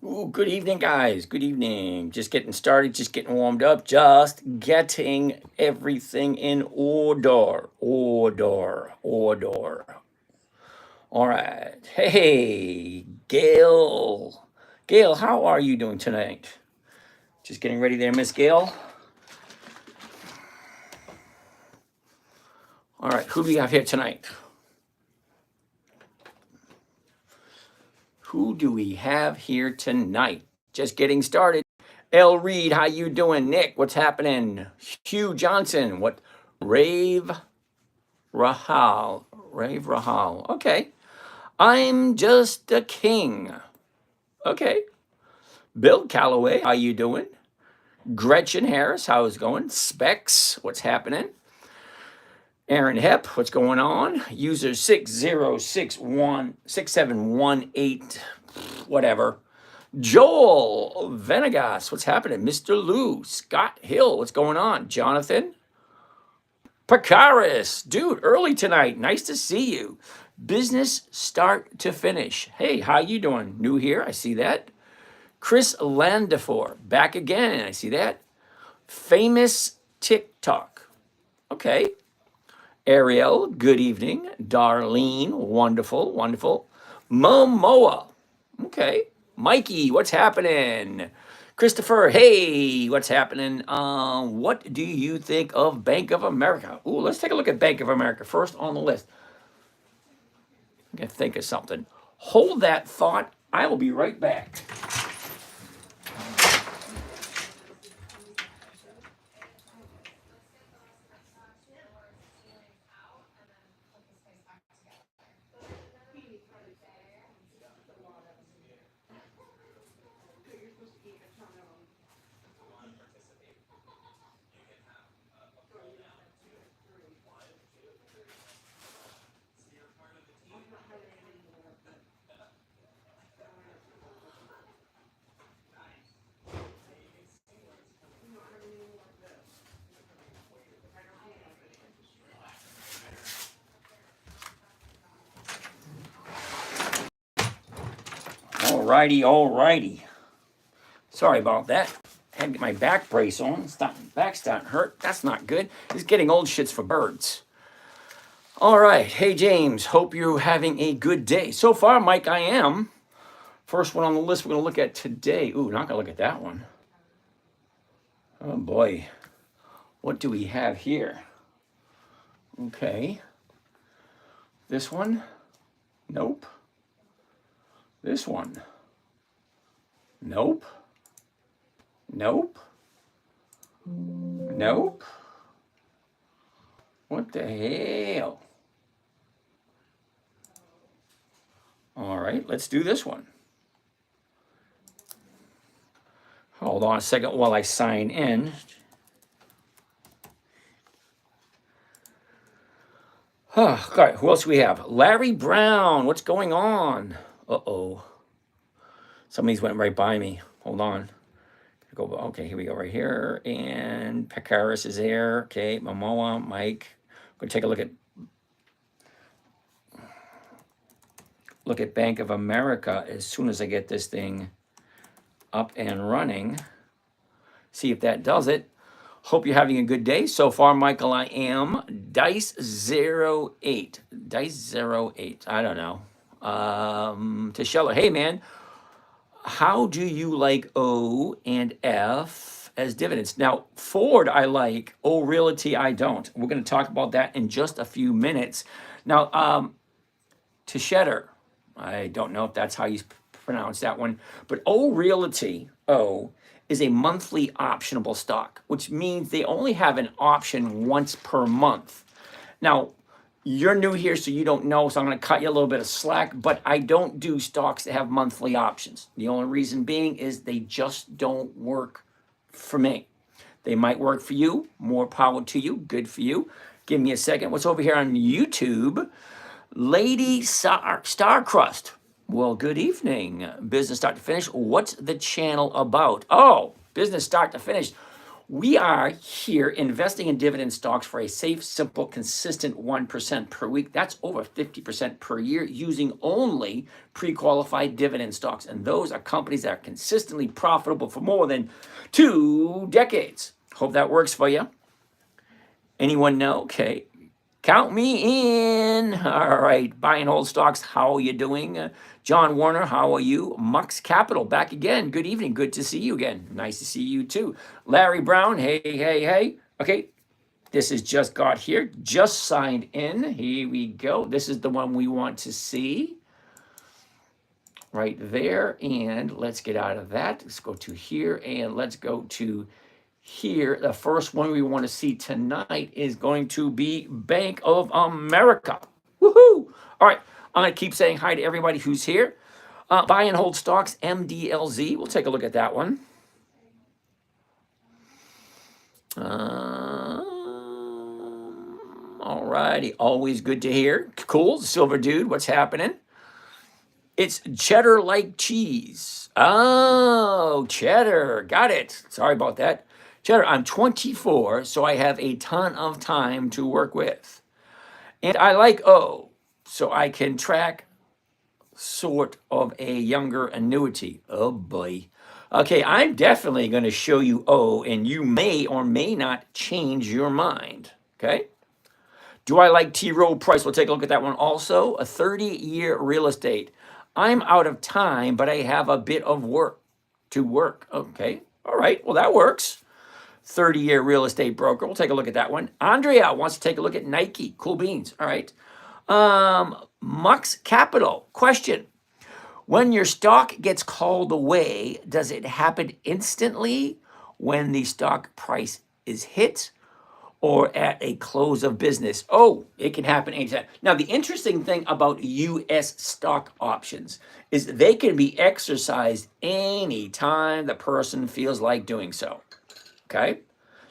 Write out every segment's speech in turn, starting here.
Ooh, good evening, guys. Good evening. Just getting started, just getting warmed up, just getting everything in order. Order. All right. Hey, Gail. Gail, how are you doing tonight? Just getting ready there, Miss Gail. All right, who do we have here tonight? Who do we have here tonight? Just getting started. L. Reed, how you doing? Nick, what's happening? Hugh Johnson, what? Rave Rahal. Okay. I'm just a king. Okay. Bill Calloway, how you doing? Gretchen Harris, how's it going? Specs, what's happening? Aaron Hepp, what's going on? User 60616718, whatever. Joel Venegas, what's happening? Mr. Lou, Scott Hill, what's going on? Jonathan Pakaris, dude, early tonight. Nice to see you. Business start to finish. Hey, how you doing? New here, I see that. Chris Landifor, back again, I see that. Famous TikTok. Okay. Ariel, good evening. Darlene, wonderful. Momoa, okay. Mikey, what's happening? Christopher, hey, what's happening? What do you think of Bank of America? Ooh, let's take a look at Bank of America first on the list. I'm gonna think of something. Hold that thought. I will be right back. Alrighty. Sorry about that. I had to get my back brace on. Back's starting to hurt. That's not good. It's getting old shits for birds. All right. Hey, James. Hope you're having a good day. So far, Mike, I am. First one on the list we're going to look at today. Ooh, not going to look at that one. Oh, boy. What do we have here? Okay. This one? Nope. This one? Nope. What the hell? All right, let's do this one. Hold on a second while I sign in. All right, who else do we have? Larry Brown, what's going on? Uh-oh. Some of these went right by me. Hold on. Okay, here we go, right here. And Pekaris is there. Okay, Momoa, Mike. I'm going to take a look at Bank of America as soon as I get this thing up and running. See if that does it. Hope you're having a good day. So far, Michael, I am. Dice08. Dice08. I don't know. Tashella, hey, man. How do you like O and F as dividends? Now, Ford, I like. O Realty, I don't. We're going to talk about that in just a few minutes. Now, Tashedder, I don't know if that's how you pronounce that one, but O Realty, O, is a monthly optionable stock, which means they only have an option once per month. Now, you're new here, so you don't know, so I'm going to cut you a little bit of slack, but I don't do stocks that have monthly options. The only reason being is they just don't work for me. They might work for you. More power to you. Good for you. Give me a second. What's over here on YouTube? Lady Starcrust. Well, good evening. Business start to finish. What's the channel about? Oh, business start to finish. We are here investing in dividend stocks for a safe, simple, consistent 1% per week. That's over 50% per year using only pre-qualified dividend stocks. And those are companies that are consistently profitable for more than 2 decades. Hope that works for you. Anyone know? Okay. Count me in. All right. Buy and hold stocks. How are you doing? John Warner, how are you? Mux Capital, back again. Good evening. Good to see you again. Nice to see you too. Larry Brown, hey, hey, hey. Okay. This is just got here. Just signed in. Here we go. This is the one we want to see. Right there. And let's get out of that. Let's go to here and let's go to here. The first one we want to see tonight is going to be Bank of America. Woohoo! All right, I'm going to keep saying hi to everybody who's here. Buy and hold stocks, MDLZ. We'll take a look at that one. All righty, always good to hear. Cool, Silver Dude, what's happening? It's cheddar like cheese. Oh, cheddar, got it. Sorry about that. Cheddar, I'm 24, so I have a ton of time to work with. And I like O, so I can track sort of a younger annuity. Oh boy. Okay, I'm definitely going to show you O, and you may or may not change your mind. Okay? Do I like T. Rowe Price? We'll take a look at that one also. A 30-year real estate. I'm out of time, but I have a bit of work to work. Okay. All right. Well, that works. 30-year real estate broker. We'll take a look at that one. Andrea wants to take a look at Nike. Cool beans. All right. Mux Capital. Question. When your stock gets called away, does it happen instantly when the stock price is hit or at a close of business? Oh, it can happen anytime. Now, the interesting thing about U.S. stock options is they can be exercised anytime the person feels like doing so. Okay.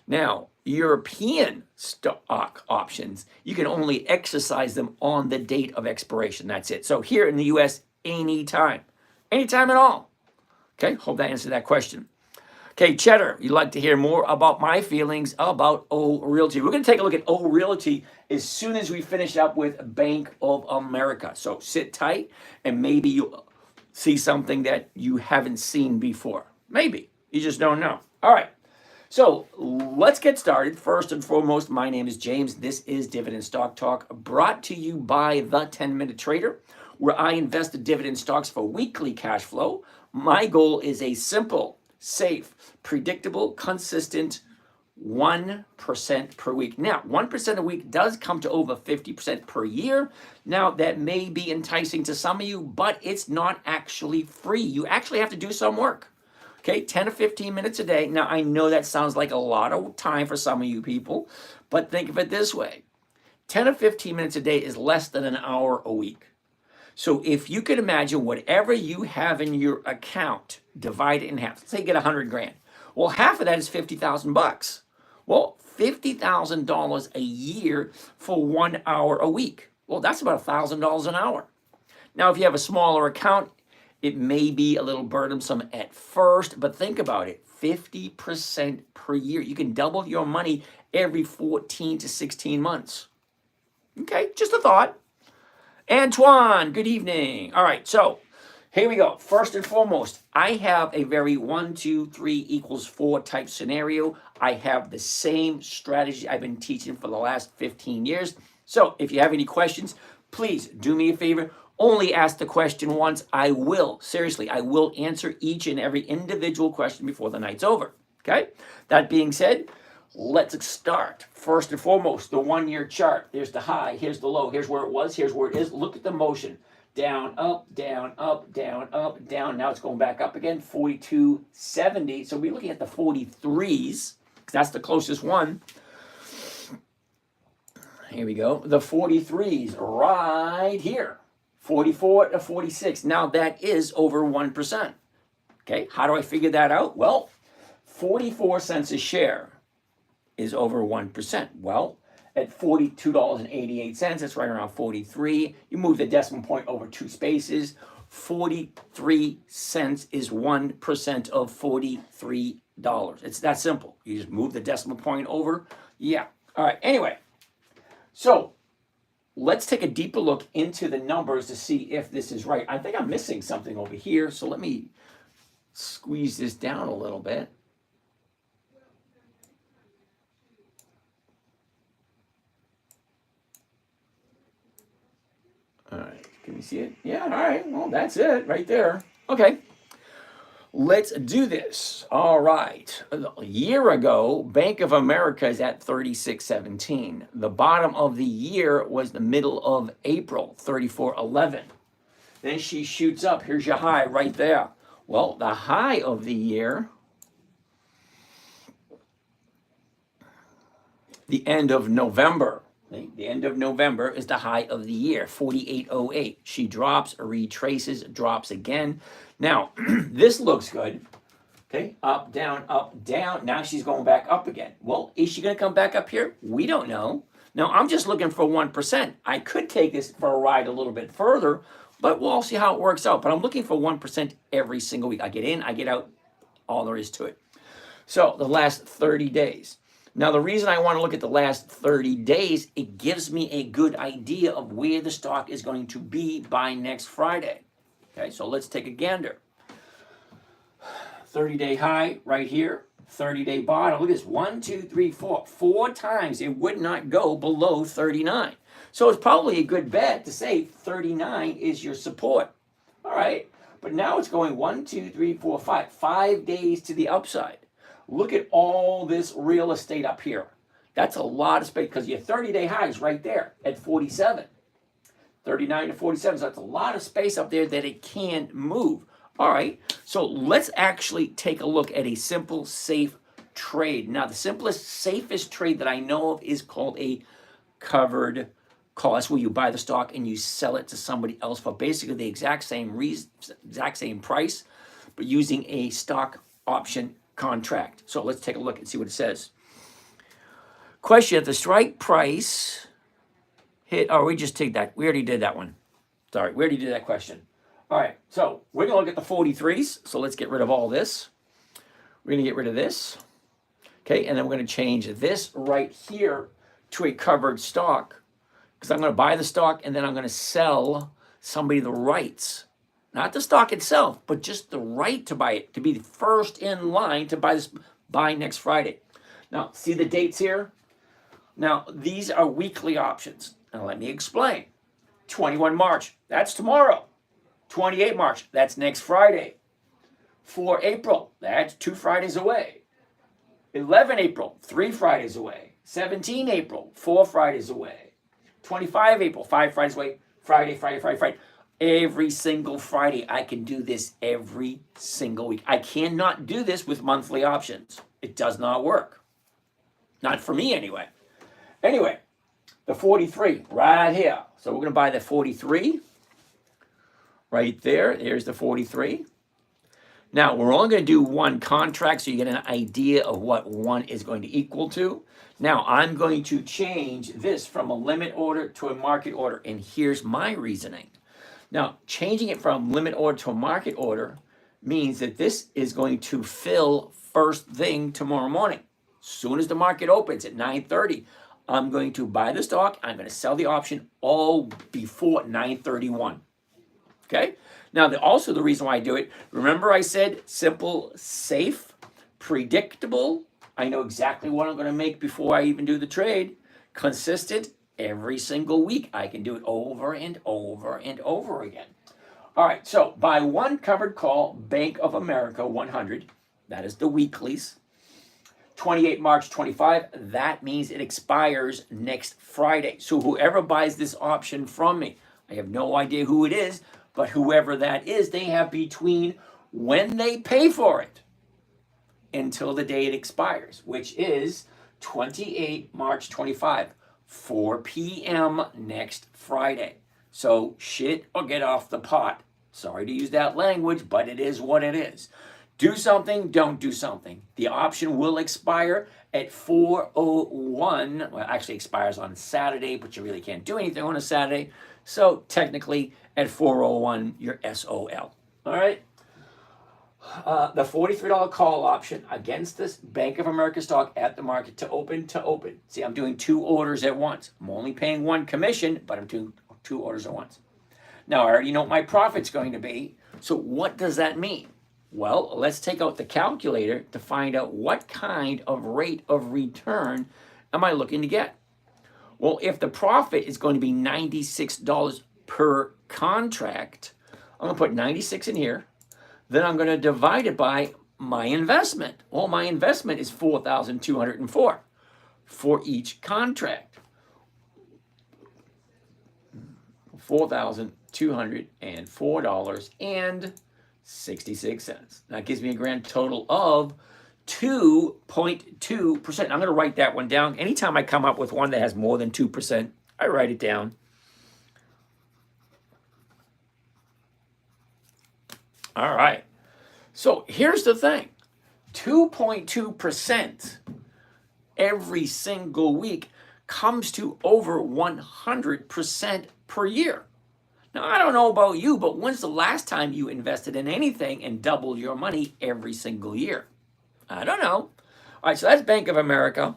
Now, European stock options, you can only exercise them on the date of expiration. That's it. So here in the US, anytime at all. Okay. Hope that answered that question. Okay, Cheddar, you'd like to hear more about my feelings about O Realty. We're going to take a look at O Realty as soon as we finish up with Bank of America. So sit tight and maybe you'll see something that you haven't seen before. Maybe. You just don't know. All right. So let's get started. First and foremost, my name is James. This is Dividend Stock Talk, brought to you by The 10MinuteTrader, where I invest in dividend stocks for weekly cash flow. My goal is a simple, safe, predictable, consistent 1% per week. Now, 1% a week does come to over 50% per year. Now, that may be enticing to some of you, but it's not actually free. You actually have to do some work. Okay, 10 to 15 minutes a day. Now, I know that sounds like a lot of time for some of you people, but think of it this way. 10 to 15 minutes a day is less than an hour a week. So if you could imagine whatever you have in your account, divide it in half. Let's say you get 100 grand. Well, half of that is 50,000 bucks. Well, $50,000 a year for 1 hour a week. Well, that's about $1,000 an hour. Now, if you have a smaller account, it may be a little burdensome at first, but think about it. 50% per year. You can double your money every 14 to 16 months. Okay, just a thought. Antoine, good evening. All right, so here we go. First and foremost, I have a very 1, 2, 3 equals 4 type scenario. I have the same strategy I've been teaching for the last 15 years. So if you have any questions, please do me a favor. Only ask the question once. I will answer each and every individual question before the night's over. Okay? That being said, let's start. First and foremost, the 1-year chart. There's the high, here's the low, here's where it was, here's where it is. Look at the motion. Down, up, down, up, down, up, down. Now it's going back up again, 42.70. So we're looking at the 43s, because that's the closest one. Here we go. The 43s right here. 44 to 46. Now that is over 1%. Okay, how do I figure that out? Well, 44 cents a share is over 1%. Well, at $42.88, that's right around 43. You move the decimal point over 2 spaces. 43 cents is 1% of $43. It's that simple. You just move the decimal point over. Yeah. All right. Anyway, so let's take a deeper look into the numbers to see if this is right. I think I'm missing something over here. So let me squeeze this down a little bit. All right, can you see it? Yeah, all right, well, that's it right there. Okay, let's do this. All right, a year ago, Bank of America is at 36.17. The bottom of the year was the middle of April, 34.11. Then she shoots up. Here's your high right there. Well, the high of the year, the end of November. The end of November is the high of the year, 48.08. She drops, retraces, drops again. Now, this looks good. Okay, up, down, up, down. Now she's going back up again. Well, is she going to come back up here? We don't know. Now, I'm just looking for 1%. I could take this for a ride a little bit further, but we'll see how it works out. But I'm looking for 1% every single week. I get in, I get out, all there is to it. So the last 30 days. Now, the reason I want to look at the last 30 days, it gives me a good idea of where the stock is going to be by next Friday. Okay, so let's take a gander. 30-day high right here, 30-day bottom. Look at this, 1, 2, 3, 4. 4 times it would not go below 39. So it's probably a good bet to say 39 is your support. All right, but now it's going 1, 2, 3, 4, 5. 5 days to the upside. Look at all this real estate up here. That's a lot of space because your 30-day high is right there at 47. 39 to 47, so that's a lot of space up there that it can move. All right, so let's actually take a look at a simple, safe trade. Now, the simplest, safest trade that I know of is called a covered call. That's where you buy the stock and you sell it to somebody else for basically the exact same price, but using a stock option contract. So let's take a look and see what it says. Question: if the strike price hit, we just take that. We already did that one. Sorry, we already did that question. All right, so we're gonna look at the 43s. So let's get rid of all this. We're gonna get rid of this. Okay, and then we're gonna change this right here to a covered stock because I'm gonna buy the stock and then I'm gonna sell somebody the rights. Not the stock itself, but just the right to buy it, to be the first in line to buy this by next Friday. Now, see the dates here? Now, these are weekly options. Now, let me explain. 21 March, that's tomorrow. 28 March, that's next Friday. 4 April, that's 2 Fridays away. 11 April, 3 Fridays away. 17 April, 4 Fridays away. 25 April, 5 Fridays away. Friday. Every single Friday. I can do this every single week. I cannot do this with monthly options. It does not work. Not for me anyway. Anyway, the 43 right here. So we're going to buy the 43 right there. There's the 43. Now, we're only going to do one contract so you get an idea of what one is going to equal to. Now, I'm going to change this from a limit order to a market order, and here's my reasoning. Now, changing it from limit order to a market order means that this is going to fill first thing tomorrow morning. As soon as the market opens at 9:30, I'm going to buy the stock. I'm going to sell the option all before 9:31. Okay? Now, also the reason why I do it, remember I said simple, safe, predictable. I know exactly what I'm going to make before I even do the trade. Consistent. Every single week, I can do it over and over and over again. All right, so buy one covered call, Bank of America 100. That is the weeklies. 28 March 25, that means it expires next Friday. So whoever buys this option from me, I have no idea who it is, but whoever that is, they have between when they pay for it until the day it expires, which is 28 March 25. 4 p.m. next Friday. So shit or get off the pot. Sorry to use that language, but it is what it is. Do something, don't do something. The option will expire at 4:01. Well, actually expires on Saturday, but you really can't do anything on a Saturday. So technically at 401, you're SOL. All right. The $43 call option against this Bank of America stock at the market to open to open. See, I'm doing 2 orders at once. I'm only paying 1 commission, but I'm doing 2 orders at once. Now, I already know what my profit's going to be. So what does that mean? Well, let's take out the calculator to find out what kind of rate of return am I looking to get. Well, if the profit is going to be $96 per contract, I'm going to put 96 in here. Then I'm going to divide it by my investment. Well, my investment is $4,204 for each contract. $4,204.66. That gives me a grand total of 2.2%. I'm going to write that one down. Anytime I come up with one that has more than 2%, I write it down. All right. So here's the thing. 2.2% every single week comes to over 100% per year. Now, I don't know about you, but when's the last time you invested in anything and doubled your money every single year? I don't know. All right, so that's Bank of America.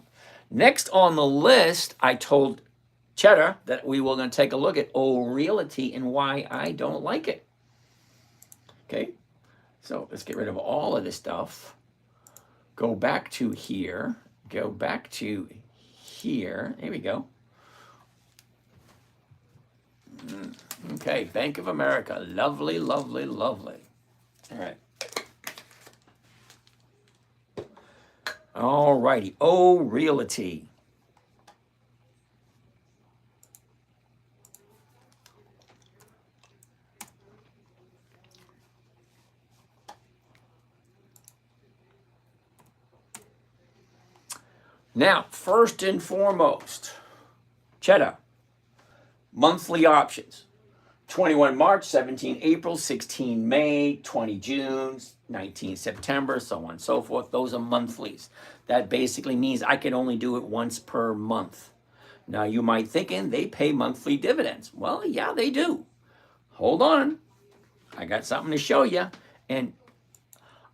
Next on the list, I told Cheddar that we were going to take a look at O Realty and why I don't like it. Okay, so let's get rid of all of this stuff. Go back to here. Go back to here. There we go. Okay, Bank of America. Lovely, lovely, lovely. All right. All righty. O Realty. Now, first and foremost, Cheddar. Monthly options. 21 March, 17 April, 16 May, 20 June, 19 September, so on and so forth. Those are monthlies. That basically means I can only do it once per month. Now, you might thinking they pay monthly dividends. Well, yeah, they do. Hold on. I got something to show you. And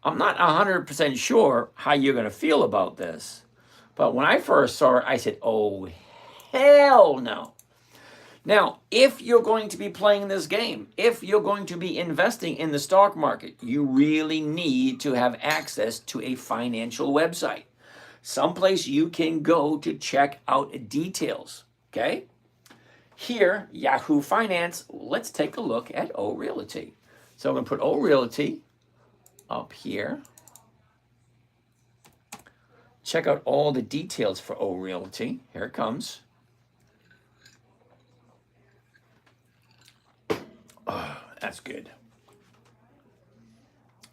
I'm not 100% sure how you're going to feel about this. But when I first saw it, I said, oh, hell no. Now, if you're going to be playing this game, if you're going to be investing in the stock market, you really need to have access to a financial website, someplace you can go to check out details, okay? Here, Yahoo Finance, let's take a look at O Realty. So I'm going to put O Realty up here. Check out all the details for O Realty. Here it comes. Oh, that's good.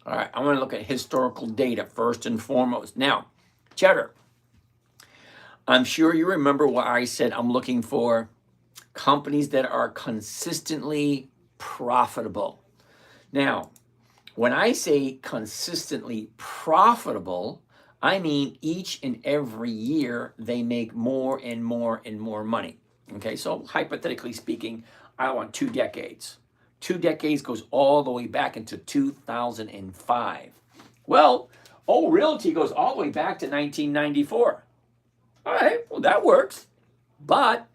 All right, I'm going to look at historical data first and foremost. Now, Cheddar, I'm sure you remember why I said I'm looking for companies that are consistently profitable. Now, when I say consistently profitable, I mean each and every year they make more and more and more money. Okay, so hypothetically speaking, I want 2 decades. 2 decades goes all the way back into 2005. Well, O Realty goes all the way back to 1994. All right, well, that works. But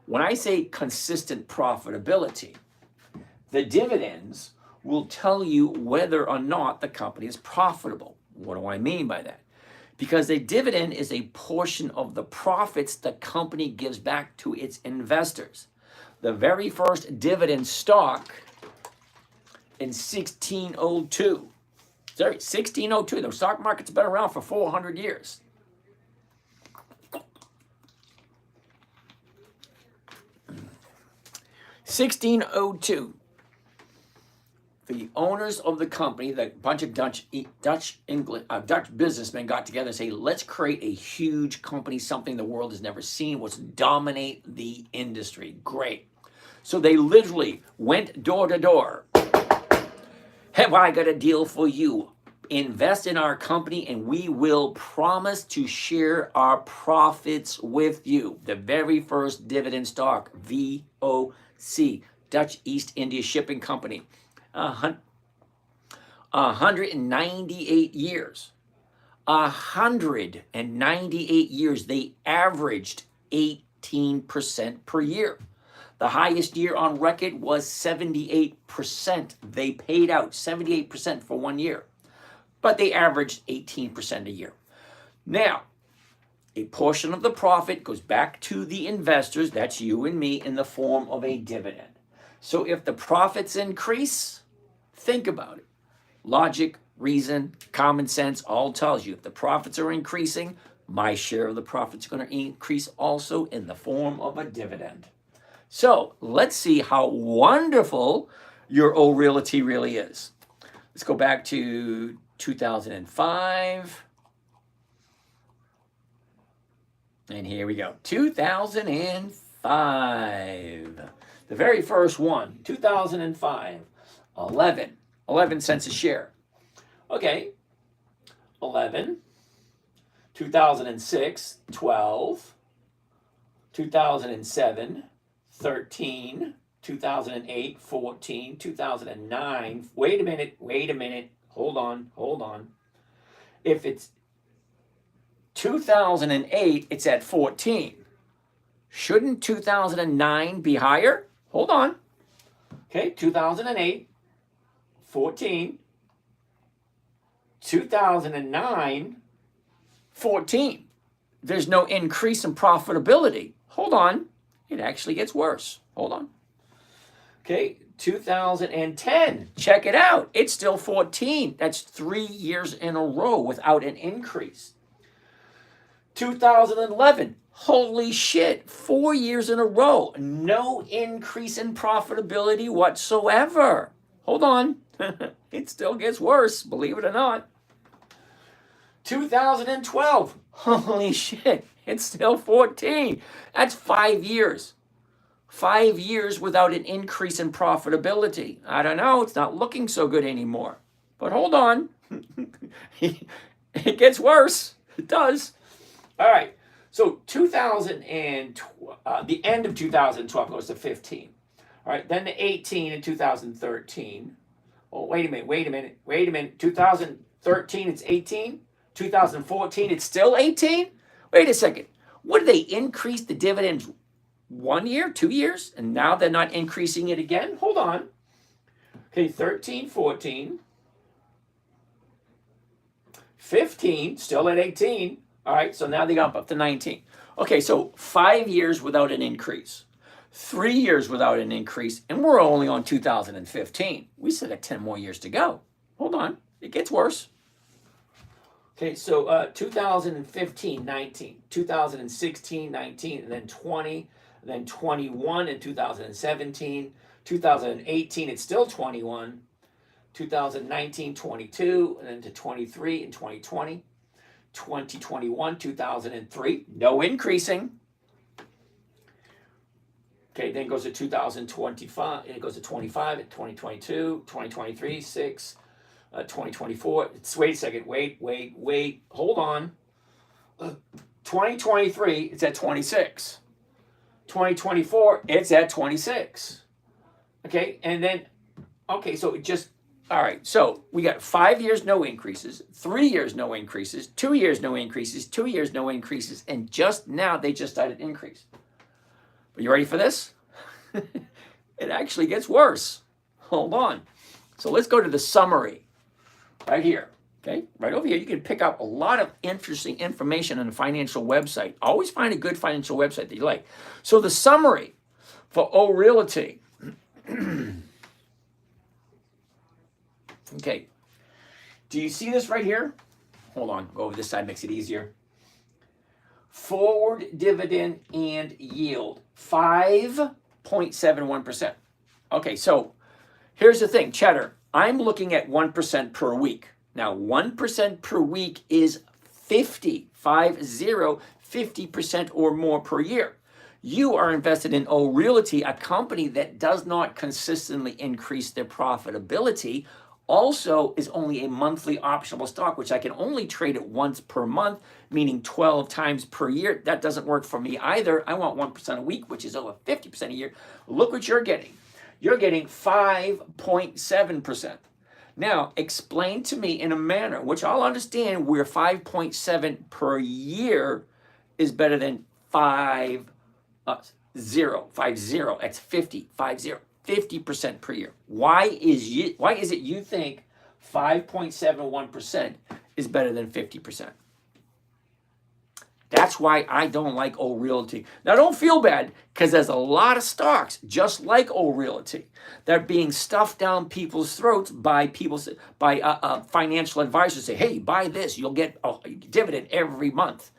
when I say consistent profitability, the dividends will tell you whether or not the company is profitable. What do I mean by that? Because the dividend is a portion of the profits the company gives back to its investors. The very first dividend stock in 1602. Sorry, 1602. The stock market's been around for 400 years. (1602). The owners of the company, the bunch of Dutch businessmen got together and say, let's create a huge company, something the world has never seen. Let's dominate the industry. Great. So they literally went door to door. Have I got a deal for you? Invest in our company and we will promise to share our profits with you. The very first dividend stock, VOC, Dutch East India Shipping Company. 198 years. 198 years. They averaged 18% per year. The highest year on record was 78%. They paid out 78% for 1 year, but they averaged 18% a year. Now, a portion of the profit goes back to the investors, that's you and me, in the form of a dividend. So if the profits increase, think about it. Logic, reason, common sense all tells you if the profits are increasing, my share of the profits are going to increase also in the form of a dividend. So let's see how wonderful your O Realty really is. Let's go back to 2005. And here we go. 2005. The very first one, 2005. 11 cents a share. Okay. 11. 2006, 12. 2007, 13. 2008, 14. 2009. Wait a minute. Hold on. If it's 2008, it's at 14. Shouldn't 2009 be higher? Hold on. Okay, 2008, 14. 2009, 14. There's no increase in profitability. Hold on. It actually gets worse. Hold on. Okay, 2010. Check it out. It's still 14. That's 3 years in a row without an increase. 2011, holy shit, 4 years in a row, no increase in profitability whatsoever. Hold on, it still gets worse, believe it or not. 2012, holy shit, it's still 14. That's 5 years. 5 years without an increase in profitability. I don't know, it's not looking so good anymore. But hold on, it gets worse, it does. All right, so the end of 2012 goes to 15. All right, then to 18 in 2013. Oh, wait a minute. 2013, it's 18. 2014, it's still 18. Wait a second. What did they increase the dividends 1 year, 2 years, and now they're not increasing it again? Hold on. Okay, 13, 14. 15, still at 18. All right, so now they got up to 19. Okay, so 5 years without an increase, 3 years without an increase, and we're only on 2015. We still got 10 more years to go. Hold on, it gets worse. Okay, so 2015, 19, 2016, 19, and then 20, and then 21 in 2017, 2018, it's still 21, 2019, 22, and then to 23 in 2020. 2021, 2003, no increasing. Okay, then it goes to 2025, and it goes to 25 in 2022, 2023, 6, 2024. Wait a second, wait, hold on. 2023, it's at 26. 2024, it's at 26. Okay, and then, okay, so it just, all right, so we got 5 years, no increases, 3 years, no increases, 2 years, no increases, 2 years, no increases, and just now they just started to increase. Are you ready for this? It actually gets worse. Hold on. So let's go to the summary right here. Okay, right over here. You can pick up a lot of interesting information on a financial website. Always find a good financial website that you like. So the summary for O Realty. Okay, do you see this right here? Hold on, go over this side, makes it easier. Forward dividend and yield, 5.71%. Okay, so here's the thing, Cheddar, I'm looking at 1% per week. Now, 1% per week is 50% or more per year. You are invested in O Realty, a company that does not consistently increase their profitability, also is only a monthly optional stock, which I can only trade it once per month, meaning 12 times per year. That doesn't work for me either. I want 1% a week, which is over 50% a year. Look what you're getting. you're getting 5.7%. Now, explain to me in a manner which I'll understand where 5.7 per year is better than 5 0, 50, that's 50, 50% per year. Why is it you think 5.71% is better than 50%? That's why I don't like O Realty. Now, don't feel bad, because there's a lot of stocks just like O Realty that are being stuffed down people's throats by financial advisors. Say, hey, buy this, you'll get a dividend every month.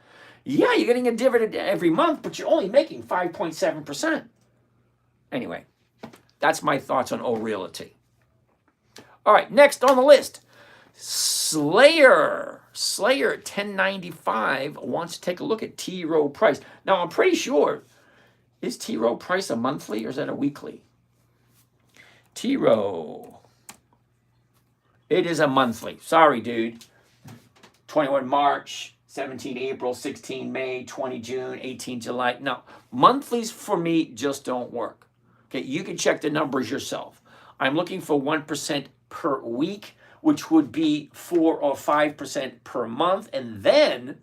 Yeah, you're getting a dividend every month, but you're only making 5.7%. Anyway, that's my thoughts on O Realty. All right, next on the list, Slayer 1095 wants to take a look at T. Rowe Price. Now, I'm pretty sure, is T. Rowe Price a monthly or is that a weekly? T. Rowe. It is a monthly. Sorry, dude. 21 March, 17 April, 16 May, 20 June, 18 July. No, monthlies for me just don't work. Okay, you can check the numbers yourself. I'm looking for 1% per week, which would be 4 or 5% per month. And then,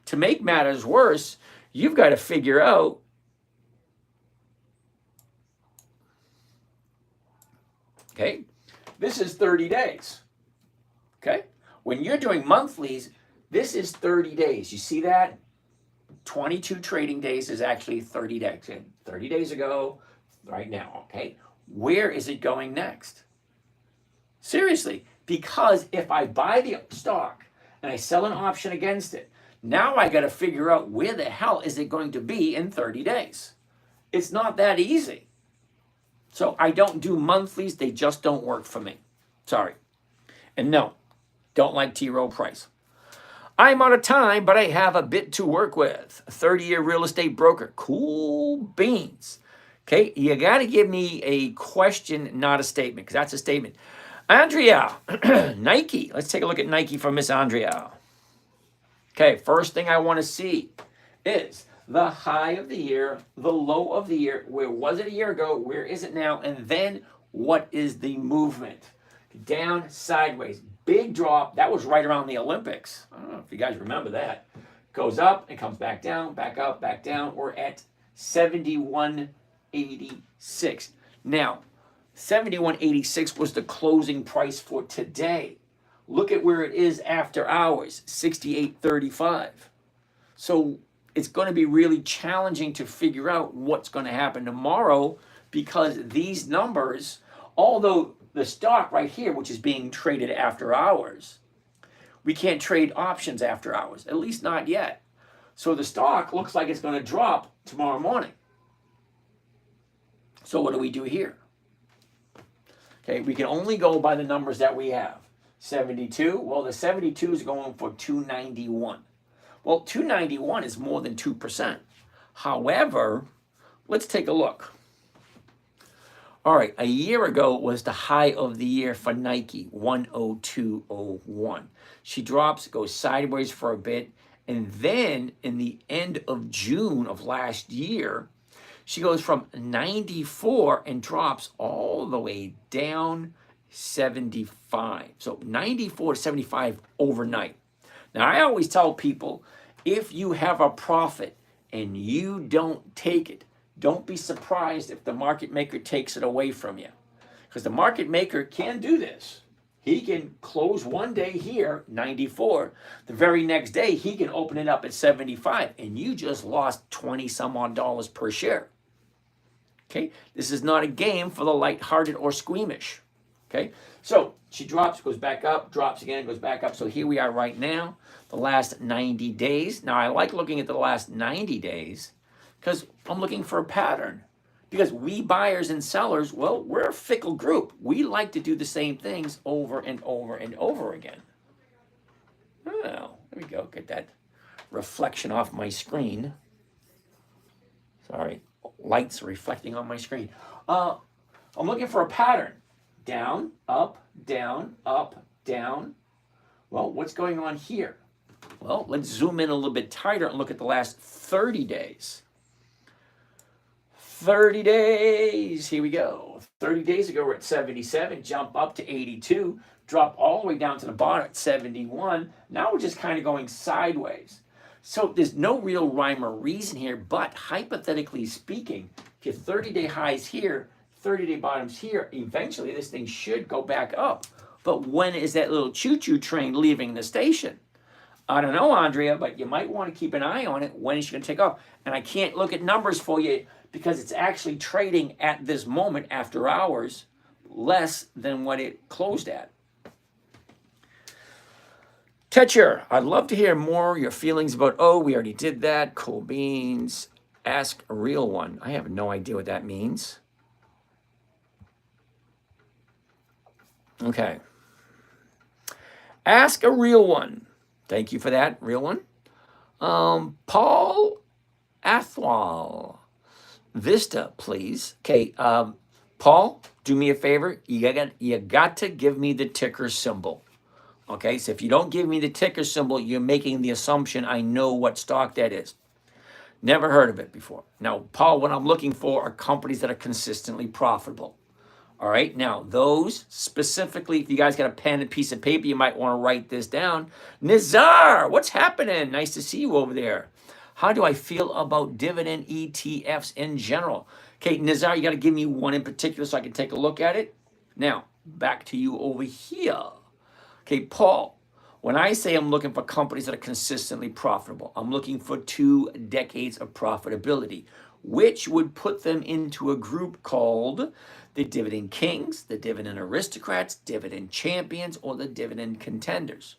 to make matters worse, you've got to figure out okay, this is 30 days. Okay, when you're doing monthlies, this is 30 days. You see that? 22 trading days is actually 30 days. 30 days ago, right now, okay? Where is it going next? Seriously, because if I buy the stock and I sell an option against it, now I got to figure out where the hell is it going to be in 30 days. It's not that easy. So I don't do monthlies. They just don't work for me. Sorry. And no, don't like T. Rowe Price. I'm out of time, but I have a bit to work with. A 30-year real estate broker. Cool beans. Okay, you got to give me a question, not a statement, because that's a statement. Andrea, Nike. Let's take a look at Nike for Miss Andrea. Okay, first thing I want to see is the high of the year, the low of the year. Where was it a year ago? Where is it now? And then what is the movement? Down, sideways. Big drop. That was right around the Olympics. I don't know if you guys remember that. Goes up and comes back down, back up, back down. We're at 71.86. Now, 71.86 was the closing price for today. Look at where it is after hours, 68.35. So it's going to be really challenging to figure out what's going to happen tomorrow, because these numbers, although the stock right here, which is being traded after hours, we can't trade options after hours, at least not yet. So the stock looks like it's going to drop tomorrow morning. So what do we do here? Okay, we can only go by the numbers that we have. 72, well, the 72 is going for 291. Well, 291 is more than 2%. However, let's take a look. All right, a year ago was the high of the year for Nike, 102.01. She drops, goes sideways for a bit, and then in the end of June of last year, she goes from 94 and drops all the way down 75. So 94 to 75 overnight. Now, I always tell people, if you have a profit and you don't take it, don't be surprised if the market maker takes it away from you. Because the market maker can do this. He can close one day here, 94. The very next day, he can open it up at 75. And you just lost 20 some odd dollars per share. Okay, this is not a game for the lighthearted or squeamish. Okay, so she drops, goes back up, drops again, goes back up. So here we are right now, the last 90 days. Now, I like looking at the last 90 days because I'm looking for a pattern. Because we buyers and sellers, well, we're a fickle group. We like to do the same things over and over and over again. Oh, there we go. Get that reflection off my screen. Sorry, lights reflecting on my screen. I'm looking for a pattern. Down, up, down, up, down. Well, what's going on here? Well, let's zoom in a little bit tighter and look at the last 30 days. 30 days. Here we go. 30 days ago, we're at 77, jump up to 82, drop all the way down to the bottom at 71. Now we're just kind of going sideways. So there's no real rhyme or reason here, but hypothetically speaking, if your 30-day highs here, 30-day bottoms here, eventually this thing should go back up. But when is that little choo-choo train leaving the station? I don't know, Andrea, but you might want to keep an eye on it. When is she going to take off? And I can't look at numbers for you because it's actually trading at this moment after hours less than what it closed at. Tetcher, I'd love to hear more your feelings about, oh, we already did that. Cool beans. Ask a real one. I have no idea what that means. Okay. Ask a real one. Thank you for that, real one. Paul Athwal. Vista, please. Okay, Paul, do me a favor. You got to give me the ticker symbol. Okay, so if you don't give me the ticker symbol, you're making the assumption I know what stock that is. Never heard of it before. Now, Paul, what I'm looking for are companies that are consistently profitable. All right, now those specifically, if you guys got a pen and piece of paper, you might want to write this down. Nizar, what's happening? Nice to see you over there. How do I feel about dividend ETFs in general? Okay, Nizar, you got to give me one in particular so I can take a look at it. Now, back to you over here. Okay, Paul, when I say I'm looking for companies that are consistently profitable, I'm looking for 2 decades of profitability, which would put them into a group called the dividend kings, the dividend aristocrats, dividend champions, or the dividend contenders.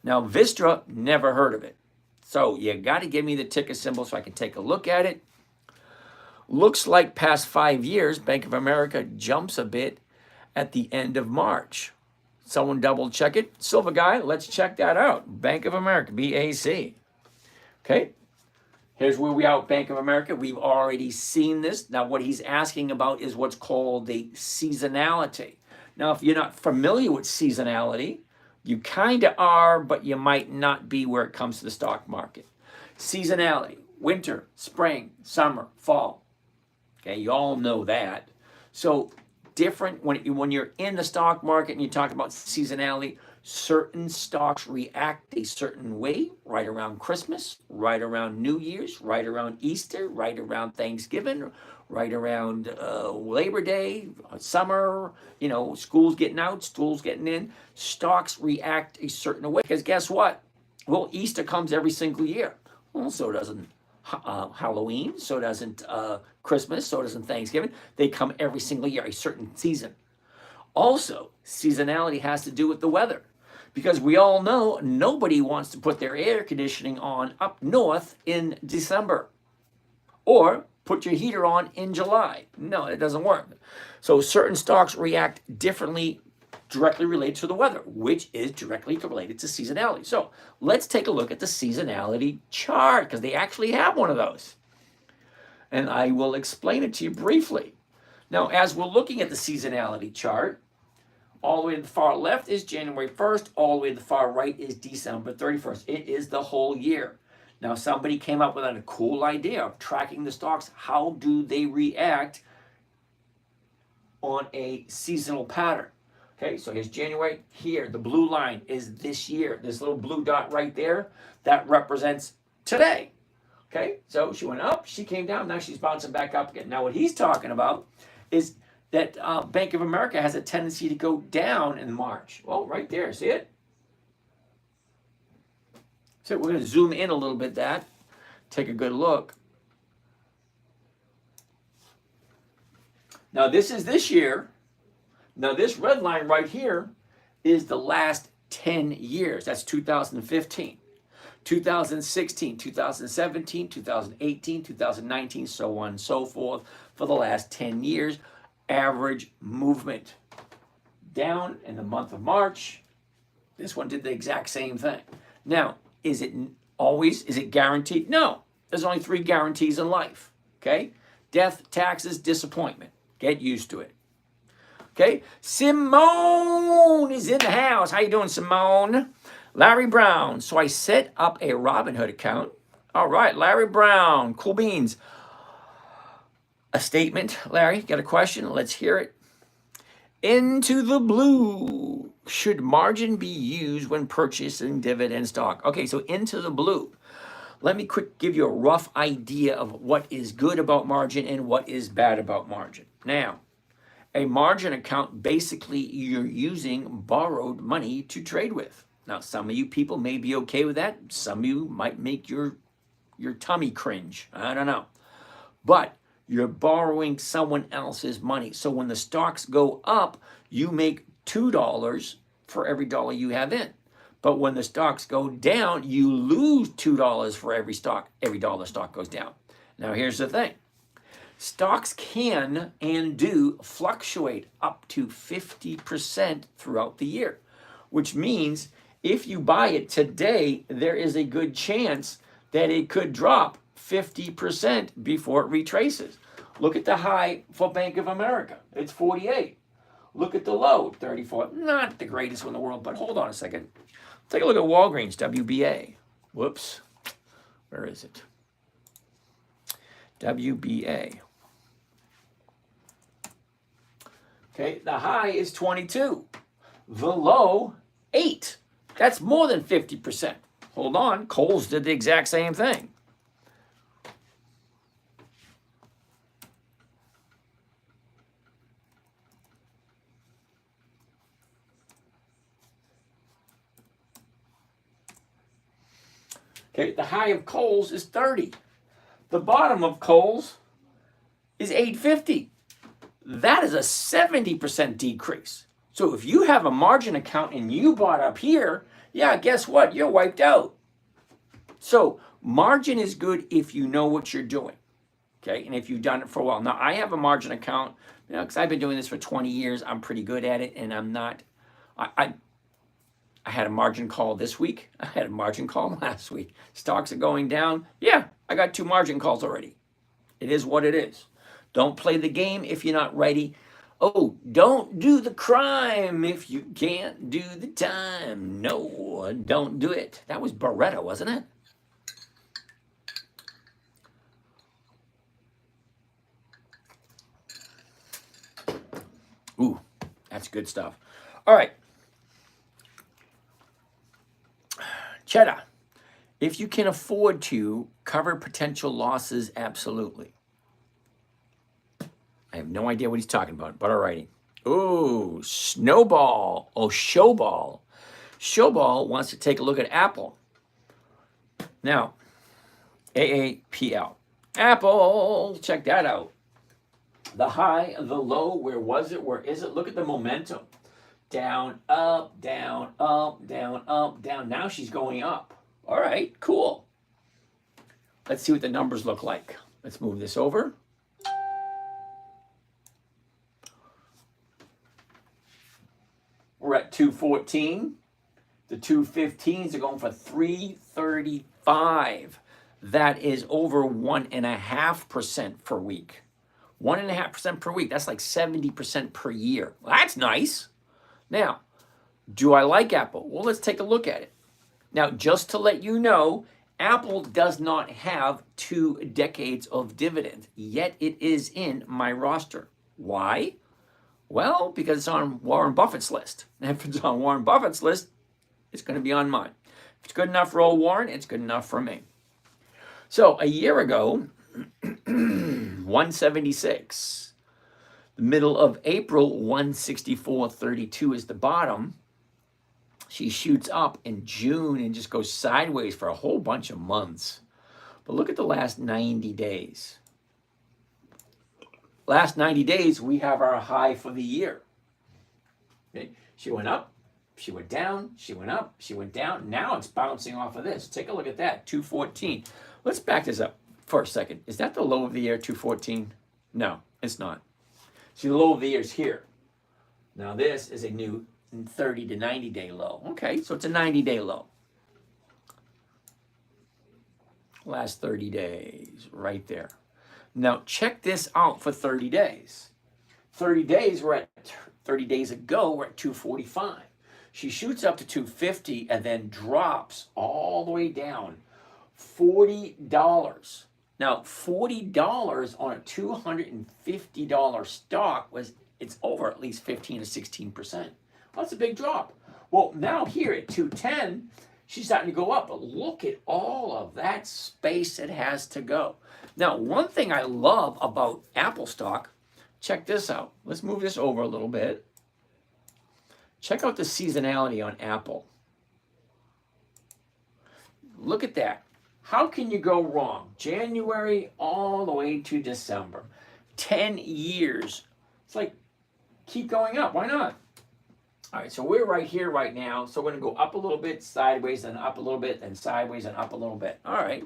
Now, Vistra, never heard of it. So you got to give me the ticker symbol so I can take a look at it. Looks like past 5 years, Bank of America jumps a bit at the end of March. Someone double check it. Silver guy, let's check that out. Bank of America, BAC. Okay. Here's where we are at Bank of America. We've already seen this. Now, what he's asking about is what's called the seasonality. Now, if you're not familiar with seasonality, you kind of are, but you might not be where it comes to the stock market. Seasonality, winter, spring, summer, fall. Okay, you all know that. So different when you're in the stock market and you talk about seasonality, certain stocks react a certain way right around Christmas, right around New Year's, right around Easter, right around Thanksgiving, right around Labor Day, summer, schools getting out, schools getting in. Stocks react a certain way because guess what? Well, Easter comes every single year. Well, so doesn't Halloween, so doesn't Christmas, so doesn't Thanksgiving. They come every single year, a certain season. Also, seasonality has to do with the weather. Because we all know nobody wants to put their air conditioning on up north in December. Or put your heater on in July. No, it doesn't work. So certain stocks react differently, directly related to the weather, which is directly related to seasonality. So let's take a look at the seasonality chart, because they actually have one of those. And I will explain it to you briefly. Now, as we're looking at the seasonality chart, all the way to the far left is January 1st. All the way to the far right is December 31st. It is the whole year. Now, somebody came up with a cool idea of tracking the stocks. How do they react on a seasonal pattern? Okay, so here's January. Here, the blue line is this year. This little blue dot right there, that represents today. Okay, so she went up, she came down, now she's bouncing back up again. Now, what he's talking about is that Bank of America has a tendency to go down in March. Well, right there, see it? So we're going to zoom in a little bit take a good look. Now, this is this year. Now, this red line right here is the last 10 years. That's 2015, 2016, 2017, 2018, 2019, so on and so forth for the last 10 years. Average movement down in the month of March. This one did the exact same thing. Now, is it guaranteed? No. There's only 3 guarantees in life. Okay? Death, taxes, disappointment. Get used to it. Okay? Simone is in the house. How you doing, Simone? Larry Brown. So I set up a Robinhood account. All right, Larry Brown. Cool beans. A statement, Larry, got a question? Let's hear it. Into the blue. Should margin be used when purchasing dividend stock? Okay, so into the blue. Let me give you a rough idea of what is good about margin and what is bad about margin. Now, a margin account, basically you're using borrowed money to trade with. Now, some of you people may be okay with that. Some of you might make your tummy cringe. I don't know. But you're borrowing someone else's money. So when the stocks go up, you make $2 for every dollar you have in. But when the stocks go down, you lose $2 for every dollar the stock goes down. Now here's the thing. Stocks can and do fluctuate up to 50% throughout the year, which means if you buy it today, there is a good chance that it could drop 50% before it retraces. Look at the high for Bank of America. It's 48. Look at the low, 34. Not the greatest one in the world, but hold on a second. Take a look at Walgreens, WBA. Whoops. Where is it? WBA. Okay, the high is 22. The low, 8. That's more than 50%. Hold on, Kohl's did the exact same thing. Okay, the high of Kohl's is 30. The bottom of Kohl's is 850. That is a 70% decrease. So if you have a margin account and you bought up here, yeah, guess what? You're wiped out. So margin is good if you know what you're doing. Okay, and if you've done it for a while. Now, I have a margin account, because I've been doing this for 20 years. I'm pretty good at it, and I'm not, I had a margin call this week. I had a margin call last week. Stocks are going down. Yeah, I got 2 margin calls already. It is what it is. Don't play the game if you're not ready. Oh, don't do the crime if you can't do the time. No, don't do it. That was Beretta, wasn't it? Ooh, that's good stuff. All right. Cheddar, if you can afford to cover potential losses, absolutely. I have no idea what he's talking about, but all righty. Ooh, Snowball. Oh, Showball. Showball wants to take a look at Apple. Now, AAPL. Apple, check that out. The high, the low, where was it? Where is it? Look at the momentum. Down, up, down, up, down, up, down. Now she's going up. All right, cool. Let's see what the numbers look like. Let's move this over. We're at 214. The 215s are going for 335. That is over 1.5% per week. 1.5% per week. That's like 70% per year. Well, that's nice. Now, do I like Apple? Well, let's take a look at it. Now, just to let you know, Apple does not have 2 decades of dividends, yet it is in my roster. Why? Well, because it's on Warren Buffett's list. And if it's on Warren Buffett's list, it's going to be on mine. If it's good enough for old Warren, it's good enough for me. So a year ago, 176. The middle of April, 164.32 is the bottom. She shoots up in June and just goes sideways for a whole bunch of months. But look at the last 90 days. Last 90 days, we have our high for the year. Okay? She went up, she went down, she went up, she went down. Now it's bouncing off of this. Take a look at that, 214. Let's back this up for a second. Is that the low of the year, 214? No, it's not. See, the low of the year is here. Now this is a new 30 to 90 day low. Okay, so it's a 90-day low. Last 30 days, right there. Now check this out for 30 days. 30 days, 30 days ago, we're at 245. She shoots up to 250 and then drops all the way down. $40 Now, $40 on a $250 stock it's over at least 15 to 16%. Well, that's a big drop. Well, now here at 210, she's starting to go up, but look at all of that space it has to go. Now, one thing I love about Apple stock, check this out. Let's move this over a little bit. Check out the seasonality on Apple. Look at that. How can you go wrong? January all the way to December. 10 years. It's like, keep going up. Why not? All right, so we're right here right now. So we're going to go up a little bit, sideways, then up a little bit, then sideways, and up a little bit. All right,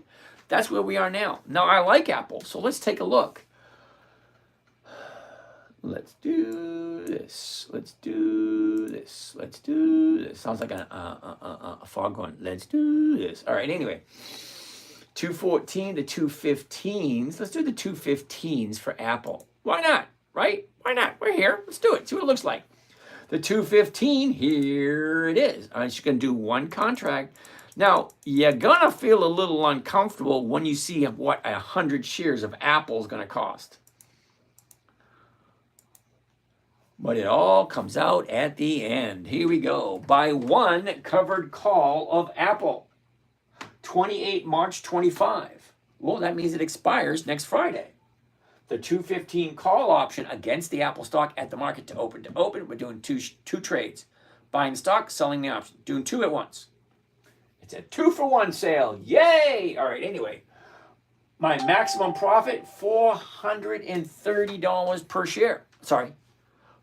that's where we are now. Now, I like Apple, so let's take a look. Let's do this. Let's do this. Let's do this. Sounds like a foghorn. Let's do this. All right, anyway. 214 to 215s. Let's do the 215s for Apple. Why not? Right? Why not? We're here. Let's do it. See what it looks like. The 215, here it is. All right, she's going to do one contract. Now, you're going to feel a little uncomfortable when you see what 100 shares of Apple is going to cost. But it all comes out at the end. Here we go. Buy one covered call of Apple. 28 March 25. Well, that means it expires next Friday. The 215 call option against the Apple stock at the market to open. To open, we're doing two trades. Buying stock, selling the option. Doing two at once. It's a 2-for-1 sale. Yay! All right, anyway. My maximum profit, $430 per share. Sorry,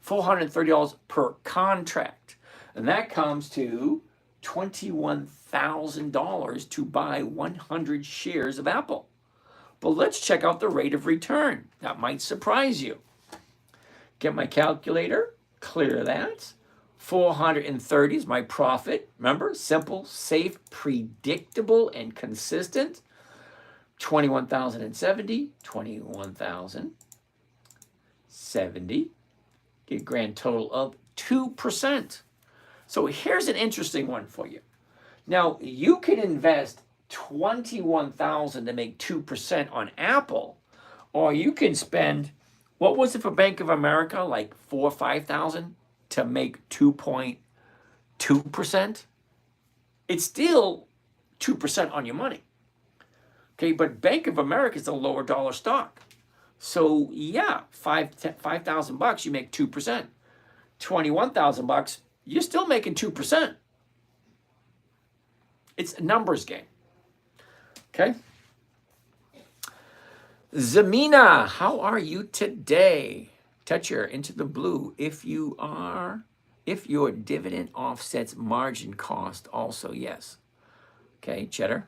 $430 per contract. And that comes to $21,000 to buy 100 shares of Apple. But let's check out the rate of return. That might surprise you. Get my calculator, clear that. 430 is my profit. Remember, simple, safe, predictable, and consistent. 21,070, 21,070. Get a grand total of 2%. So here's an interesting one for you. Now, you can invest $21,000 to make 2% on Apple, or you can spend, what was it for Bank of America, like $4,000 or $5,000 to make 2.2%? It's still 2% on your money. Okay, but Bank of America is a lower dollar stock. So yeah, $5,000 you make 2%. $21,000 you're still making 2%. It's a numbers game. Okay. Zamina, how are you today? Toucher into the blue. If your dividend offsets margin cost, also yes. Okay, Cheddar.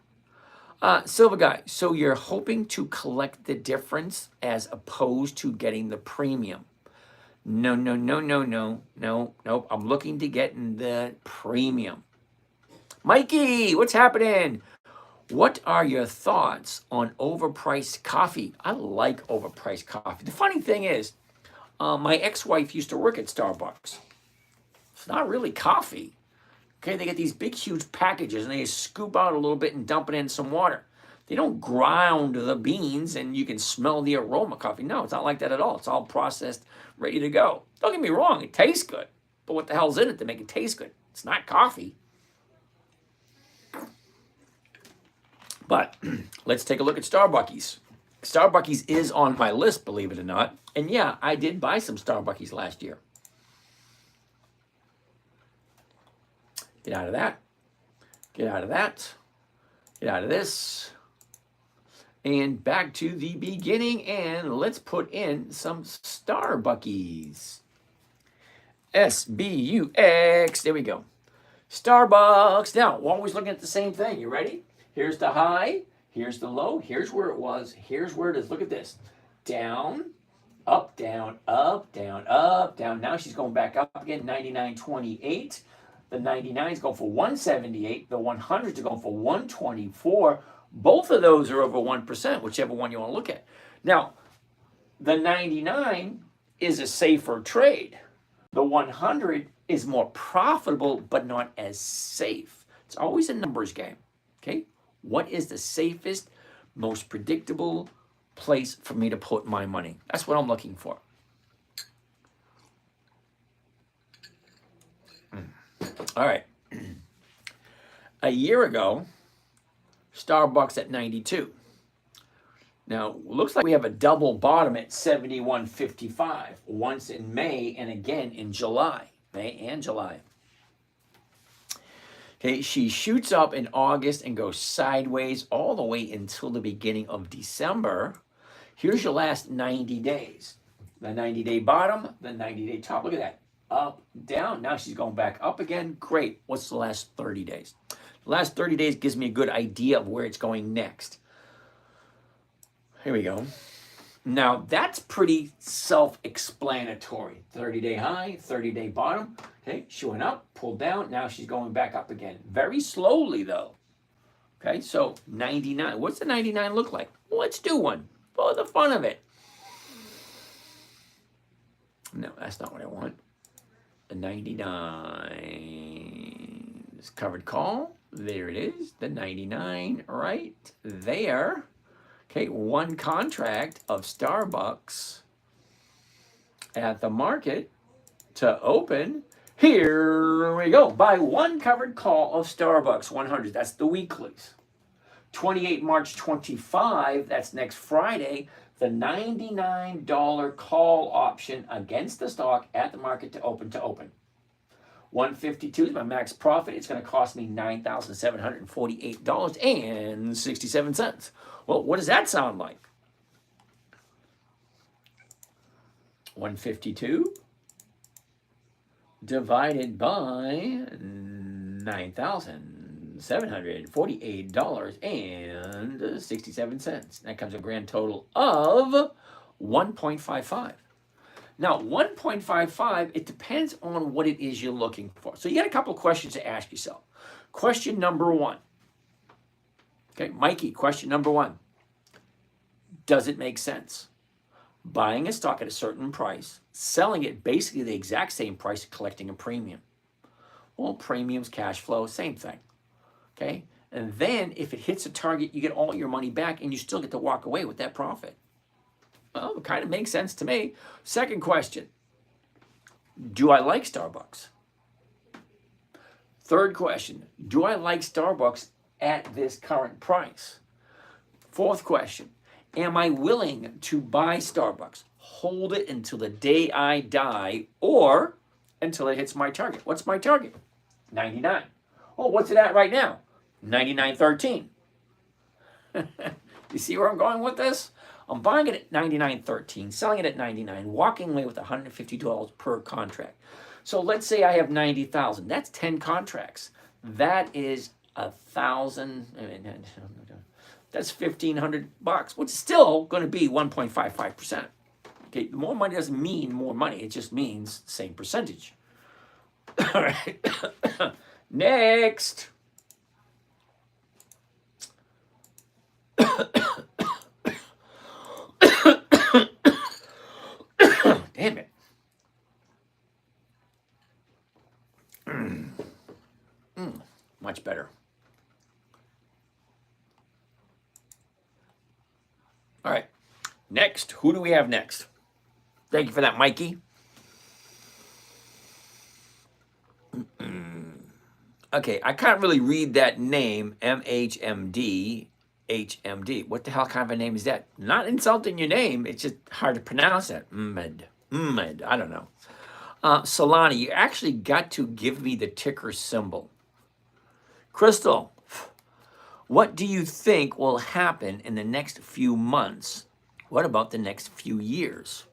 Silver Guy, so you're hoping to collect the difference as opposed to getting the premium. No. Nope. I'm looking to get in the premium. Mikey, what's happening? What are your thoughts on overpriced coffee? I like overpriced coffee. The funny thing is, my ex-wife used to work at Starbucks. It's not really coffee. Okay, they get these big, huge packages, and they scoop out a little bit and dump it in some water. They don't ground the beans, and you can smell the aroma of coffee. No, it's not like that at all. It's all processed, ready to go. Don't get me wrong, it tastes good. But what the hell's in it to make it taste good? It's not coffee. But let's take a look at Starbucks. Starbucks is on my list, believe it or not. And yeah, I did buy some Starbucks last year. Get out of that. Get out of that. Get out of this. And back to the beginning. And let's put in some Starbucks. SBUX. There we go. Starbucks. Now, we're always looking at the same thing. You ready? Here's the high. Here's the low. Here's where it was. Here's where it is. Look at this. Down, up, down, up, down, up, down. Now she's going back up again. 99.28. The 99 is going for 178. The 100s are going for 124. Both of those are over 1%, whichever one you want to look at. Now, the 99 is a safer trade. The 100 is more profitable, but not as safe. It's always a numbers game. Okay? What is the safest most predictable place for me to put my money. That's what I'm looking for. All right. A year ago, Starbucks at 92. Now, looks like we have a double bottom at 71.55, once in May and again in July. May and July. Okay, she shoots up in August and goes sideways all the way until the beginning of December. Here's your last 90 days. The 90-day bottom, the 90-day top. Look at that. Up, down. Now she's going back up again. Great. What's the last 30 days? The last 30 days gives me a good idea of where it's going next. Here we go. Now, that's pretty self-explanatory. 30-day high, 30-day bottom. Okay, she went up, pulled down. Now she's going back up again. Very slowly, though. Okay, so 99. What's the 99 look like? Well, let's do one for the fun of it. No, that's not what I want. The 99 is covered call. There it is. The 99 right there. Okay, one contract of Starbucks at the market to open. Here we go. Buy one covered call of Starbucks 100. That's the weeklies. 28 March 25, that's next Friday. The $99 call option against the stock at the market to open to open. 152 is my max profit. It's going to cost me $9,748.67. Well, what does that sound like? 152 divided by $9,748.67. That comes a grand total of 1.55. Now, 1.55, it depends on what it is you're looking for. So you got a couple of questions to ask yourself. Question number one. Okay, Mikey, question number one. Does it make sense? Buying a stock at a certain price, selling it basically the exact same price, collecting a premium. Well, premiums, cash flow, same thing. Okay? And then if it hits a target, you get all your money back and you still get to walk away with that profit. Well, it kind of makes sense to me. Second question. Do I like Starbucks? Third question. Do I like Starbucks at this current price? Fourth question. Am I willing to buy Starbucks, hold it until the day I die, or until it hits my target? What's my target? 99. Oh, what's it at right now? 99.13. You see where I'm going with this? I'm buying it at 99.13, selling it at 99, walking away with $150 per contract. So let's say I have 90,000. That's 10 contracts. That is 1,000. That's $1,500, which is still going to be 1.55%. Okay, more money doesn't mean more money. It just means the same percentage. All right. Next. Damn it. Much better. All right. Next. Who do we have next? Thank you for that, Mikey. Okay, I can't really read that name, MHMD, HMD. What the hell kind of a name is that? Not insulting your name. It's just hard to pronounce that. Med. I don't know. Solana, you actually got to give me the ticker symbol. Crystal, what do you think will happen in the next few months? What about the next few years?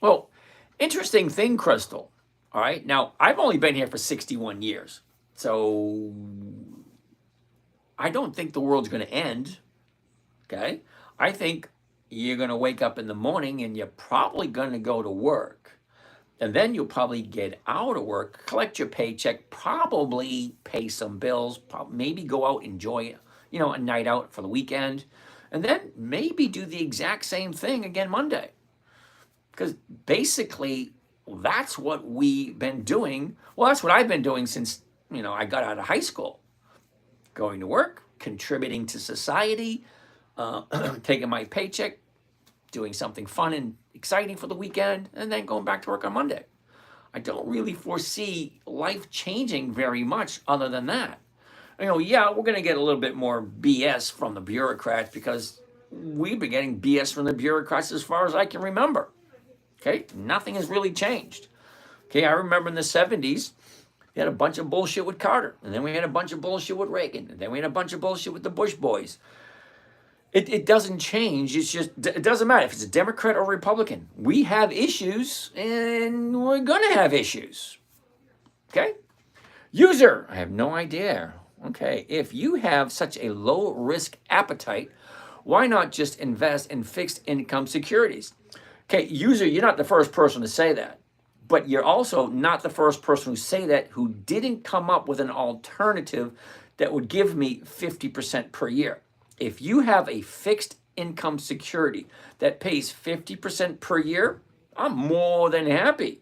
Well, interesting thing, Crystal. All right. Now, I've only been here for 61 years. So I don't think the world's going to end. Okay. I think you're going to wake up in the morning and you're probably going to go to work. And then you'll probably get out of work, collect your paycheck, probably pay some bills, maybe go out, enjoy, a night out for the weekend. And then maybe do the exact same thing again Monday. Because basically, that's what we've been doing. Well, that's what I've been doing since, I got out of high school. going to work, contributing to society, taking my paycheck, doing something fun and exciting for the weekend, and then going back to work on Monday. I don't really foresee life changing very much other than that. Yeah, we're going to get a little bit more BS from the bureaucrats because we've been getting BS from the bureaucrats as far as I can remember. Okay, nothing has really changed. Okay, I remember in the 70s, we had a bunch of bullshit with Carter, and then we had a bunch of bullshit with Reagan, and then we had a bunch of bullshit with the Bush boys. It doesn't change. It's just, it doesn't matter if it's a Democrat or Republican. We have issues, and we're going to have issues. Okay? User, I have no idea. Okay, if you have such a low risk appetite, why not just invest in fixed income securities? Okay, user, you're not the first person to say that, but you're also not the first person who say that who didn't come up with an alternative that would give me 50% per year. If you have a fixed income security that pays 50% per year, I'm more than happy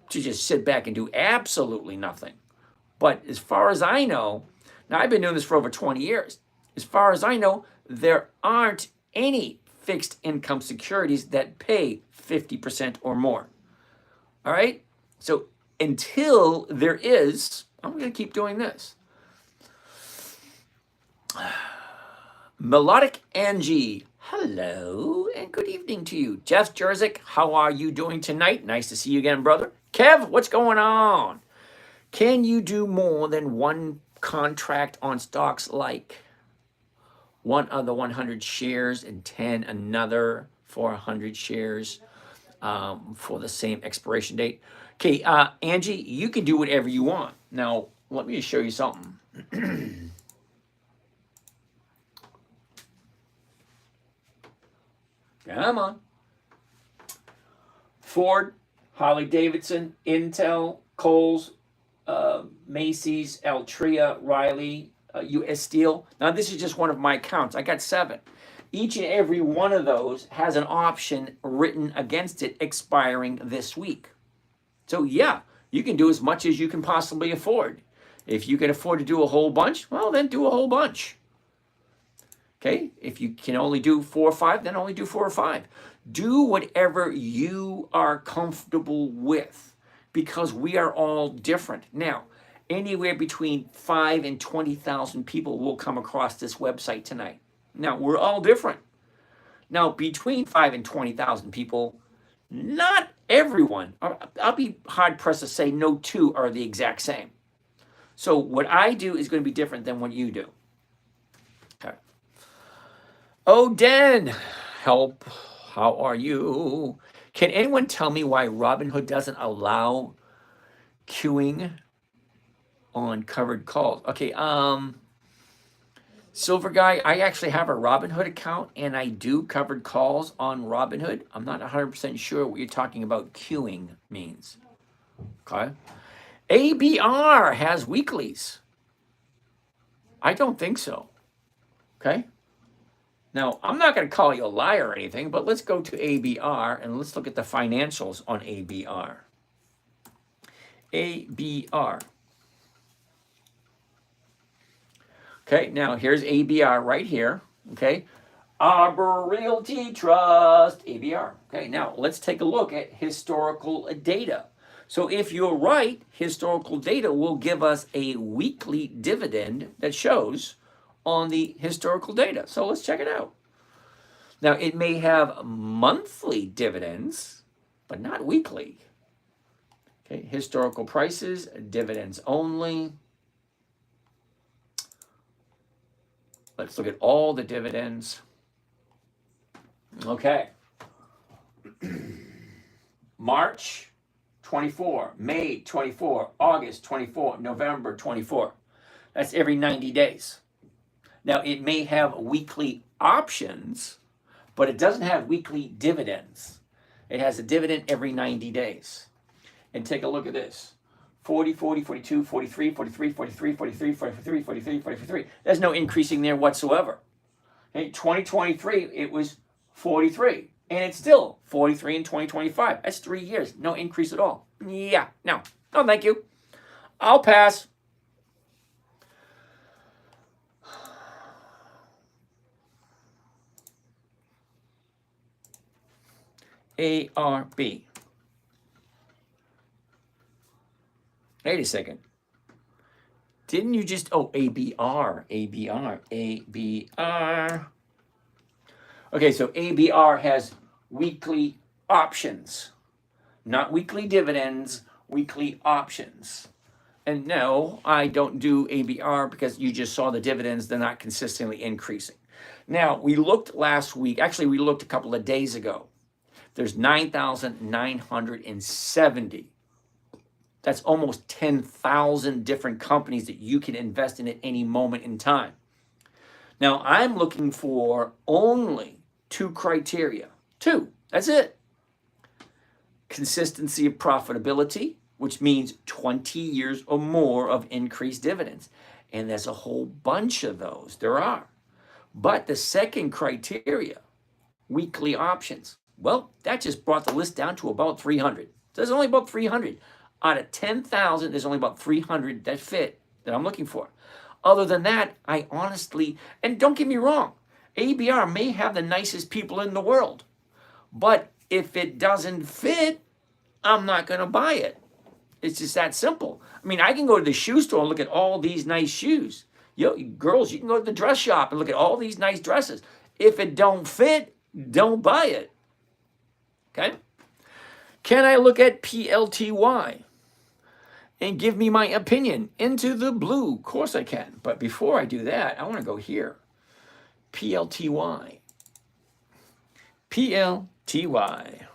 to just sit back and do absolutely nothing. But as far as I know, now I've been doing this for over 20 years. As far as I know, there aren't any fixed income securities that pay 50% or more. All right? So until there is, I'm going to keep doing this. Melodic Angie, hello and good evening to you. Jeff Jerzik, how are you doing tonight? Nice to see you again, brother. Kev, what's going on? Can you do more than one contract on stocks like one of the 100 shares and 10 another for 100 shares for the same expiration date? Okay, Angie, you can do whatever you want. Now, let me just show you something. Come on. Ford, Harley-Davidson, Intel, Kohl's, Macy's, Altria, Riley, U.S. Steel. Now, this is just one of my accounts. I got 7. Each and every one of those has an option written against it expiring this week. So, yeah, you can do as much as you can possibly afford. If you can afford to do a whole bunch, well, then do a whole bunch. Okay, if you can only do 4 or 5, then only do 4 or 5. Do whatever you are comfortable with because we are all different. Now, anywhere between 5 and 20,000 people will come across this website tonight. Now, we're all different. Now, between 5 and 20,000 people, not everyone, I'll be hard pressed to say no 2 are the exact same. So what I do is going to be different than what you do. Okay. Oh, Den, help. How are you? Can anyone tell me why Robinhood doesn't allow queuing on covered calls? Okay, Silver Guy, I actually have a Robinhood account and I do covered calls on Robinhood. I'm not 100% sure what you're talking about queuing means. Okay. ABR has weeklies. I don't think so. Okay. Now, I'm not going to call you a liar or anything, but let's go to ABR and let's look at the financials on ABR. ABR. Okay, now here's ABR right here. Okay, Arbor Realty Trust, ABR. Okay, now let's take a look at historical data. So if you're right, historical data will give us a weekly dividend that shows on the historical data. So let's check it out. Now, it may have monthly dividends, but not weekly. Okay, historical prices, dividends only. Let's look at all the dividends. Okay. March 24, May 24, August 24, November 24. That's every 90 days. Now, it may have weekly options, but it doesn't have weekly dividends. It has a dividend every 90 days. And take a look at this. 40, 40, 42, 43, 43, 43, 43, 43, 43, 43. There's no increasing there whatsoever. Okay, 2023, it was 43. And it's still 43 in 2025. That's 3 years. No increase at all. Yeah, no, thank you. I'll pass. ARB. Wait a second. Didn't you just, oh, ABR. Okay, so ABR has weekly options, not weekly dividends, weekly options. And no, I don't do ABR because you just saw the dividends, they're not consistently increasing. Now, we looked last week, actually, we looked a couple of days ago. There's 9,970. That's almost 10,000 different companies that you can invest in at any moment in time. Now, I'm looking for only 2 criteria. 2, that's it. Consistency of profitability, which means 20 years or more of increased dividends. And there's a whole bunch of those. There are. But the second criteria, weekly options, well, that just brought the list down to about 300. So there's only about 300. Out of 10,000, there's only about 300 that fit that I'm looking for. Other than that, I honestly, and don't get me wrong, ABR may have the nicest people in the world. But if it doesn't fit, I'm not going to buy it. It's just that simple. I mean, I can go to the shoe store and look at all these nice shoes. Girls, you can go to the dress shop and look at all these nice dresses. If it don't fit, don't buy it. Okay? Can I look at PLTY and give me my opinion into the blue? Of course I can. But before I do that, I want to go here. PLTY. PLTY.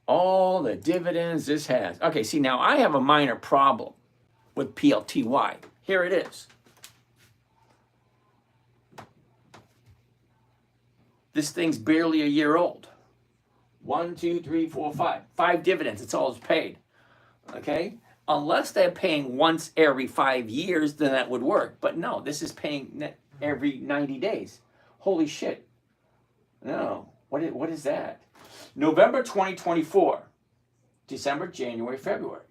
All the dividends this has. Okay, see, now I have a minor problem with PLTY. Here it is. This thing's barely a year old. 1, 2, 3, 4, 5. 5 dividends, it's all it's paid. Okay? Unless they're paying once every 5 years, then that would work. But no, this is paying every 90 days. Holy shit. No. What is that? November 2024. December, January, February.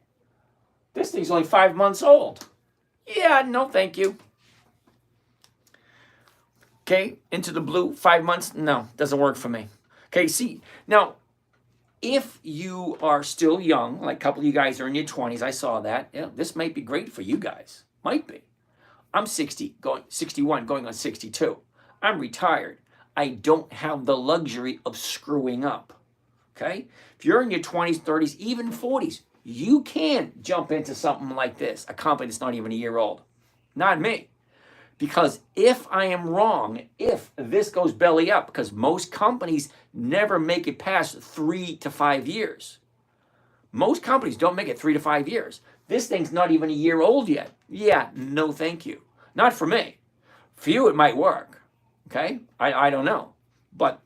This thing's only 5 months old. Yeah, no thank you. Okay, into the blue, 5 months. No, doesn't work for me. Okay, see, now, if you are still young, like a couple of you guys are in your 20s, I saw that. Yeah, this might be great for you guys. Might be. I'm 61, going on 62. I'm retired. I don't have the luxury of screwing up. Okay? If you're in your 20s, 30s, even 40s, you can jump into something like this, a company that's not even a year old. Not me. Because if I am wrong, if this goes belly up, because most companies never make it past 3 to 5 years. Most companies don't make it 3 to 5 years. This thing's not even a year old yet. Yeah, no thank you. Not for me. For you, it might work. Okay? I don't know. But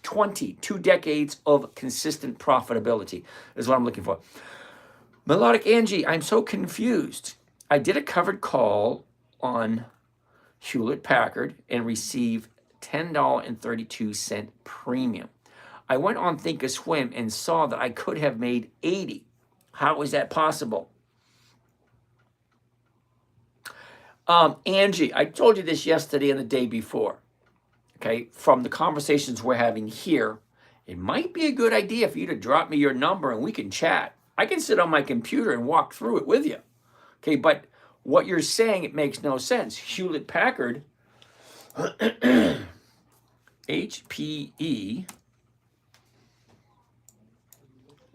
2 decades of consistent profitability is what I'm looking for. Melodic Angie, I'm so confused. I did a covered call on Hewlett Packard and received $10.32 premium. I went on Thinkorswim and saw that I could have made 80. How is that possible? Angie, I told you this yesterday and the day before. Okay, from the conversations we're having here, it might be a good idea for you to drop me your number and we can chat. I can sit on my computer and walk through it with you. Okay, but what you're saying, it makes no sense. Hewlett Packard, HPE,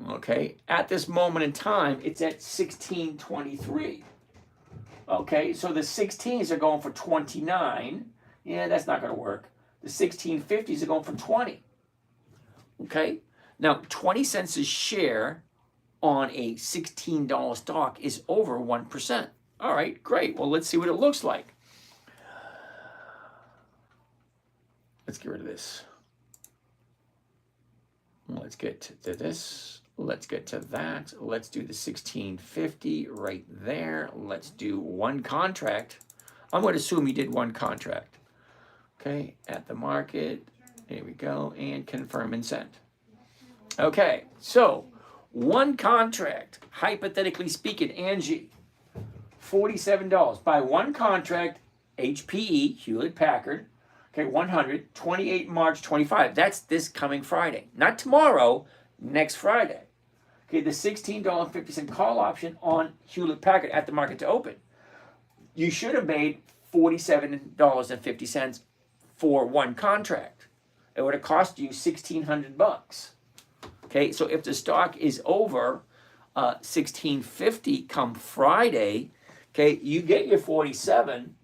okay, at this moment in time, it's at 1623. Okay, so the 16s are going for 29. Yeah, that's not going to work. The 1650s are going for 20. Okay, now 20 cents a share on a $16 stock is over 1%. All right, great. Well, let's see what it looks like. Let's get rid of this. Let's get to this. Let's get to that. Let's do the 1650 right there. Let's do one contract. I'm going to assume you did one contract. Okay, at the market. There we go. And confirm and send. Okay, so one contract, hypothetically speaking, Angie, $47. Buy one contract, HPE, Hewlett Packard, okay, 100, 28 March 25. That's this coming Friday. Not tomorrow, next Friday. Okay, the $16.50 call option on Hewlett Packard at the market to open. You should have made $47.50 for one contract. It would have cost you $1,600. Okay, so if the stock is over $16.50 come Friday, okay, you get your 47,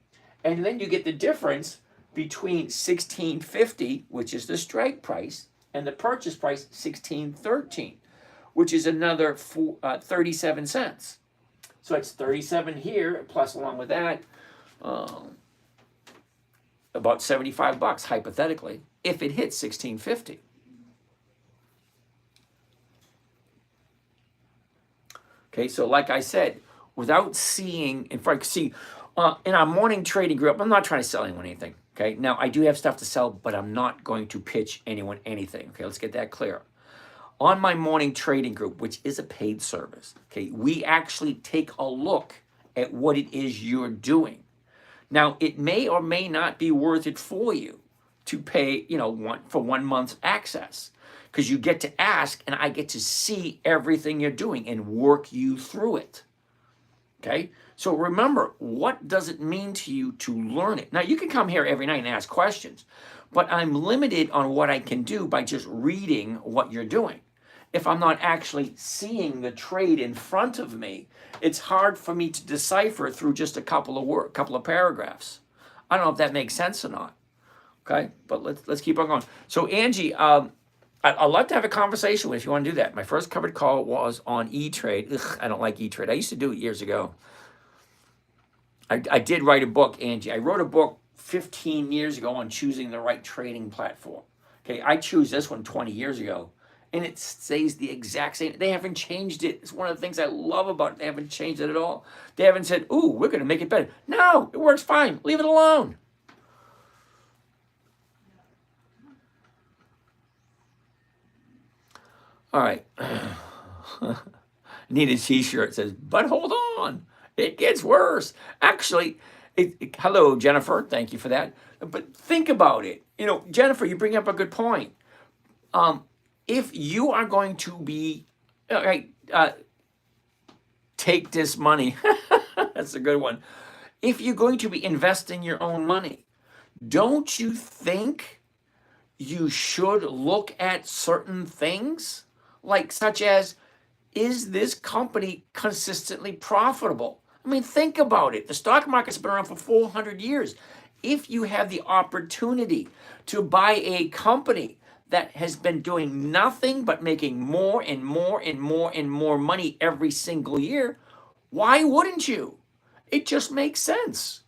and then you get the difference between $16.50, which is the strike price, and the purchase price $16.13, which is another 37 cents. So it's 37 here, plus along with that, about $75 hypothetically, if it hits $16.50. Okay, so like I said, without seeing, in fact, see, in our morning trading group, I'm not trying to sell anyone anything. Okay, now I do have stuff to sell, but I'm not going to pitch anyone anything. Okay, let's get that clear. On my morning trading group, which is a paid service, okay, we actually take a look at what it is you're doing. Now, it may or may not be worth it for you to pay, for 1 month's access, because you get to ask and I get to see everything you're doing and work you through it. Okay? So remember, what does it mean to you to learn it? Now, you can come here every night and ask questions, but I'm limited on what I can do by just reading what you're doing. If I'm not actually seeing the trade in front of me, it's hard for me to decipher through just a couple of paragraphs. I don't know if that makes sense or not. Okay, but let's keep on going. So Angie, I'd love to have a conversation with you if you want to do that. My first covered call was on E-Trade. Ugh, I don't like E-Trade. I used to do it years ago. I did write a book, Angie. I wrote a book 15 years ago on choosing the right trading platform. Okay, I chose this one 20 years ago, and it stays the exact same. They haven't changed it. It's one of the things I love about it. They haven't changed it at all. They haven't said, ooh, we're going to make it better. No, it works fine. Leave it alone. All right. Need a t-shirt. Says, but hold on. It gets worse. Actually, hello, Jennifer. Thank you for that. But think about it. Jennifer, you bring up a good point. If you are going to be, take this money. That's a good one. If you're going to be investing your own money, don't you think you should look at certain things? Like such as, is this company consistently profitable? I mean, think about it. The stock market's been around for 400 years. If you have the opportunity to buy a company that has been doing nothing but making more and more and more and more money every single year, why wouldn't you? It just makes sense.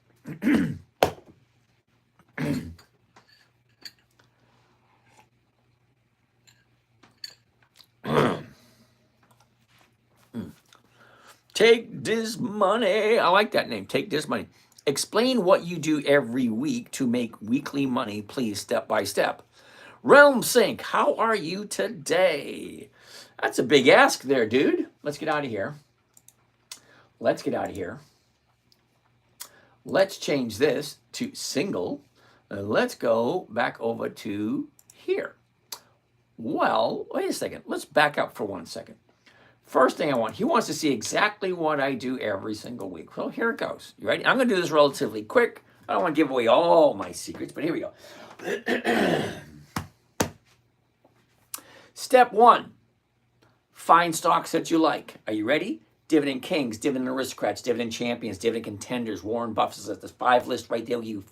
Take this money. I like that name. Take this money. Explain what you do every week to make weekly money, please, step by step. Realm Sync, how are you today? That's a big ask there, dude. Let's get out of here. Let's change this to single. Let's go back over to here. Well, wait a second. Let's back up for 1 second. First thing he wants to see exactly what I do every single week. Well, here it goes. You ready? I'm going to do this relatively quick. I don't want to give away all my secrets, but here we go. Step 1, find stocks that you like. Are you ready? Dividend Kings, Dividend Aristocrats, Dividend Champions, Dividend Contenders, Warren Buffett's at this 5 list right there. We give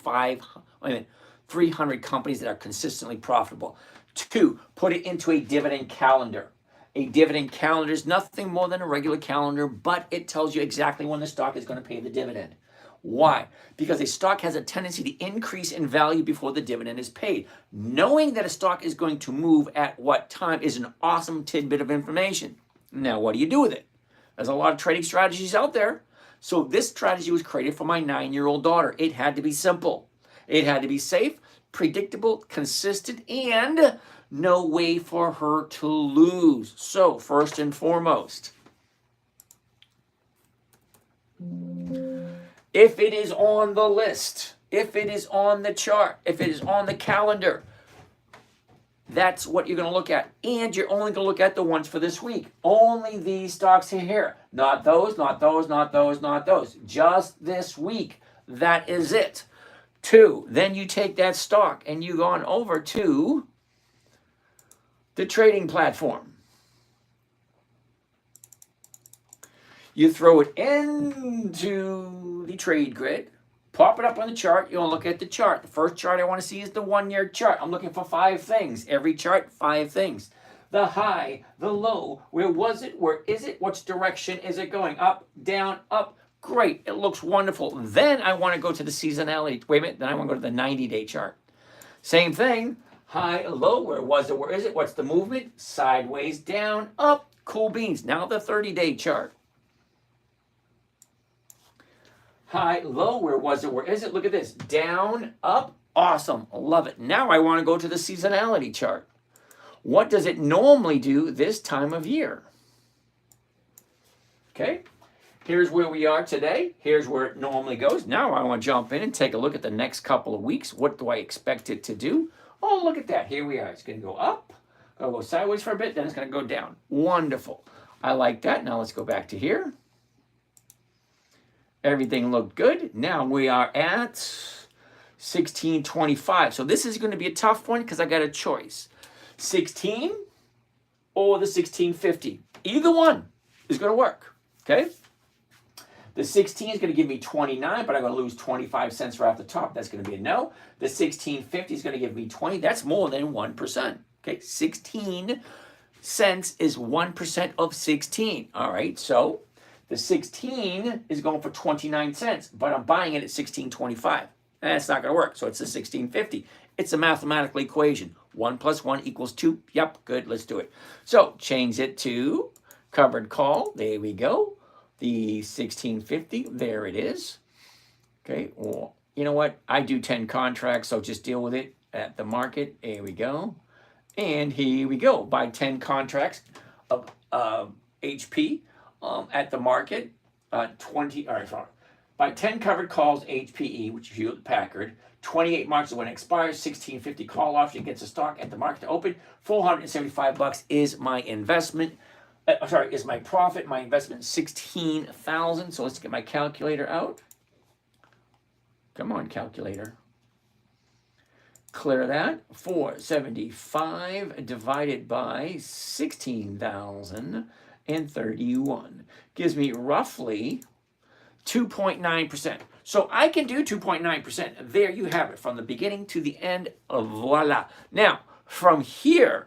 you 300 companies that are consistently profitable. 2, put it into a dividend calendar. A dividend calendar is nothing more than a regular calendar, but it tells you exactly when the stock is going to pay the dividend. Why? Because a stock has a tendency to increase in value before the dividend is paid. Knowing that a stock is going to move at what time is an awesome tidbit of information. Now, what do you do with it? There's a lot of trading strategies out there. So this strategy was created for my 9-year-old daughter. It had to be simple. It had to be safe, predictable, consistent, and no way for her to lose. So first and foremost, If it is on the list, if it is on the chart, if it is on the calendar, that's what you're going to look at. And you're only going to look at the ones for this week. Only these stocks here. Not those, not those, not those, not those. Just this week. That is it. 2, then you take that stock and you go on over to the trading platform. You throw it into the trade grid, pop it up on the chart. You'll look at the chart. The first chart I want to see is the 1-year chart. I'm looking for 5 things. Every chart, 5 things. The high, the low, where was it, where is it, which direction is it going? Up, down, up. Great, it looks wonderful. Then I want to go to the seasonality. Wait a minute, then I want to go to the 90-day chart. Same thing, high, low, where was it, where is it, what's the movement? Sideways, down, up, cool beans. Now the 30-day chart. High, low, where was it, where is it? Look at this, down, up, awesome, love it. Now I want to go to the seasonality chart. What does it normally do this time of year? Okay. Here's where we are today. Here's where it normally goes. Now I want to jump in and take a look at the next couple of weeks. What do I expect it to do? Oh, look at that. Here we are. It's going to go up. It'll go sideways for a bit. Then it's going to go down. Wonderful. I like that. Now let's go back to here. Everything looked good. Now we are at 1625. So this is going to be a tough one because I got a choice. 16 or the 1650. Either one is going to work. Okay? The 16 is going to give me 29, but I'm going to lose 25 cents right off the top. That's going to be a no. The 1650 is going to give me 20. That's more than 1%. Okay, 16 cents is 1% of 16. All right, so the 16 is going for 29 cents, but I'm buying it at 16.25. That's not going to work, so it's the 1650. It's a mathematical equation. 1 plus 1 equals 2. Yep, good, let's do it. So change it to covered call. There we go. The 1650, there it is. Okay, well, you know what? I do 10 contracts, so just deal with it at the market. Here we go. And here we go. Buy 10 contracts of HP at the market. 20, all right, sorry. Buy 10 covered calls HPE, which is Hewlett Packard. 28 March is when it expires. 1650 call option gets a stock at the market to open. $475 is my investment. Is my profit. My investment is 16,000. So let's get my calculator out. Come on, calculator. Clear that. 475 divided by 16,031 gives me roughly 2.9%. So I can do 2.9%. There you have it, from the beginning to the end. Voila. Now, from here,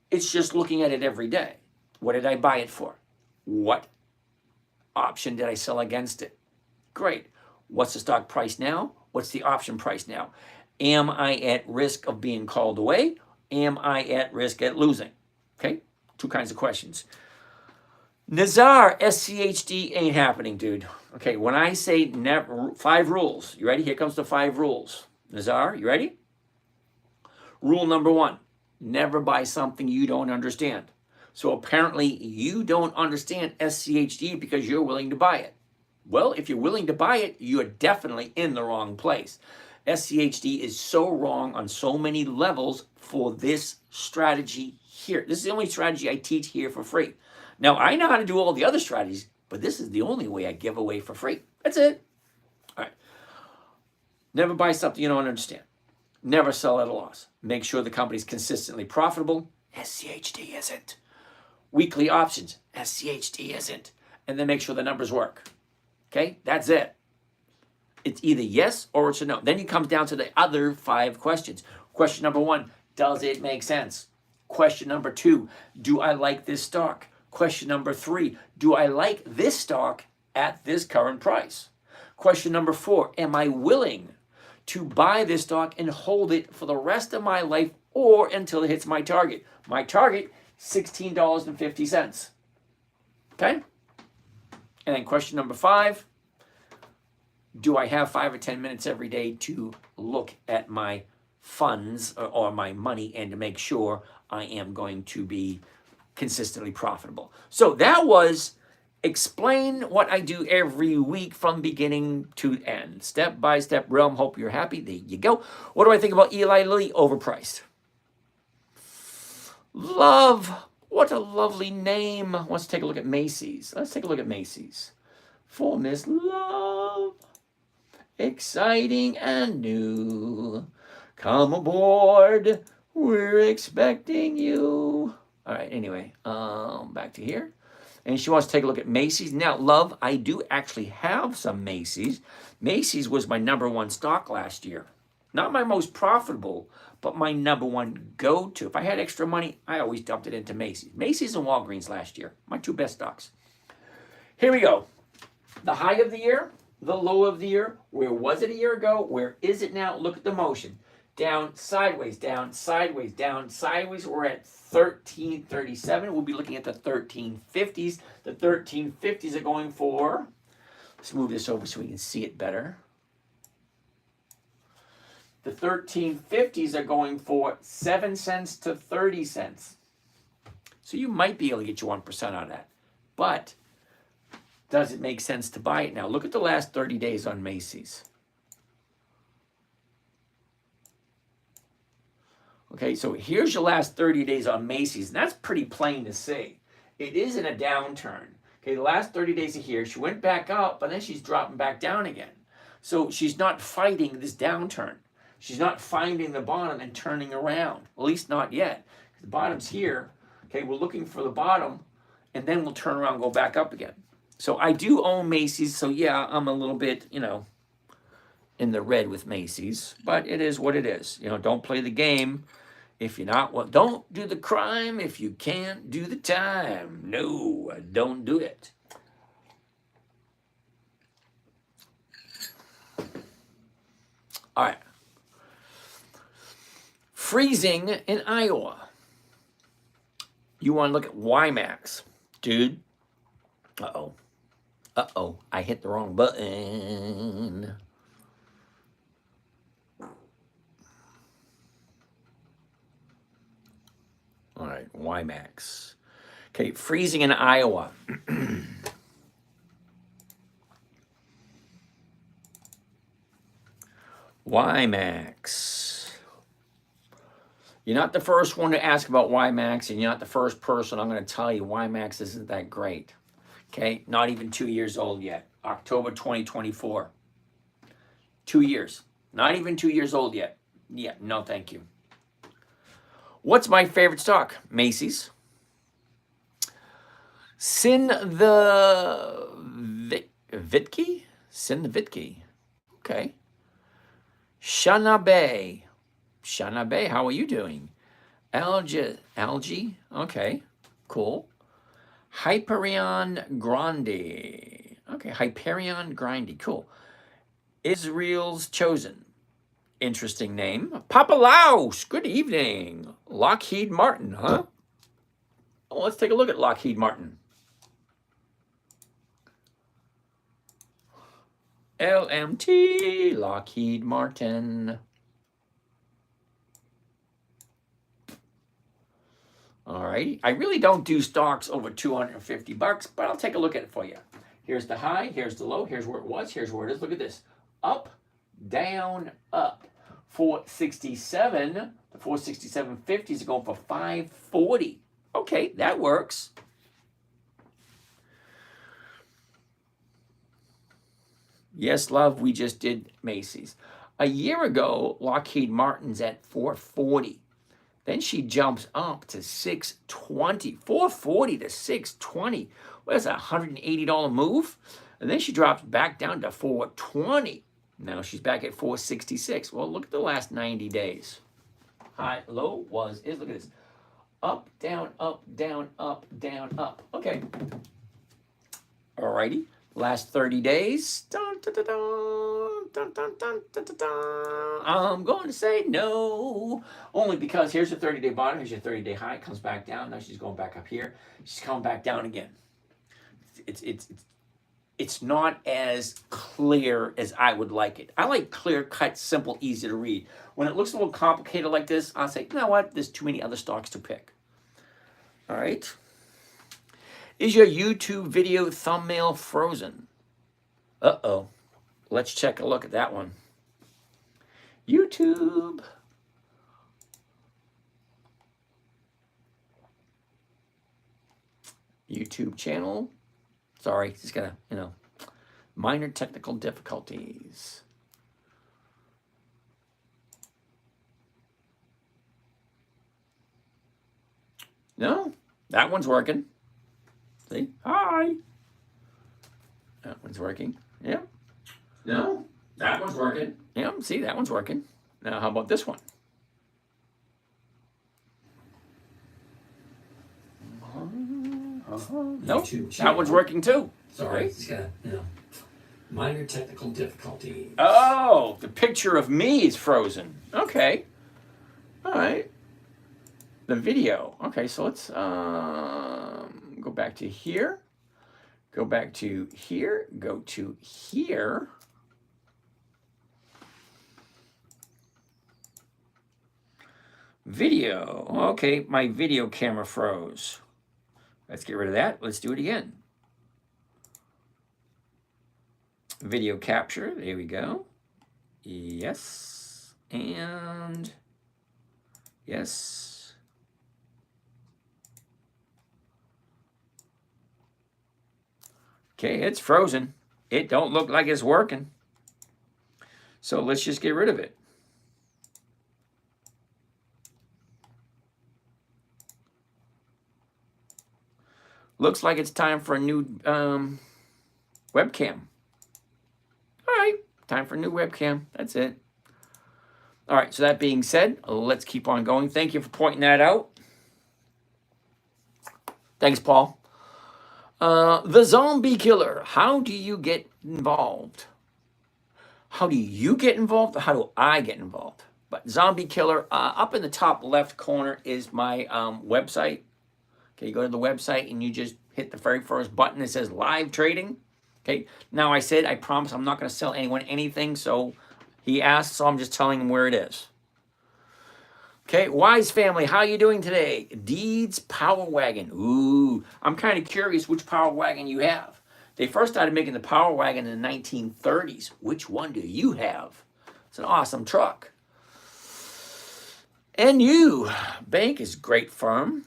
it's just looking at it every day. What did I buy it for? What option did I sell against it? Great. What's the stock price now? What's the option price now? Am I at risk of being called away? Am I at risk at losing? Okay, 2 kinds of questions. Nazar, SCHD ain't happening, dude. Okay, when I say 5 rules, you ready? Here comes the 5 rules. Nazar, you ready? Rule number 1, never buy something you don't understand. So apparently you don't understand SCHD because you're willing to buy it. Well, if you're willing to buy it, you're definitely in the wrong place. SCHD is so wrong on so many levels for this strategy here. This is the only strategy I teach here for free. Now, I know how to do all the other strategies, but this is the only way I give away for free. That's it. All right. Never buy something you don't understand. Never sell at a loss. Make sure the company's consistently profitable. SCHD isn't. Weekly options. SCHD isn't. And then make sure the numbers work. Okay? That's it. It's either yes or it's a no. Then it comes down to the other 5 questions. Question number 1, does it make sense? Question number 2, do I like this stock? Question number 3, do I like this stock at this current price? Question number 4, am I willing to buy this stock and hold it for the rest of my life or until it hits my target? My target, $16.50. Okay? And then question number 5, do I have 5 or 10 minutes every day to look at my funds or my money and to make sure I am going to be consistently profitable? So that was explain what I do every week from beginning to end. Step by step, realm. Hope you're happy. There you go. What do I think about Eli Lilly? Overpriced. Love. What a lovely name. Let's take a look at Macy's. Let's take a look at Macy's. For Miss Love. Exciting and new. Come aboard. We're expecting you. All right, anyway, back to here. And she wants to take a look at Macy's. Now, love, I do actually have some Macy's. Macy's was my #1 stock last year. Not my most profitable, but my #1 go-to. If I had extra money, I always dumped it into Macy's. Macy's and Walgreens last year, my 2 best stocks. Here we go. The high of the year, the low of the year. Where was it a year ago? Where is it now? Look at the motion. Down, sideways, down, sideways, down, sideways. We're at 1337. We'll be looking at the 1350s. The 1350s are going for, let's move this over so we can see it better. The 1350s are going for 7 cents to 30 cents. So you might be able to get your 1% on that. But does it make sense to buy it now? Look at the last 30 days on Macy's. Okay, so here's your last 30 days on Macy's, and that's pretty plain to see. It is in a downturn. Okay, the last 30 days are here. She went back up, but then she's dropping back down again. So she's not fighting this downturn. She's not finding the bottom and turning around, at least not yet. The bottom's here. Okay, we're looking for the bottom, and then we'll turn around and go back up again. So I do own Macy's, so yeah, I'm a little bit, in the red with Macy's, but it is what it is. Don't play the game. If you're not, well, don't do the crime if you can't do the time. No, don't do it. All right. Freezing in Iowa. You want to look at WiMAX. Dude. Uh-oh. Uh-oh. I hit the wrong button. All right, WiMAX. Okay, freezing in Iowa. WiMAX. You're not the first one to ask about WiMAX, and you're not the first person I'm going to tell you WiMAX isn't that great. Okay, not even 2 years old yet. October 2024. 2 years. Not even 2 years old yet. Yeah, no thank you. What's my favorite stock? Macy's. Sinvitki. Okay. Shanabe. Shanabe, how are you doing? Algae. Okay, cool. Hyperion Grande. Okay, Hyperion Grande. Cool. Israel's Chosen. Interesting name. Papa Laos. Good evening. Lockheed Martin, huh? Oh, let's take a look at Lockheed Martin. LMT. Lockheed Martin. All right. I really don't do stocks over $250, but I'll take a look at it for you. Here's the high. Here's the low. Here's where it was. Here's where it is. Look at this. Up, down, up. 467. The 467.50s are going for 540. Okay, that works. Yes, love, we just did Macy's. A year ago, Lockheed Martin's at 440. Then she jumps up to 620. 440 to 620. What is that, $180 move? And then she drops back down to 420. Now she's back at 466. Well, look at the last 90 days. High, low, is. Look at this. Up, down, up, down, up, down, up. Okay. All righty. Last 30 days. Dun, dun, dun, dun, dun, dun, dun, dun, dun, dun. I'm going to say no. Only because here's your 30-day bottom. Here's your 30-day high. It comes back down. Now she's going back up here. She's coming back down again. It's not as clear as I would like it. I like clear cut, simple, easy to read. When it looks a little complicated like this, I'll say, you know what? There's too many other stocks to pick. All right. Is your YouTube video thumbnail frozen? Uh-oh. Let's check a look at that one. YouTube. YouTube channel. Sorry, just got to, minor technical difficulties. No, that one's working. See? Hi. That one's working. Yeah. No, that one's working. Yeah, see, that one's working. Now, how about this one? Nope, that one's working too. Sorry, it's got, minor technical difficulty. Oh, the picture of me is frozen. Okay. All right. The video. Okay, so let's go back to here. Go back to here. Go to here. Video. Okay, my video camera froze. Let's get rid of that. Let's do it again. Video capture. There we go. Yes. And yes. Okay, it's frozen. It don't look like it's working. So let's just get rid of it. Looks like it's time for a new webcam. All right, time for a new webcam. That's it. All right, so that being said, let's keep on going. Thank you for pointing that out. Thanks, Paul. The zombie killer. How do you get involved? How do you get involved? Or how do I get involved? But zombie killer, up in the top left corner is my website. Okay, you go to the website and you just hit the very first button that says live trading. Okay, now I said, I promise I'm not going to sell anyone anything. So he asked, so I'm just telling him where it is. Okay, Wise family, how you doing today? Deeds Power Wagon. Ooh, I'm kind of curious which Power Wagon you have. They first started making the Power Wagon in the 1930s. Which one do you have? It's an awesome truck. NU Bank is a great firm.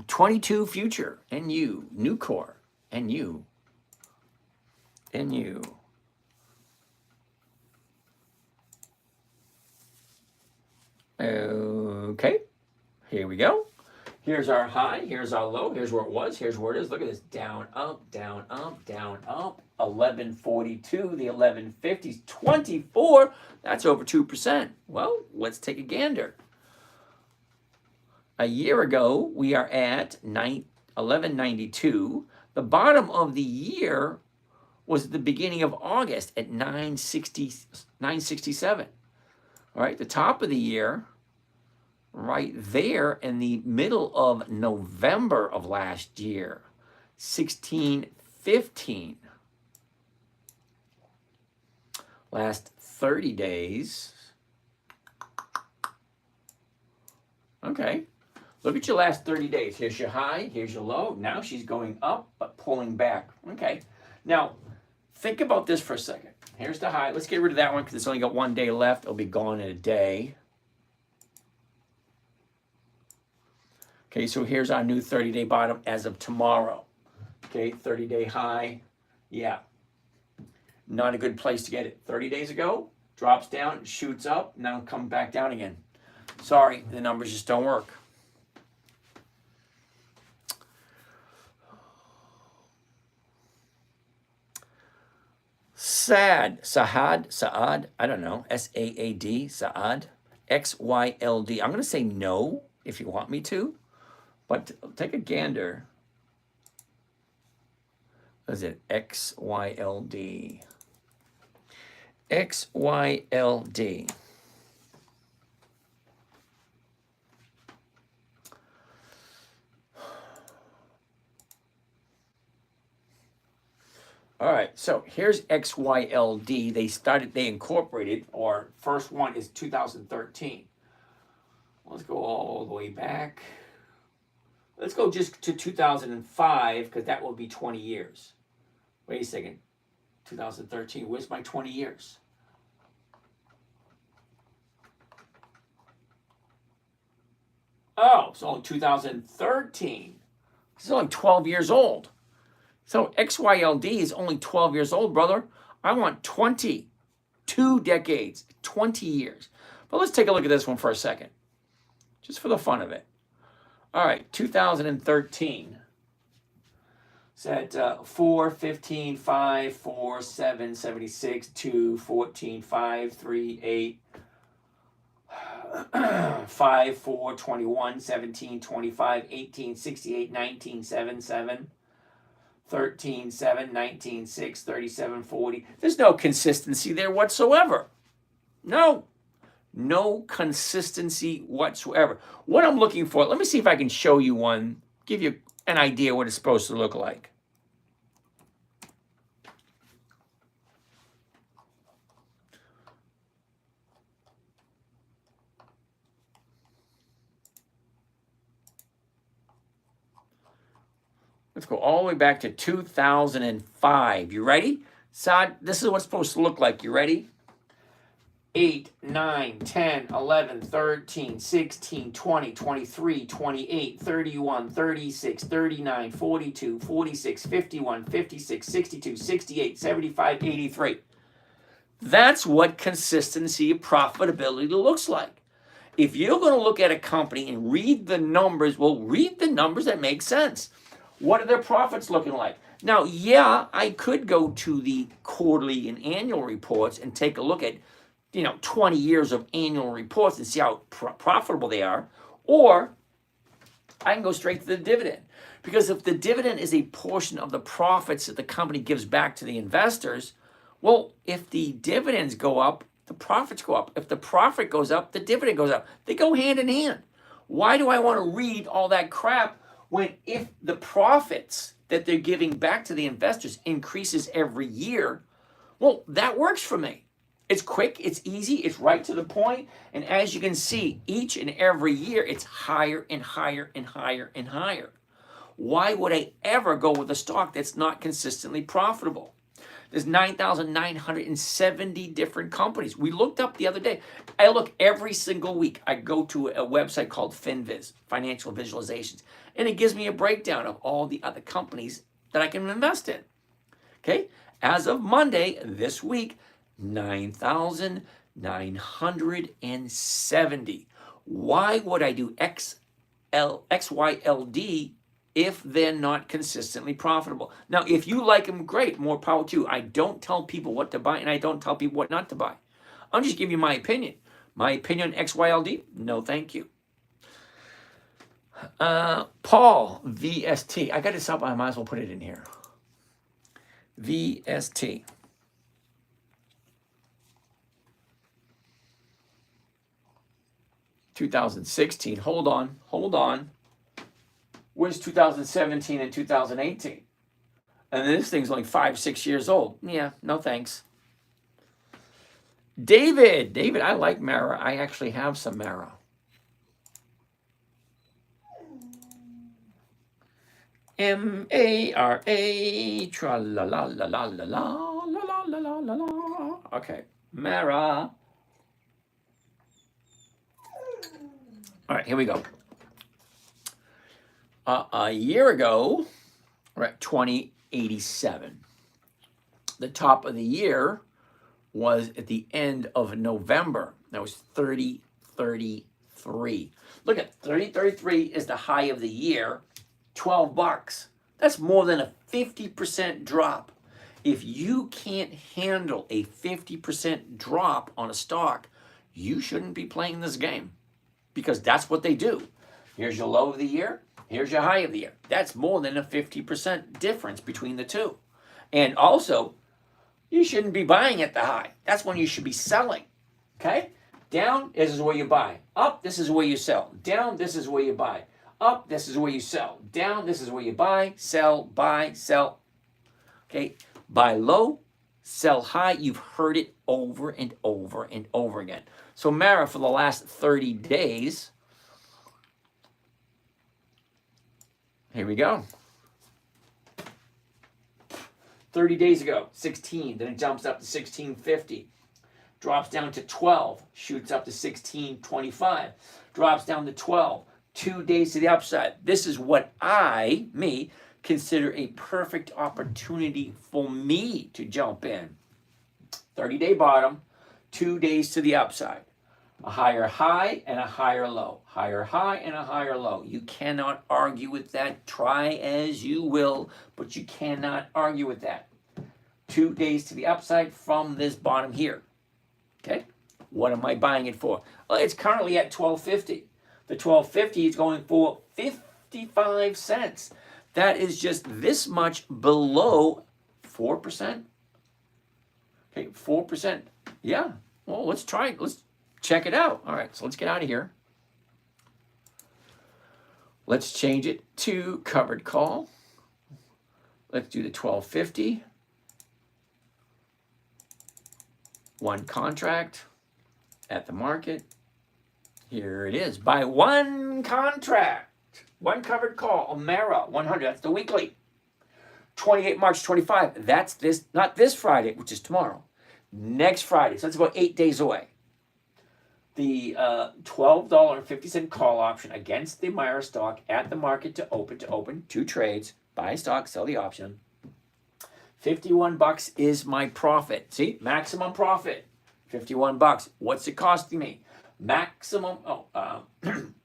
22 Future, NU, Nucor, NU. Okay, here we go. Here's our high, here's our low, here's where it was, here's where it is. Look at this, down, up, down, up, down, up. 1142, the 1150s, 24. That's over 2%. Well, let's take a gander. A year ago, we are at 1192. The bottom of the year was at the beginning of August at 967. All right, the top of the year, right there in the middle of November of last year, 1615. Last 30 days. Okay. Look at your last 30 days. Here's your high, here's your low. Now she's going up, but pulling back. Okay. Now, think about this for a second. Here's the high. Let's get rid of that one because it's only got 1 day left. It'll be gone in a day. Okay, so here's our new 30-day bottom as of tomorrow. Okay, 30-day high. Yeah. Not a good place to get it. 30 days ago, drops down, shoots up, now come back down again. Sorry, the numbers just don't work. Saad, I don't know, S-A-A-D, Saad, X-Y-L-D. I'm going to say no if you want me to, but take a gander. What is it? X-Y-L-D. X-Y-L-D. All right, so here's XYLD. They incorporated, or first one is 2013. Let's go all the way back. Let's go just to 2005 because that will be 20 years. Wait a second. 2013. Where's my 20 years? Oh, it's only 2013. It's only 12 years old. So XYLD is only 12 years old, brother. I want 22 decades, 20 years. But let's take a look at this one for a second, just for the fun of it. All right, 2013. It's at 4, 15, 5, 4, 7, 76, 2, 14, 5, 3, 8, 5, 4, 21, 17, 25, 18, 68, 19, 7, 7, 13, 7, 19, 6, 37, 40. There's no consistency there whatsoever. No consistency whatsoever. What I'm looking for, let me see if I can show you one, give you an idea what it's supposed to look like. Let's go all the way back to 2005. You ready? Saad, this is what it's supposed to look like. You ready? 8, 9, 10, 11, 13, 16, 20, 23, 28, 31, 36, 39, 42, 46, 51, 56, 62, 68, 75, 83. That's what consistency of profitability looks like. If you're going to look at a company and read the numbers, well, read the numbers that make sense. What are their profits looking like? Now, yeah, I could go to the quarterly and annual reports and take a look at 20 years of annual reports and see how profitable they are. Or I can go straight to the dividend. Because if the dividend is a portion of the profits that the company gives back to the investors, well, if the dividends go up, the profits go up. If the profit goes up, the dividend goes up. They go hand in hand. Why do I want to read all that crap when if the profits that they're giving back to the investors increases every year? Well, that works for me. It's quick, it's easy, it's right to the point. And as you can see, each and every year, it's higher and higher and higher and higher. Why would I ever go with a stock that's not consistently profitable? There's 9,970 different companies. We looked up the other day. I look every single week. I go to a website called FinViz, Financial Visualizations, and it gives me a breakdown of all the other companies that I can invest in. Okay? As of Monday, this week, 9,970. Why would I do XYLD if they're not consistently profitable? Now, if you like them, great, more power to you. I don't tell people what to buy and I don't tell people what not to buy. I'm just giving you my opinion. My opinion on XYLD? No, thank you. Paul, VST. I got this up. I might as well put it in here. VST. $2016. Hold on. Where's 2017 and 2018? And this thing's only 5-6 years old. Yeah, no thanks. David, I like Mara. I actually have some Mara. M-A-R-A, tra-la-la-la-la-la-la-la-la-la-la. Okay, Mara. All right, here we go. A year ago, we're at 2087. The top of the year was at the end of November. That was 30.33. Look at 30.33 is the high of the year, $12. That's more than a 50% drop. If you can't handle a 50% drop on a stock, you shouldn't be playing this game because that's what they do. Here's your low of the year. Here's your high of the year. That's more than a 50% difference between the two. And also, you shouldn't be buying at the high. That's when you should be selling. Okay? Down, this is where you buy. Up, this is where you sell. Down, this is where you buy. Up, this is where you sell. Down, this is where you buy, sell. Okay? Buy low, sell high. You've heard it over and over and over again. So Mara, for the last 30 days, Here we go. 30 days ago, 16. Then it jumps up to 16.50. Drops down to 12. Shoots up to 16.25. Drops down to 12. 2 days to the upside. This is what me, consider a perfect opportunity for me to jump in. 30-day bottom, 2 days to the upside. A higher high and a higher low. Higher high and a higher low. You cannot argue with that. Try as you will, but you cannot argue with that. 2 days to the upside from this bottom here. Okay? What am I buying it for? Well, it's currently at $12.50. The $12.50 is going for 55 cents. That is just this much below 4%. Okay, 4%. Yeah. Well, let's try it. Let's check it out. All right, so let's get out of here. Let's change it to covered call. Let's do the $12.50. One contract at the market. Here it is. Buy one contract. One covered call. Omera 100. That's the weekly. 28 March 25. That's this, not this Friday, which is tomorrow. Next Friday. So that's about 8 days away. The $12.50 call option against the Myra stock at the market to open. 2 trades. Buy stock, sell the option. $51 is my profit. See, maximum profit. $51. What's it costing me? Maximum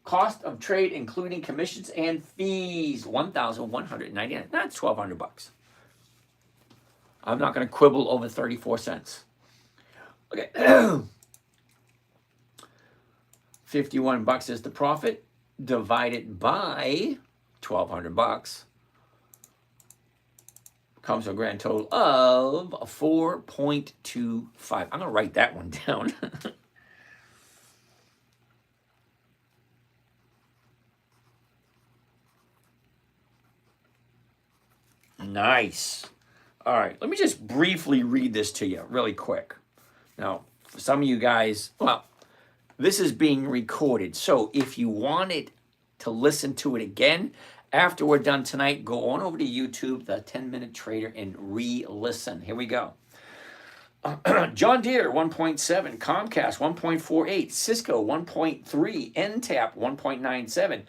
cost of trade, including commissions and fees, $1,199. That's $1,200. I'm not going to quibble over 34 cents. Okay. $51 is the profit divided by $1,200. Comes to a grand total of 4.25. I'm going to write that one down. Nice. All right, let me just briefly read this to you really quick. Now, for some of you guys, well, this is being recorded. So if you wanted to listen to it again, after we're done tonight, go on over to YouTube, The 10MinuteTrader, and re-listen. Here we go. John Deere, 1.7. Comcast, 1.48. Cisco, 1.3. NTAP, 1.97.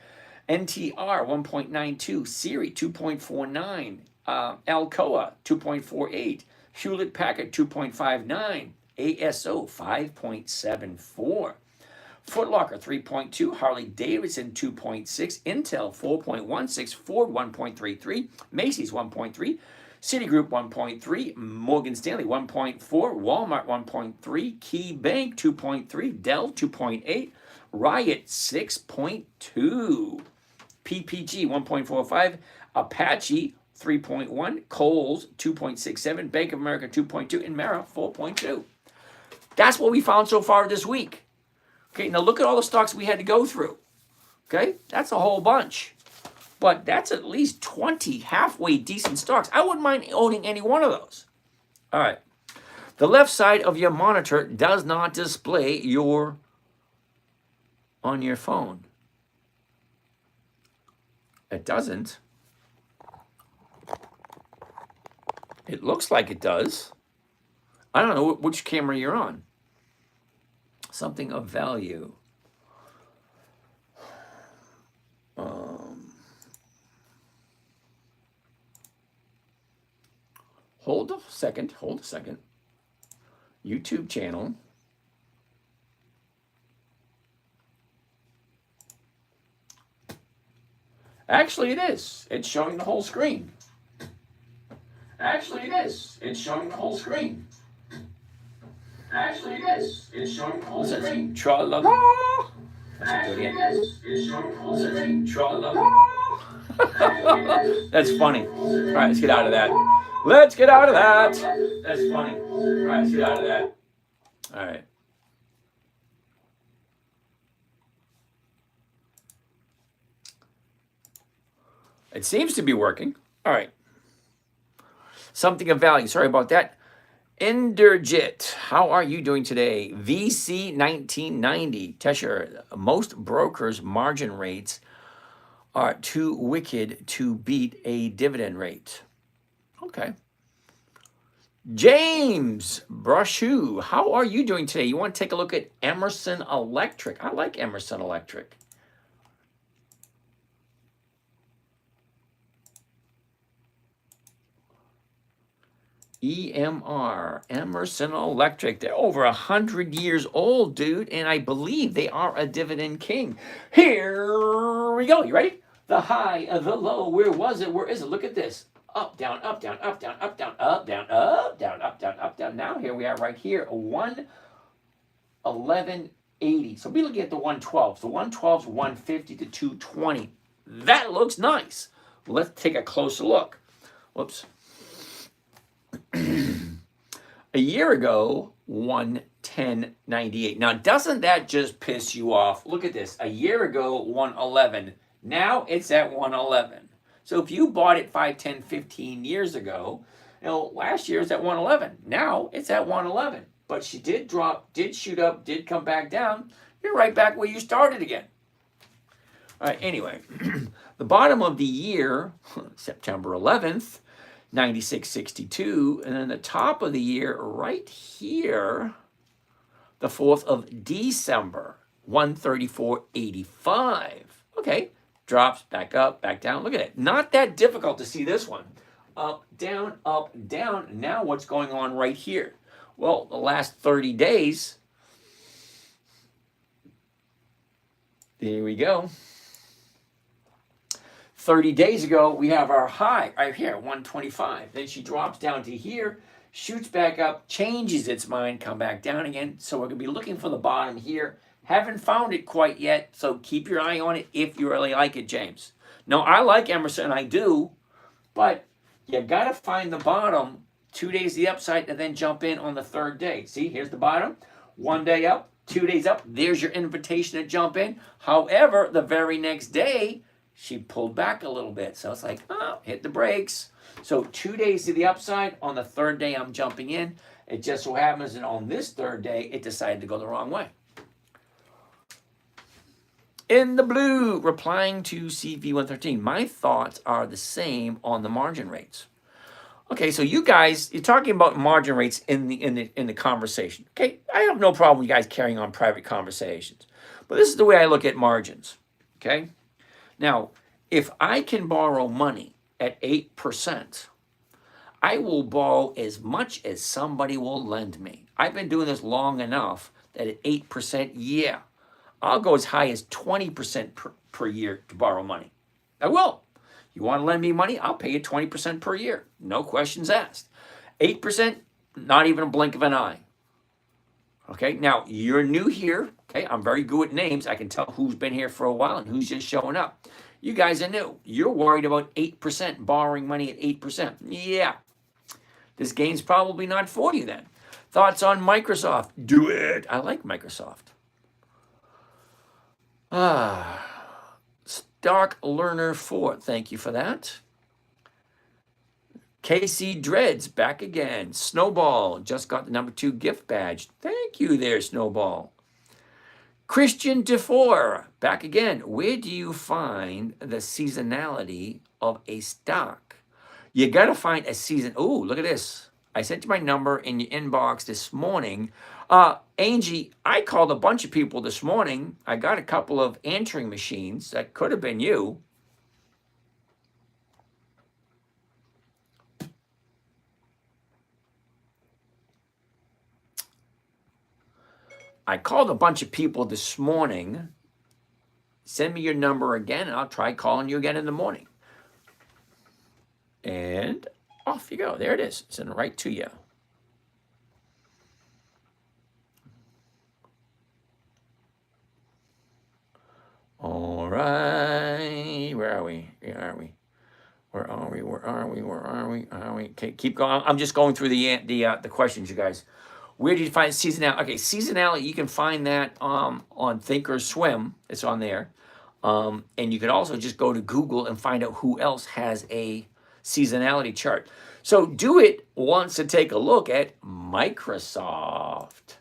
NTR, 1.92. Siri, 2.49. Alcoa, 2.48. Hewlett-Packard, 2.59. ASO, 5.74. Foot Locker 3.2, Harley Davidson 2.6, Intel 4.16, Ford 1.33, Macy's 1.3, Citigroup 1.3, Morgan Stanley 1.4, Walmart 1.3, Key Bank 2.3, Dell 2.8, Riot 6.2, PPG 1.45, Apache 3.1, Kohl's 2.67, Bank of America 2.2, and Mara 4.2. That's what we found so far this week. Okay, now look at all the stocks we had to go through. Okay, that's a whole bunch. But that's at least 20 halfway decent stocks. I wouldn't mind owning any one of those. All right. The left side of your monitor does not display on your phone. It doesn't. It looks like it does. I don't know which camera you're on. Something of value. Hold a second. YouTube channel. Actually, it is. It's showing the whole screen. Actually, it is. It's showing the whole screen. Actually, it is. It's showing the whole screen. Tra-la-la. Actually, it is. It's showing the whole screen. Tra-la-la. That's funny. All right, let's get out of that. Let's get out of that. That's funny. All right, let's get out of that. All right. It seems to be working. All right. Something of value. Sorry about that. Enderjit, how are you doing today? VC 1990. Tesher, most brokers' margin rates are too wicked to beat a dividend rate. Okay. James Brushu, how are you doing today? You want to take a look at Emerson Electric? I like Emerson Electric. EMR, Emerson Electric. They're over 100 years old, dude, and I believe they are a dividend king. Here we go. You ready? The high, the low. Where was it? Where is it? Look at this. Up, down, up, down, up, down, up, down, up, down, up, down, up, down, up, down. Now here we are right here, 111.80. So we're looking at the 112. So 112 is 150 to 220. That looks nice. Let's take a closer look. Whoops. A year ago, 110.98. Now, doesn't that just piss you off? Look at this. A year ago, 111. Now it's at 111. So if you bought it 5, 10, 15 years ago, last year it's at 111. Now it's at 111. But she did drop, did shoot up, did come back down. You're right back where you started again. All right, anyway, the bottom of the year, September 11th, 96.62, and then the top of the year right here, the 4th of December, 134.85. Okay, drops back up, back down. Look at it. Not that difficult to see this one. Up, down, up, down. Now what's going on right here? Well, the last 30 days, there we go. 30 days ago, we have our high right here, 125. Then she drops down to here, shoots back up, changes its mind, come back down again. So we're going to be looking for the bottom here. Haven't found it quite yet, so keep your eye on it if you really like it, James. No, I like Emerson, I do, but you got to find the bottom 2 days the upside and then jump in on the third day. See, here's the bottom. 1 day up, 2 days up. There's your invitation to jump in. However, the very next day, she pulled back a little bit. So it's like, oh, hit the brakes. So 2 days to the upside. On the third day, I'm jumping in. It just so happens that on this third day, it decided to go the wrong way. In the blue, replying to CV113, my thoughts are the same on the margin rates. Okay, so you guys, you're talking about margin rates in the conversation. Okay, I have no problem with you guys carrying on private conversations. But this is the way I look at margins. Okay? Now, if I can borrow money at 8%, I will borrow as much as somebody will lend me. I've been doing this long enough that at 8%, yeah, I'll go as high as 20% per year to borrow money. I will. You want to lend me money? I'll pay you 20% per year. No questions asked. 8%, not even a blink of an eye. Okay, now you're new here. Okay, I'm very good at names. I can tell who's been here for a while and who's just showing up. You guys are new. You're worried about 8%, borrowing money at 8%. Yeah, this game's probably not for you then. Thoughts on Microsoft? Do it. I like Microsoft. Stark Learner 4, thank you for that. KC Dreads back again. Snowball just got the number 2 gift badge. Thank you there, Snowball. Christian DeFore back again. Where do you find the seasonality of a stock? You got to find a season. Oh, look at this. I sent you my number in your inbox this morning. Angie, I called a bunch of people this morning. I got a couple of answering machines. That could have been you. I called a bunch of people this morning. Send me your number again, and I'll try calling you again in the morning. And off you go. There it is. Send it right to you. All right. Where are we? Where are we? Where are we? Where are we? Where are we? Okay, keep going. I'm just going through the questions, you guys. Where do you find seasonality? Okay, seasonality, you can find that on Thinkorswim. It's on there. And you can also just go to Google and find out who else has a seasonality chart. So do it once to take a look at Microsoft.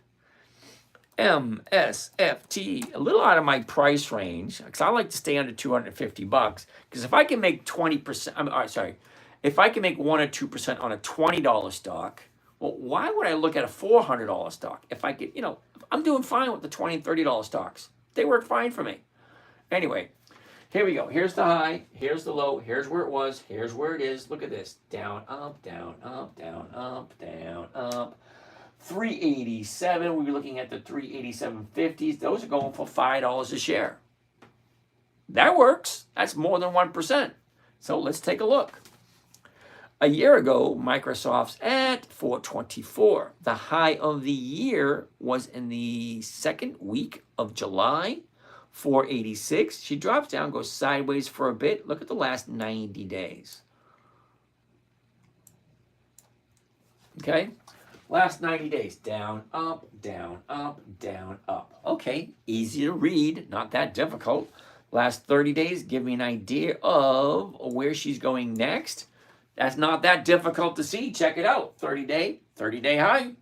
MSFT, a little out of my price range because I like to stay under 250 bucks. Because if I can make 20%, sorry, if I can make 1 or 2% on a $20 stock, well, why would I look at a $400 stock? If I could, I'm doing fine with the $20 and $30 stocks. They work fine for me. Anyway, here we go. Here's the high. Here's the low. Here's where it was. Here's where it is. Look at this. Down, up, down, up, down, up, down, up. 387. We were looking at the 387.50s. Those are going for $5 a share. That works. That's more than 1%. So let's take a look. A year ago, Microsoft's at 424. The high of the year was in the second week of July, 486. She drops down, goes sideways for a bit. Look at the last 90 days. Okay? Last 90 days, down, up, down, up, down, up. Okay, easy to read, not that difficult. Last 30 days, give me an idea of where she's going next. That's not that difficult to see. Check it out. 30-day high,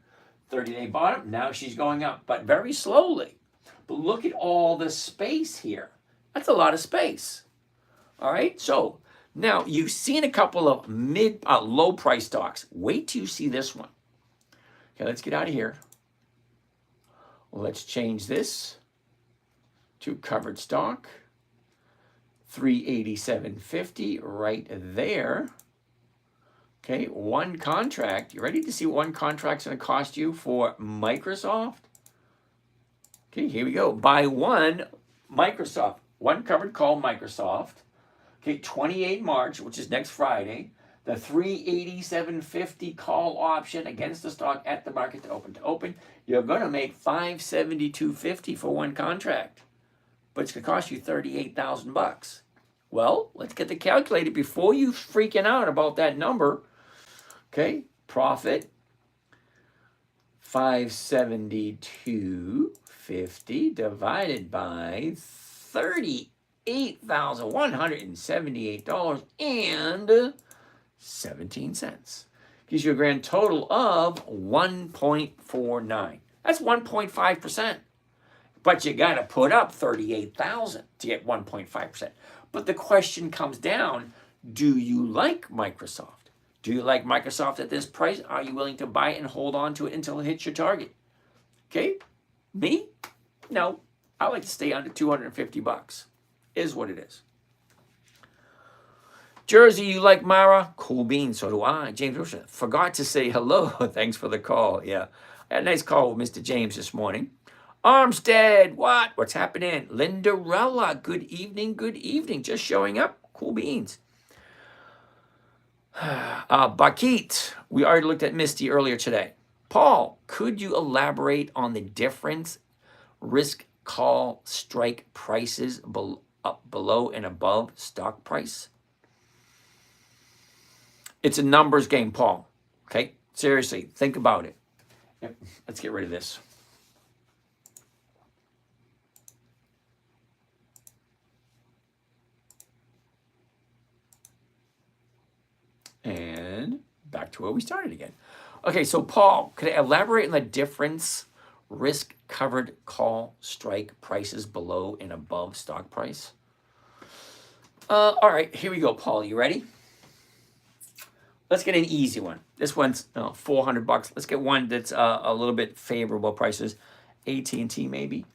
30-day bottom. Now she's going up, but very slowly. But look at all the space here. That's a lot of space. All right, so now you've seen a couple of low price stocks. Wait till you see this one. Okay, let's get out of here. Let's change this to covered stock. 387.50 right there. Okay, one contract. You ready to see what one contract's going to cost you for Microsoft? Okay, here we go. Buy one Microsoft. One covered call Microsoft. Okay, 28 March, which is next Friday. The 387.50 call option against the stock at the market to open. You're going to make $572.50 for one contract, but it's going to cost you $38,000. Well, let's get the calculator before you freaking out about that number. Okay, profit $572.50 divided by $38,178.17. Gives you a grand total of 1.49. That's 1.5%. But you got to put up 38,000 to get 1.5%. But the question comes down, do you like Microsoft? Do you like Microsoft at this price? Are you willing to buy it and hold on to it until it hits your target? Okay? Me? No. I like to stay under 250 bucks. Is what it is. Jersey, you like Mara? Cool beans, so do I. James Wilson, forgot to say hello. Thanks for the call. Yeah. I had a nice call with Mr. James this morning. Armstead, what? What's happening? Lindarella, good evening, good evening. Just showing up. Cool beans. Bakit, we already looked at Misty earlier today. Paul, could you elaborate on the difference risk call strike prices below and above stock price? It's a numbers game, Paul. Okay? Seriously, think about it. Yep. Let's get rid of this. And back to where we started again. Okay, so Paul, could I elaborate on the difference risk covered call strike prices below and above stock price? All right, here we go, Paul. You ready? Let's get an easy one. This one's $400. Let's get one that's a little bit favorable prices. AT&T maybe.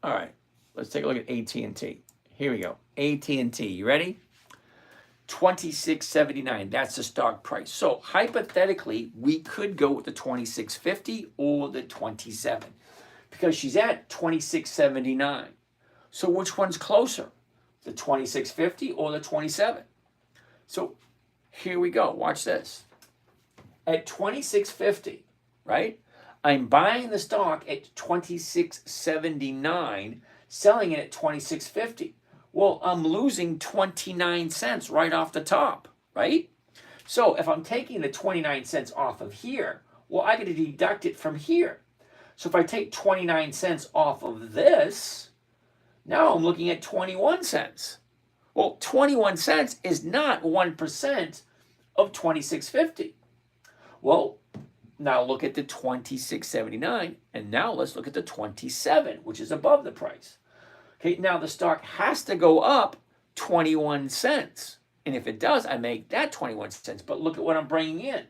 All right, let's take a look at AT&T. Here we go. AT&T, you ready? $26.79. That's the stock price. So hypothetically, we could go with the $26.50 or the $27 because she's at $26.79. So which one's closer, the $26.50 or the $27? So here we go. Watch this. At $26.50, right? I'm buying the stock at $26.79, selling it at $26.50. Well, I'm losing 29 cents right off the top, right? So if I'm taking the 29 cents off of here, well, I got to deduct it from here. So if I take 29 cents off of this, now I'm looking at 21 cents. Well, 21 cents is not 1% of 26.50. Well, now look at the 26.79, and now let's look at the 27, which is above the price. Okay, now the stock has to go up 21 cents. And if it does, I make that 21 cents. But look at what I'm bringing in,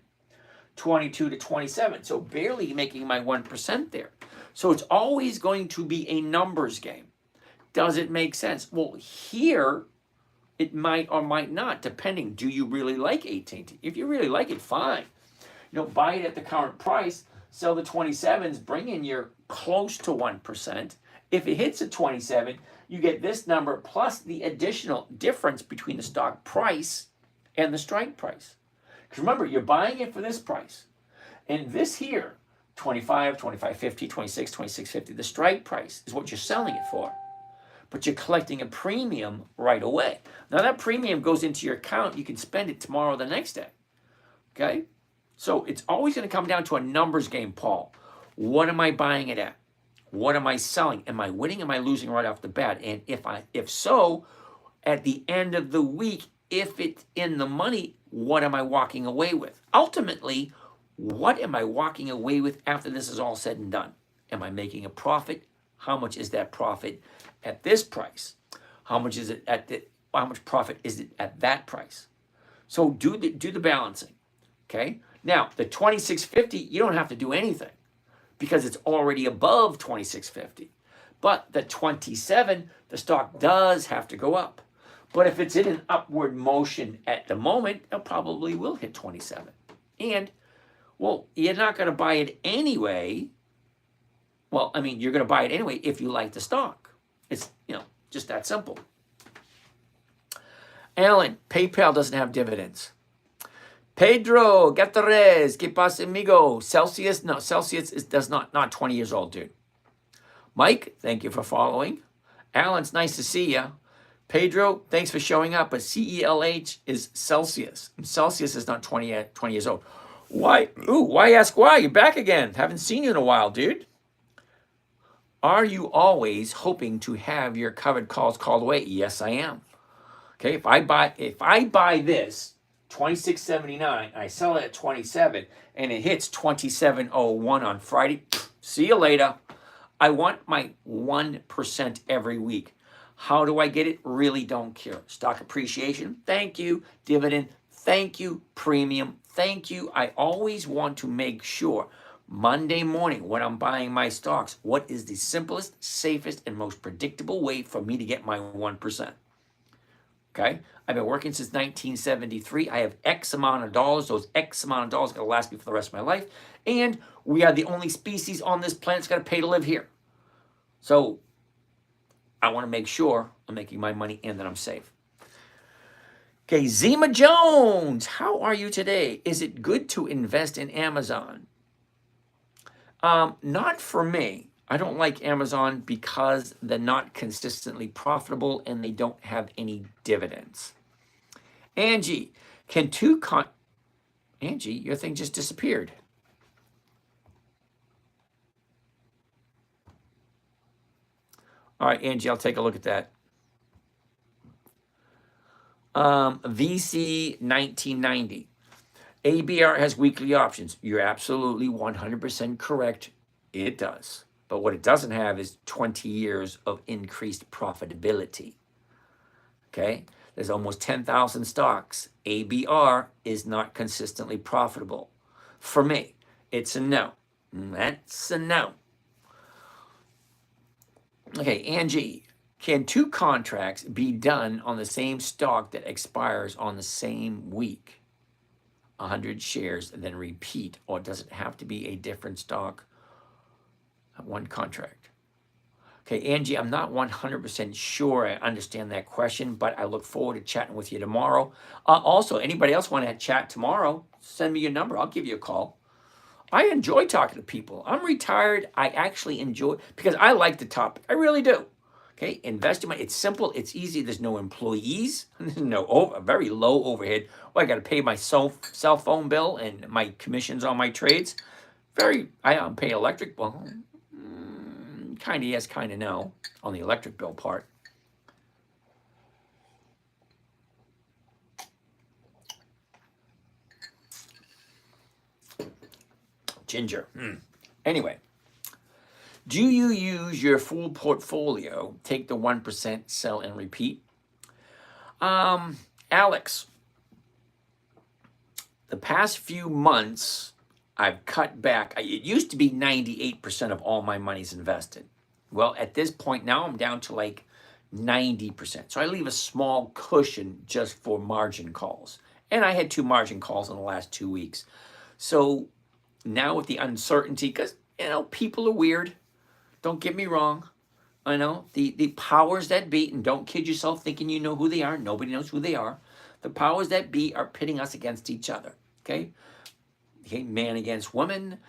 22 to 27. So barely making my 1% there. So it's always going to be a numbers game. Does it make sense? Well, here it might or might not, depending. Do you really like AT&T? If you really like it, fine. Buy it at the current price, sell the 27s, bring in your close to 1%. If it hits a 27, you get this number plus the additional difference between the stock price and the strike price. Because remember, you're buying it for this price. And this here, 25, 25.50, 26, 26.50, the strike price is what you're selling it for. But you're collecting a premium right away. Now that premium goes into your account. You can spend it tomorrow or the next day. Okay? So it's always going to come down to a numbers game, Paul. What am I buying it at? What am I selling? Am I winning? Am I losing right off the bat? And if so, at the end of the week, if it's in the money, what am I walking away with? Ultimately, what am I walking away with after this is all said and done? Am I making a profit? How much is that profit at this price? How much is it how much profit is it at that price? So do the balancing. Okay? Now, the 26.50, you don't have to do anything because it's already above 26.50. But the 27, the stock does have to go up. But if it's in an upward motion at the moment, it probably will hit 27. And, well, you're not going to buy it anyway. Well, I mean, you're going to buy it anyway if you like the stock. It's, just that simple. Alan, PayPal doesn't have dividends. Pedro Gutierrez, ¿qué pasa, amigo? Celsius, no, Celsius does not 20 years old, dude. Mike, thank you for following. Alan, it's nice to see you. Pedro, thanks for showing up. But CELH is Celsius. And Celsius is not 20 years old. Why? Ooh, why ask why? You're back again. Haven't seen you in a while, dude. Are you always hoping to have your covered calls called away? Yes, I am. Okay, if I buy this 26.79, I sell it at 27, and it hits 27.01 on Friday, see you later. I want my 1% every week. How do I get it? Really don't care. Stock appreciation, thank you. Dividend, thank you. Premium, thank you. I always want to make sure Monday morning when I'm buying my stocks, what is the simplest, safest, and most predictable way for me to get my 1%? Okay, I've been working since 1973. I have X amount of dollars. Those X amount of dollars are going to last me for the rest of my life. And we are the only species on this planet that's got to pay to live here. So I want to make sure I'm making my money and that I'm safe. Okay, Zima Jones, how are you today? Is it good to invest in Amazon? Not for me. I don't like Amazon because they're not consistently profitable and they don't have any dividends. Angie, Angie, your thing just disappeared. All right, Angie, I'll take a look at that. VC 1990. ABR has weekly options. You're absolutely 100% correct. It does. But what it doesn't have is 20 years of increased profitability. Okay? There's almost 10,000 stocks. ABR is not consistently profitable. For me, it's a no. That's a no. Okay, Angie, can 2 contracts be done on the same stock that expires on the same week? 100 shares and then repeat, or does it have to be a different stock? 1 contract. Okay, Angie, I'm not 100% sure I understand that question, but I look forward to chatting with you tomorrow. Also, anybody else want to chat tomorrow, send me your number. I'll give you a call. I enjoy talking to people. I'm retired. I actually enjoy, because I like the topic. I really do. Okay, investing money, it's simple, it's easy. There's no employees, there's very low overhead. Well, I got to pay my cell phone bill and my commissions on my trades. I don't pay electric. Well, kind of yes, kind of no on the electric bill part. Ginger. Anyway, do you use your full portfolio, take the 1%, sell and repeat? Alex, the past few months, I've cut back. It used to be 98% of all my money's invested. Well, at this point now, I'm down to like 90%. So I leave a small cushion just for margin calls. And I had 2 margin calls in the last 2 weeks. So now with the uncertainty, because, people are weird. Don't get me wrong. I know the powers that be, and don't kid yourself thinking you know who they are. Nobody knows who they are. The powers that be are pitting us against each other. Okay, man against woman.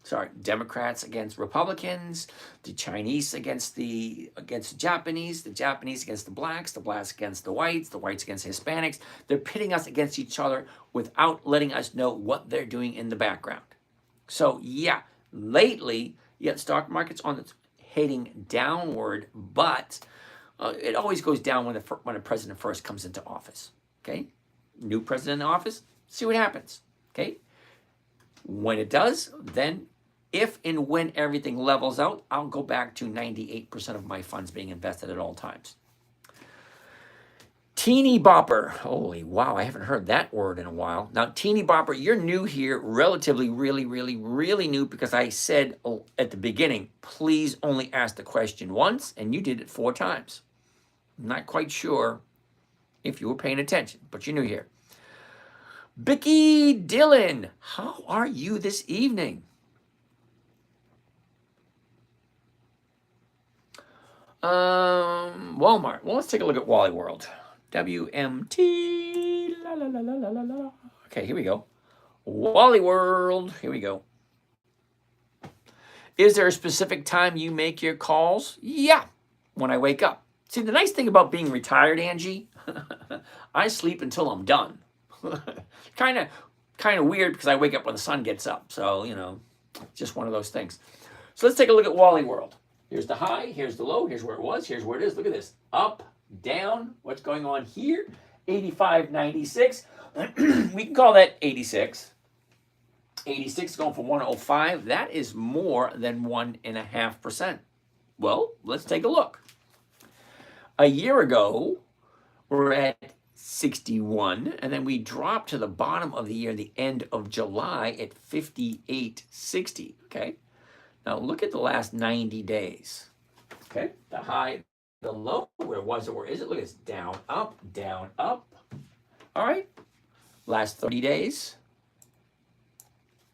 Sorry, Democrats against Republicans, the Chinese against the Japanese against the blacks against the whites against Hispanics. They're pitting us against each other without letting us know what they're doing in the background. So yeah, lately, stock market's heading downward, but it always goes down when a president first comes into office. Okay, new president in office, see what happens. Okay, when it does, then if and when everything levels out, I'll go back to 98% of my funds being invested at all times. Teeny bopper. Holy wow, I haven't heard that word in a while. Now, teeny bopper, you're new here, relatively, really, really, really new, because I said at the beginning, please only ask the question once, and you did it 4 times. I'm not quite sure if you were paying attention, but you're new here. Bicky Dillon, how are you this evening? Walmart. Well, let's take a look at Wally World. WMT. La, la, la, la, la, la, la. Okay, here we go. Wally World. Here we go. Is there a specific time you make your calls? Yeah, when I wake up. See, the nice thing about being retired, Angie, I sleep until I'm done. kind of weird because I wake up when the sun gets up. So, just one of those things. So let's take a look at Wally World. Here's the high, here's the low, here's where it was, here's where it is. Look at this. Up, down, what's going on here? 85.96. We can call that 86. 86 going for 105. That is more than 1.5%. Well, let's take a look. A year ago, we're at 61, and then we dropped to the bottom of the year, the end of July, at 58.60. Okay. Now look at the last 90 days. Okay, the high, the low, where was it, where is it? Look, it's down, up, down, up. All right, last 30 days.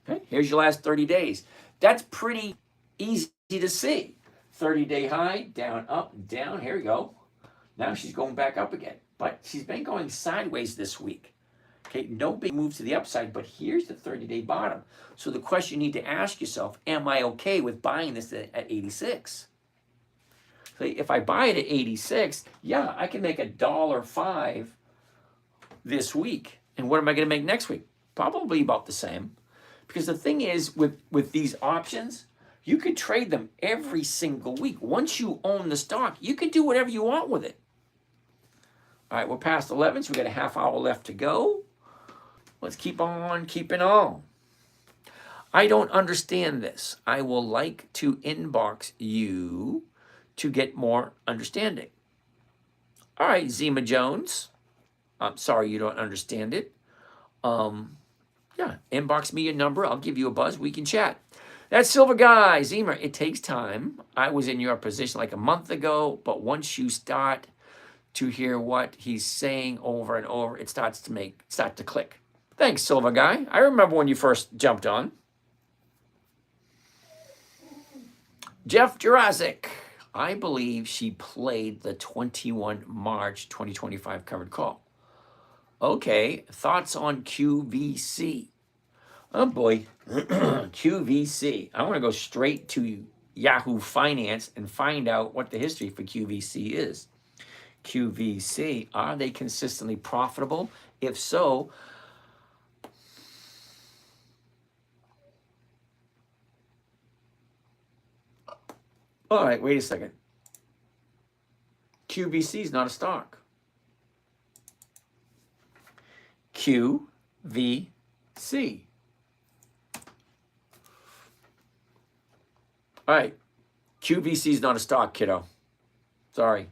Okay, here's your last 30 days. That's pretty easy to see. 30-day high, down, up, down. Here we go. Now she's going back up again, but she's been going sideways this week. Okay, no big moves to the upside, but here's the 30-day bottom. So the question you need to ask yourself, am I okay with buying this at 86? So if I buy it at 86, yeah, I can make $1.05 this week. And what am I going to make next week? Probably about the same. Because the thing is, with these options, you could trade them every single week. Once you own the stock, you can do whatever you want with it. All right, we're past 11, so we got a half hour left to go. Let's keep on keeping on. I don't understand this. I will like to inbox you to get more understanding. All right, Zima Jones. I'm sorry you don't understand it. Yeah, inbox me your number. I'll give you a buzz. We can chat. That's Silver Guy. Zima, it takes time. I was in your position like a month ago, but once you start to hear what he's saying over and over, it starts to click. Thanks, Silver Guy. I remember when you first jumped on. Jeff Jurassic. I believe she played the 21 March 2025 covered call. Okay, thoughts on QVC? Oh boy, QVC. I want to go straight to Yahoo Finance and find out what the history for QVC is. QVC, are they consistently profitable? If so, all right, wait a second. QVC is not a stock. QVC. All right. QVC is not a stock, kiddo. Sorry.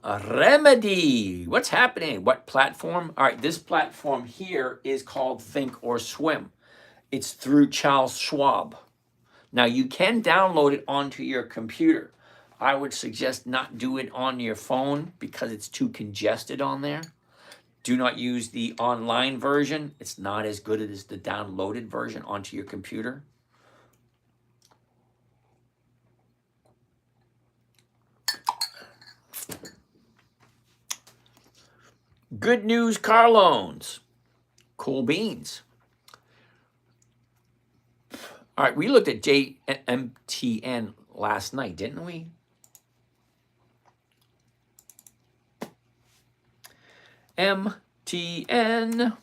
A Remedy. What's happening? What platform? All right, this platform here is called Think or Swim. It's through Charles Schwab. Now you can download it onto your computer. I would suggest not do it on your phone because it's too congested on there. Do not use the online version. It's not as good as the downloaded version onto your computer. Good news car loans. Cool beans. All right, we looked at JMTN last night, didn't we? MTN.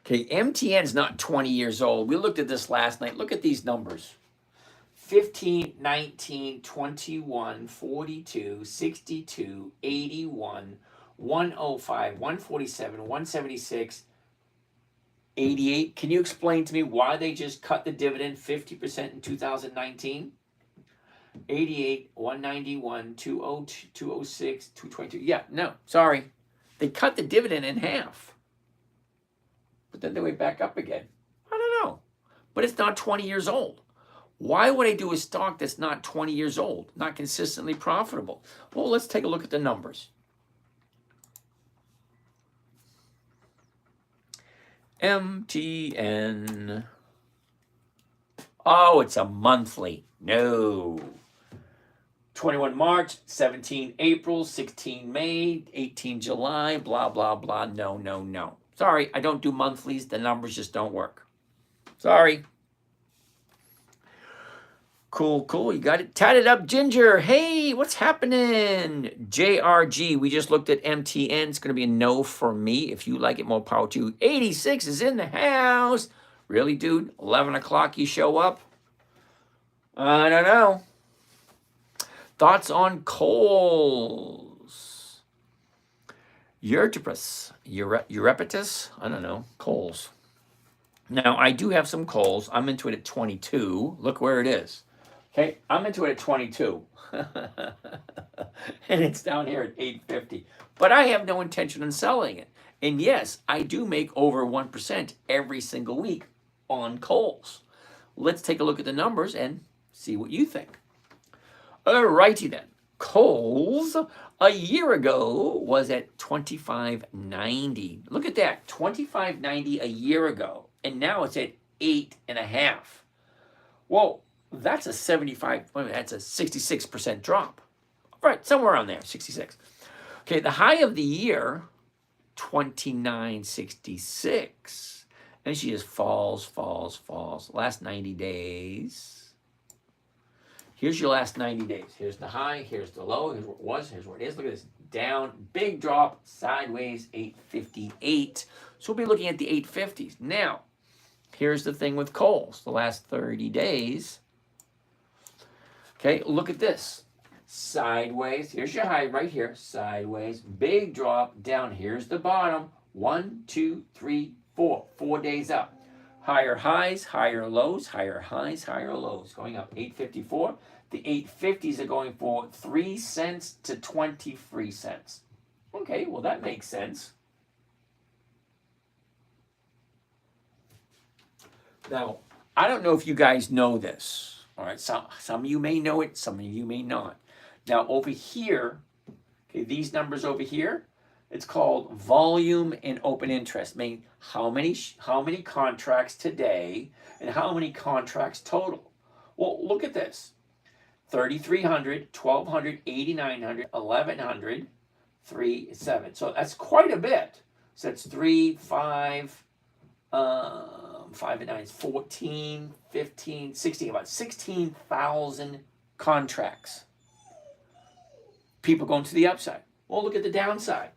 Okay, MTN is not 20 years old. We looked at this last night. Look at these numbers. 15, 19, 21, 42, 62, 81, 105, 147, 176, 88. Can you explain to me why they just cut the dividend 50% in 2019? 88, 191, 202, 206, 222. Yeah, no, sorry. They cut the dividend in half. But then they went back up again. I don't know. But it's not 20 years old. Why would I do a stock that's not 20 years old, not consistently profitable? Well, let's take a look at the numbers. MTN. Oh, it's a monthly. No. 21 March, 17 April, 16 May, 18 July, blah, blah, blah. No, no, no. Sorry, I don't do monthlies. The numbers just don't work. Sorry. Cool, cool. You got it. Tatted up Ginger. Hey, what's happening? JRG. We just looked at MTN. It's going to be a no for me. If you like it, more power to you. 86 is in the house. Really, dude? 11 o'clock you show up? I don't know. Thoughts on coals? Eurepetus? I don't know. Coals. Now, I do have some coals. I'm into it at 22. Look where it is. Okay, I'm into it at 22. And it's down here at 850. But I have no intention on selling it. And yes, I do make over 1% every single week on coals. Let's take a look at the numbers and see what you think. Alrighty then. Coals a year ago was at $25.90. Look at that, $25.90 a year ago. And now it's at 8.5. Well, that's a 66% drop. Right, somewhere around there, 66. Okay, the high of the year, 29.66. And she just falls. Last 90 days. Here's your last 90 days. Here's the high, here's the low, here's what it was, here's what it is. Look at this. Down, big drop, sideways, 858. So we'll be looking at the 850s. Now, here's the thing with coals. The last 30 days. Okay, look at this. Sideways. Here's your high right here. Sideways. Big drop. Down. Here's the bottom. 1, 2, 3, 4. 4 days up. Higher highs, higher lows, higher highs, higher lows. Going up 854. The 850s are going for 3 cents to 23 cents. Okay, well, that makes sense. Now, I don't know if you guys know this. All right, some of you may know it, some of you may not. Now, over here, okay, these numbers over here, it's called volume and open interest, meaning how many contracts today and how many contracts total. Well, look at this. 3,300, 1,200, 8,900, 1,100, 3, 7. So that's quite a bit. So that's 3, 5, 5 and 9 is 14, 15, 16, about 16,000 contracts. People going to the upside. Well, look at the downside.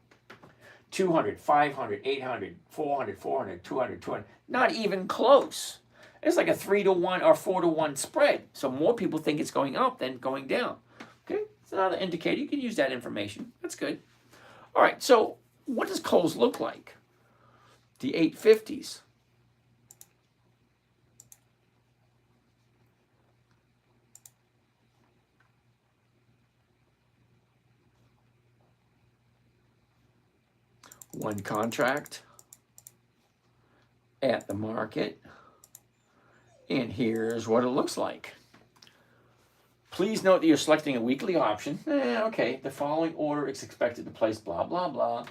200, 500, 800, 400, 400, 200, 200. Not even close. It's like a 3-to-1 or 4-to-1 spread. So more people think it's going up than going down. Okay, it's another indicator. You can use that information. That's good. All right, so what does Kohl's look like? The 850s. One contract at the market. And here's what it looks like. Please note that you're selecting a weekly option. Okay, the following order is expected to place blah, blah, blah.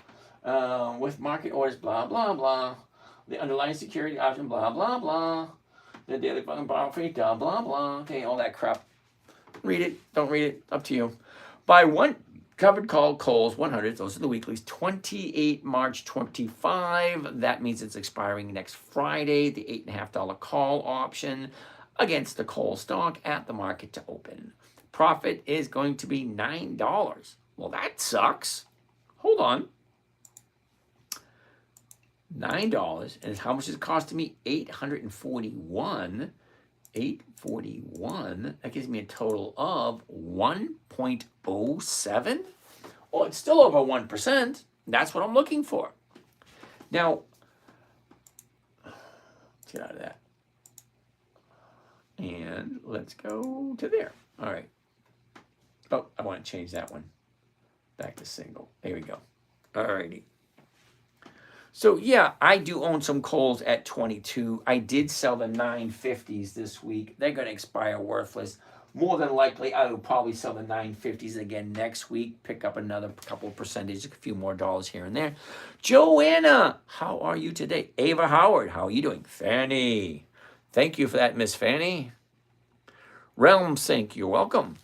With market orders, blah, blah, blah. The underlying security option, blah, blah, blah. The daily borrow fee, blah, blah, blah. Okay, all that crap. Read it, don't read it, up to you. Buy one covered call Kohl's 100, those are the weeklies, 28 March 25. That means it's expiring next Friday, the $8.50 call option against the Kohl's stock at the market to open. Profit is going to be $9. Well, that sucks. Hold on. $9, and how much is it costing me? $841. $841. That gives me a total of 1.07. Well, it's still over 1%. That's what I'm looking for. Now, let's get out of that. And let's go to there. All right. Oh, I want to change that one. Back to single. There we go. All righty. So yeah, I do own some Kohl's at 22. I did sell the 950s this week. They're going to expire worthless. More than likely, I will probably sell the 950s again next week. Pick up another couple of percentage, a few more dollars here and there. Joanna, how are you today? Ava Howard, how are you doing? Fanny, thank you for that, Miss Fanny. Realm Sync, you're welcome.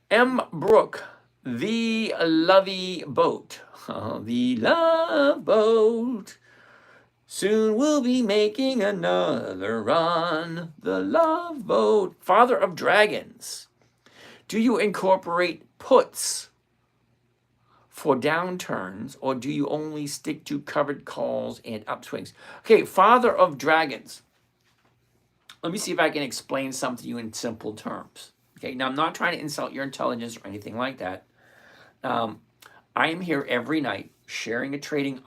M. Brooke, the lovey boat. The love boat. Soon we'll be making another run. The love boat. Father of Dragons. Do you incorporate puts for downturns, or do you only stick to covered calls and upswings? Okay, Father of Dragons. Let me see if I can explain something to you in simple terms. Okay, now I'm not trying to insult your intelligence or anything like that. I am here every night sharing a trading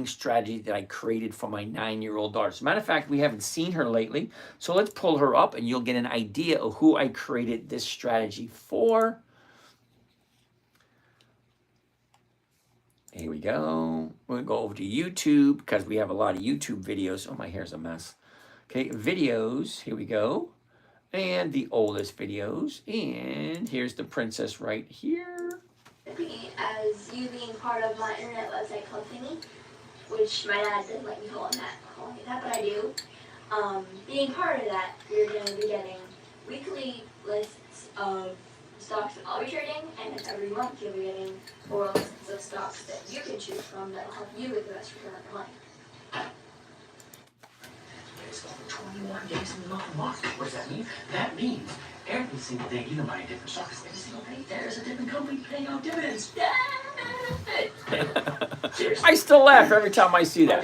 strategy that I created for my 9-year-old daughter. As a matter of fact, we haven't seen her lately, so let's pull her up and you'll get an idea of who I created this strategy for. Here we go. We're going to go over to YouTube because we have a lot of YouTube videos. Oh, my hair's a mess. Okay, videos. Here we go. And the oldest videos. And here's the princess right here. As you being part of my internet website called Thingy, which my dad didn't let me calling it that, but I do. Being part of that, you're going to be getting weekly lists of stocks that I'll be trading, and then every month you'll be getting 4 lists of stocks that you can choose from that will help you with the best return on your money. It's only 21 days in the month. What does that mean? That means every single day you can buy a different stock. Every single day there's a different company paying out dividends. I still laugh every time I see that.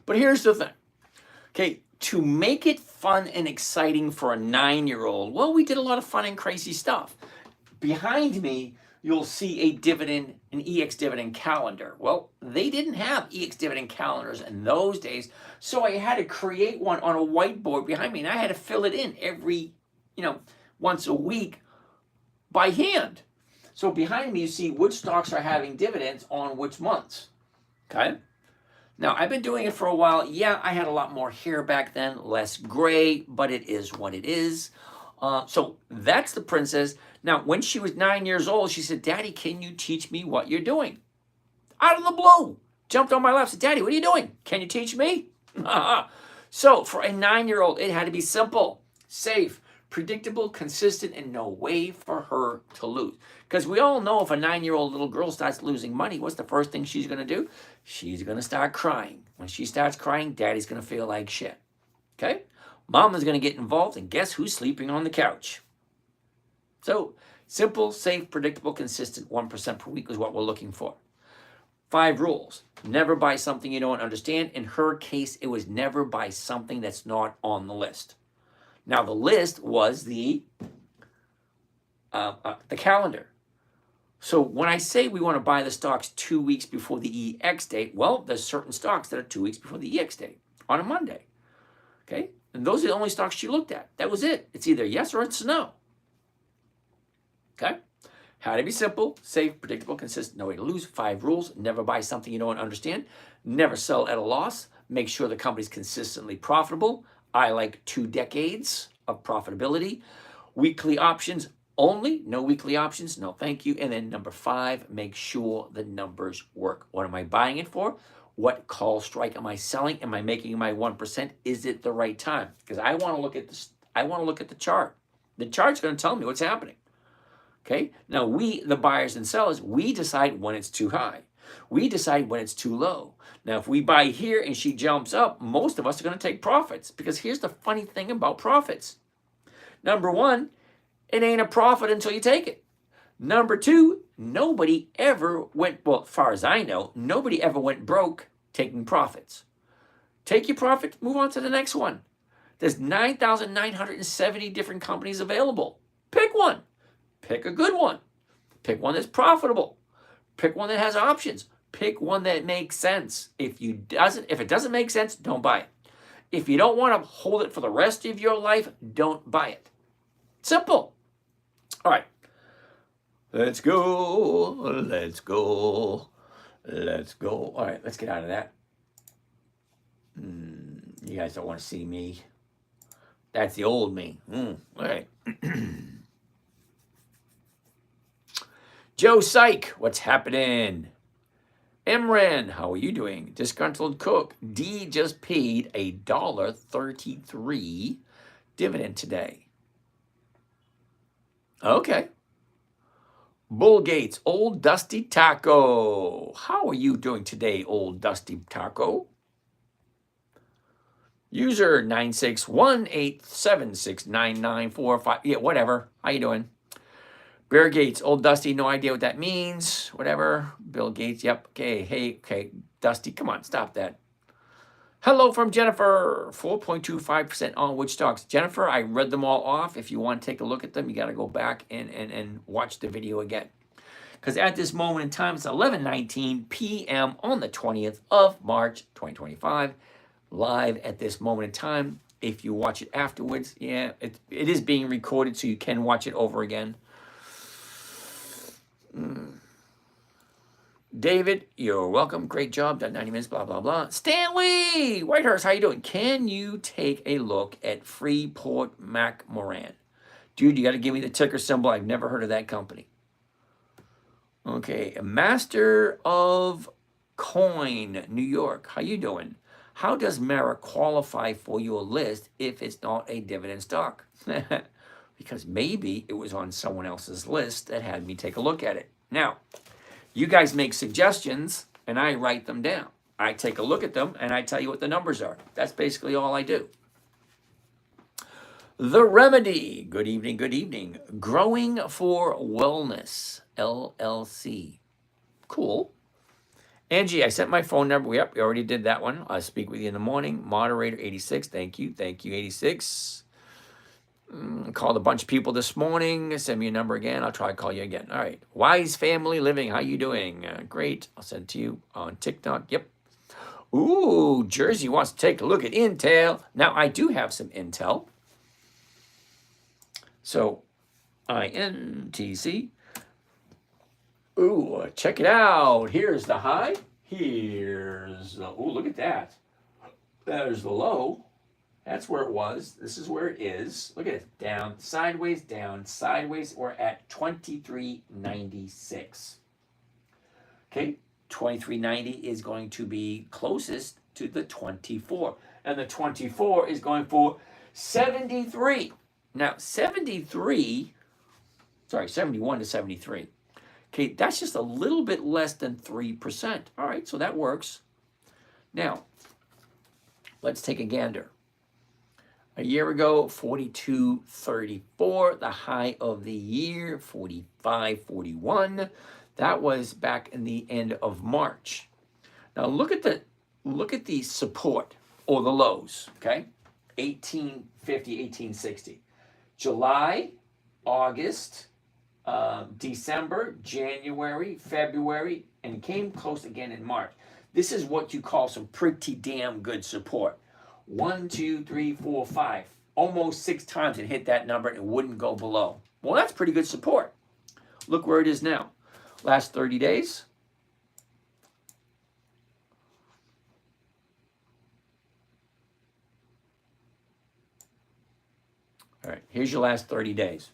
But here's the thing. Okay, to make it fun and exciting for a 9-year-old, well, we did a lot of fun and crazy stuff. Behind me, you'll see an EX dividend calendar. Well, they didn't have EX dividend calendars in those days, so I had to create one on a whiteboard behind me, and I had to fill it in every, once a week by hand. So behind me, you see which stocks are having dividends on which months, okay? Now, I've been doing it for a while. Yeah, I had a lot more hair back then, less gray, but it is what it is. So that's the princess. Now, when she was 9 years old, she said, Daddy, can you teach me what you're doing? Out of the blue, jumped on my lap, said, Daddy, what are you doing? Can you teach me? So for a 9-year-old, it had to be simple, safe, predictable, consistent, and no way for her to lose. Because we all know if a 9-year-old little girl starts losing money, what's the first thing she's going to do? She's going to start crying. When she starts crying, Daddy's going to feel like shit. Okay? Mama's going to get involved, and guess who's sleeping on the couch? So, simple, safe, predictable, consistent, 1% per week is what we're looking for. 5 rules. Never buy something you don't understand. In her case, it was never buy something that's not on the list. Now, the list was the calendar. So when I say we want to buy the stocks 2 weeks before the EX date, well, there's certain stocks that are 2 weeks before the EX date on a Monday. Okay? And those are the only stocks she looked at. That was it. It's either yes or it's no. Okay? How to be simple, safe, predictable, consistent, no way to lose. 5 rules. Never buy something you don't understand. Never sell at a loss. Make sure the company's consistently profitable. I like 2 decades of profitability. Weekly options only. No weekly options. No, thank you. And then number 5, make sure the numbers work. What am I buying it for? What call strike am I selling? Am I making my 1%? Is it the right time? Because I want to look at this. I want to look at the chart. The chart's going to tell me what's happening. Okay. Now we, the buyers and sellers, we decide when it's too high. We decide when it's too low. Now, if we buy here and she jumps up, most of us are going to take profits, because here's the funny thing about profits. Number 1, it ain't a profit until you take it. Number 2, nobody ever went, well, as far as I know, nobody ever went broke taking profits. Take your profit, move on to the next one. There's 9,970 different companies available. Pick one. Pick a good one. Pick one that's profitable. Pick one that has options. Pick one that makes sense. If it doesn't make sense, don't buy it. If you don't want to hold it for the rest of your life, don't buy it. Simple. All right. Let's go. Let's go. Let's go. All right, let's get out of that. You guys don't want to see me. That's the old me. All right. Joe Syke, what's happening? Emran, how are you doing? Disgruntled Cook, D just paid $1.33 dividend today. Okay. Bull Gates, Old Dusty Taco. How are you doing today, Old Dusty Taco? User 96187699945. Yeah, whatever. How you doing? Bear Gates, Old Dusty, no idea what that means. Whatever. Bill Gates, yep. Okay, hey, okay. Dusty, come on, stop that. Hello from Jennifer, 4.25% on which stocks? Jennifer, I read them all off. If you want to take a look at them, you got to go back and watch the video again. Because at this moment in time, it's 11:19 p.m. on the 20th of March, 2025. Live at this moment in time. If you watch it afterwards, yeah, it is being recorded, so you can watch it over again. David, you're welcome. Great job. Done 90 minutes, blah, blah, blah. Stanley Whitehurst, how you doing? Can you take a look at Freeport McMoran? Dude, you got to give me the ticker symbol. I've never heard of that company. Okay, Master of Coin, New York. How you doing? How does Mara qualify for your list if it's not a dividend stock? Because maybe it was on someone else's list that had me take a look at it. Now, you guys make suggestions, and I write them down. I take a look at them, and I tell you what the numbers are. That's basically all I do. The Remedy. Good evening, good evening. Growing for Wellness, LLC. Cool. Angie, I sent my phone number. Yep, we already did that one. I'll speak with you in the morning. Moderator 86. Thank you. Thank you, 86. Called a bunch of people this morning. Send me your number again. I'll try to call you again. All right. Wise Family Living. How you doing? Great. I'll send it to you on TikTok. Yep. Ooh, Jersey wants to take a look at Intel. Now, I do have some Intel. So, INTC. Ooh, check it out. Here's the high. Here's the, ooh, look at that. There's the low. That's where it was. This is where it is. Look at it. Down, sideways, down, sideways. We're at 23.96. Okay, 23.90 is going to be closest to the 24. And the 24 is going for 73. Now, 71 to 73. Okay, that's just a little bit less than 3%. All right, so that works. Now, let's take a gander. A year ago, 42.34. The high of the year, 45.41. That was back in the end of March. Now look at the support or the lows, okay? 1850, 1860. July, August, December, January, February, and came close again in March. This is what you call some pretty damn good support. 1, 2, 3, 4, 5. Almost 6 times it hit that number and it wouldn't go below. Well, that's pretty good support. Look where it is now. Last 30 days. All right, here's your last 30 days.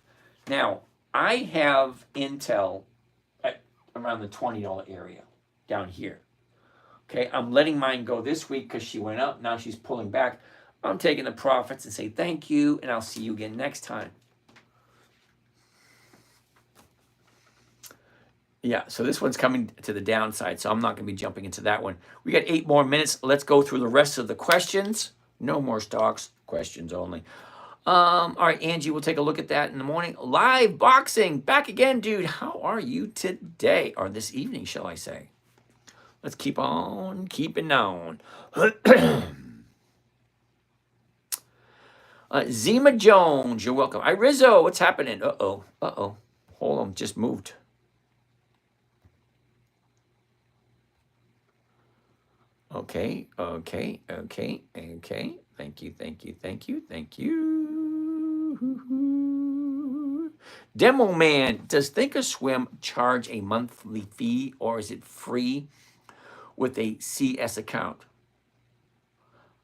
Now, I have Intel at around the $20 area down here. Okay, I'm letting mine go this week because she went up. Now she's pulling back. I'm taking the profits and say thank you, and I'll see you again next time. Yeah, so this one's coming to the downside, so I'm not going to be jumping into that one. We got 8 more minutes. Let's go through the rest of the questions. No more stocks, questions only. All right, Angie, we'll take a look at that in the morning. Live boxing, back again, dude. How are you today, or this evening, shall I say? Let's keep on keeping on. Zima Jones, you're welcome. Hi, Rizzo, what's happening? Uh-oh. Hold on, just moved. Okay. Thank you. Demo Man, does Thinkorswim charge a monthly fee or is it free with a CS account?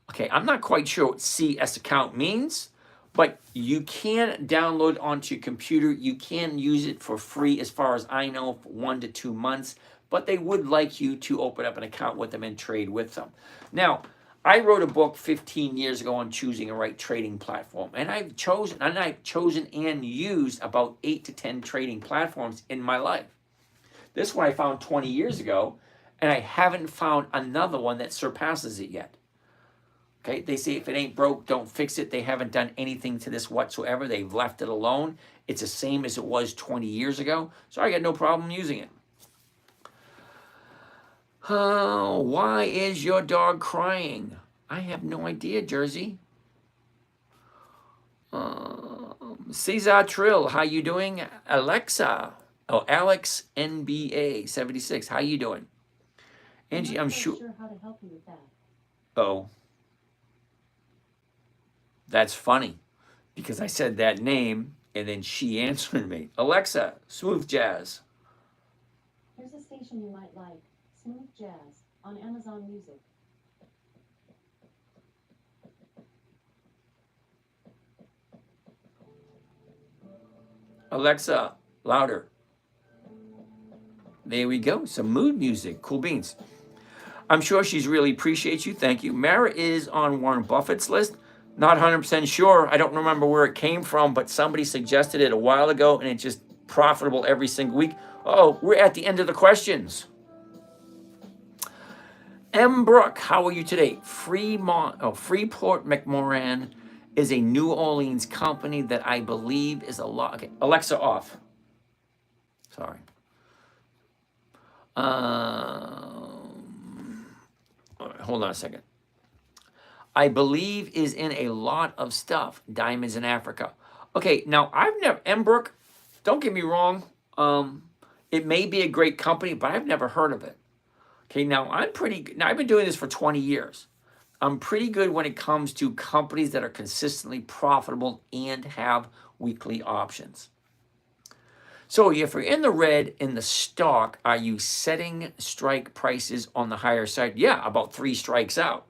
Okay, I'm not quite sure what CS account means, but you can download onto your computer. You can use it for free as far as I know for 1 to 2 months, but they would like you to open up an account with them and trade with them. Now, I wrote a book 15 years ago on choosing a right trading platform, and I've chosen and used about 8 to 10 trading platforms in my life. This one I found 20 years ago, and I haven't found another one that surpasses it yet. Okay, they say if it ain't broke, don't fix it. They haven't done anything to this whatsoever. They've left it alone. It's the same as it was 20 years ago, so I got no problem using it. Why is your dog crying? I have no idea, Jersey. Cesar Trill, how you doing? Alexa, Alex NBA 76, how you doing? Angie, I'm sure how to help you with that. Oh, that's funny because I said that name and then she answered me. Alexa, smooth jazz. Here's a station you might like. Smooth Jazz on Amazon Music. Alexa, louder. There we go. Some mood music. Cool beans. I'm sure she's really appreciates you. Thank you. Mara is on Warren Buffett's list. Not 100% sure. I don't remember where it came from, but somebody suggested it a while ago, and it's just profitable every single week. Oh, we're at the end of the questions. M. Brooke, how are you today? Freeport McMoran is a New Orleans company that I believe is a lot. Okay, Alexa off. Sorry. Hold on a second. I believe is in a lot of stuff. Diamonds in Africa. Okay, now I've never, M. Brooke, don't get me wrong. It may be a great company, but I've never heard of it. Okay, now I've been doing this for 20 years. I'm pretty good when it comes to companies that are consistently profitable and have weekly options. So if you're in the red in the stock, are you setting strike prices on the higher side? Yeah, about 3 strikes out.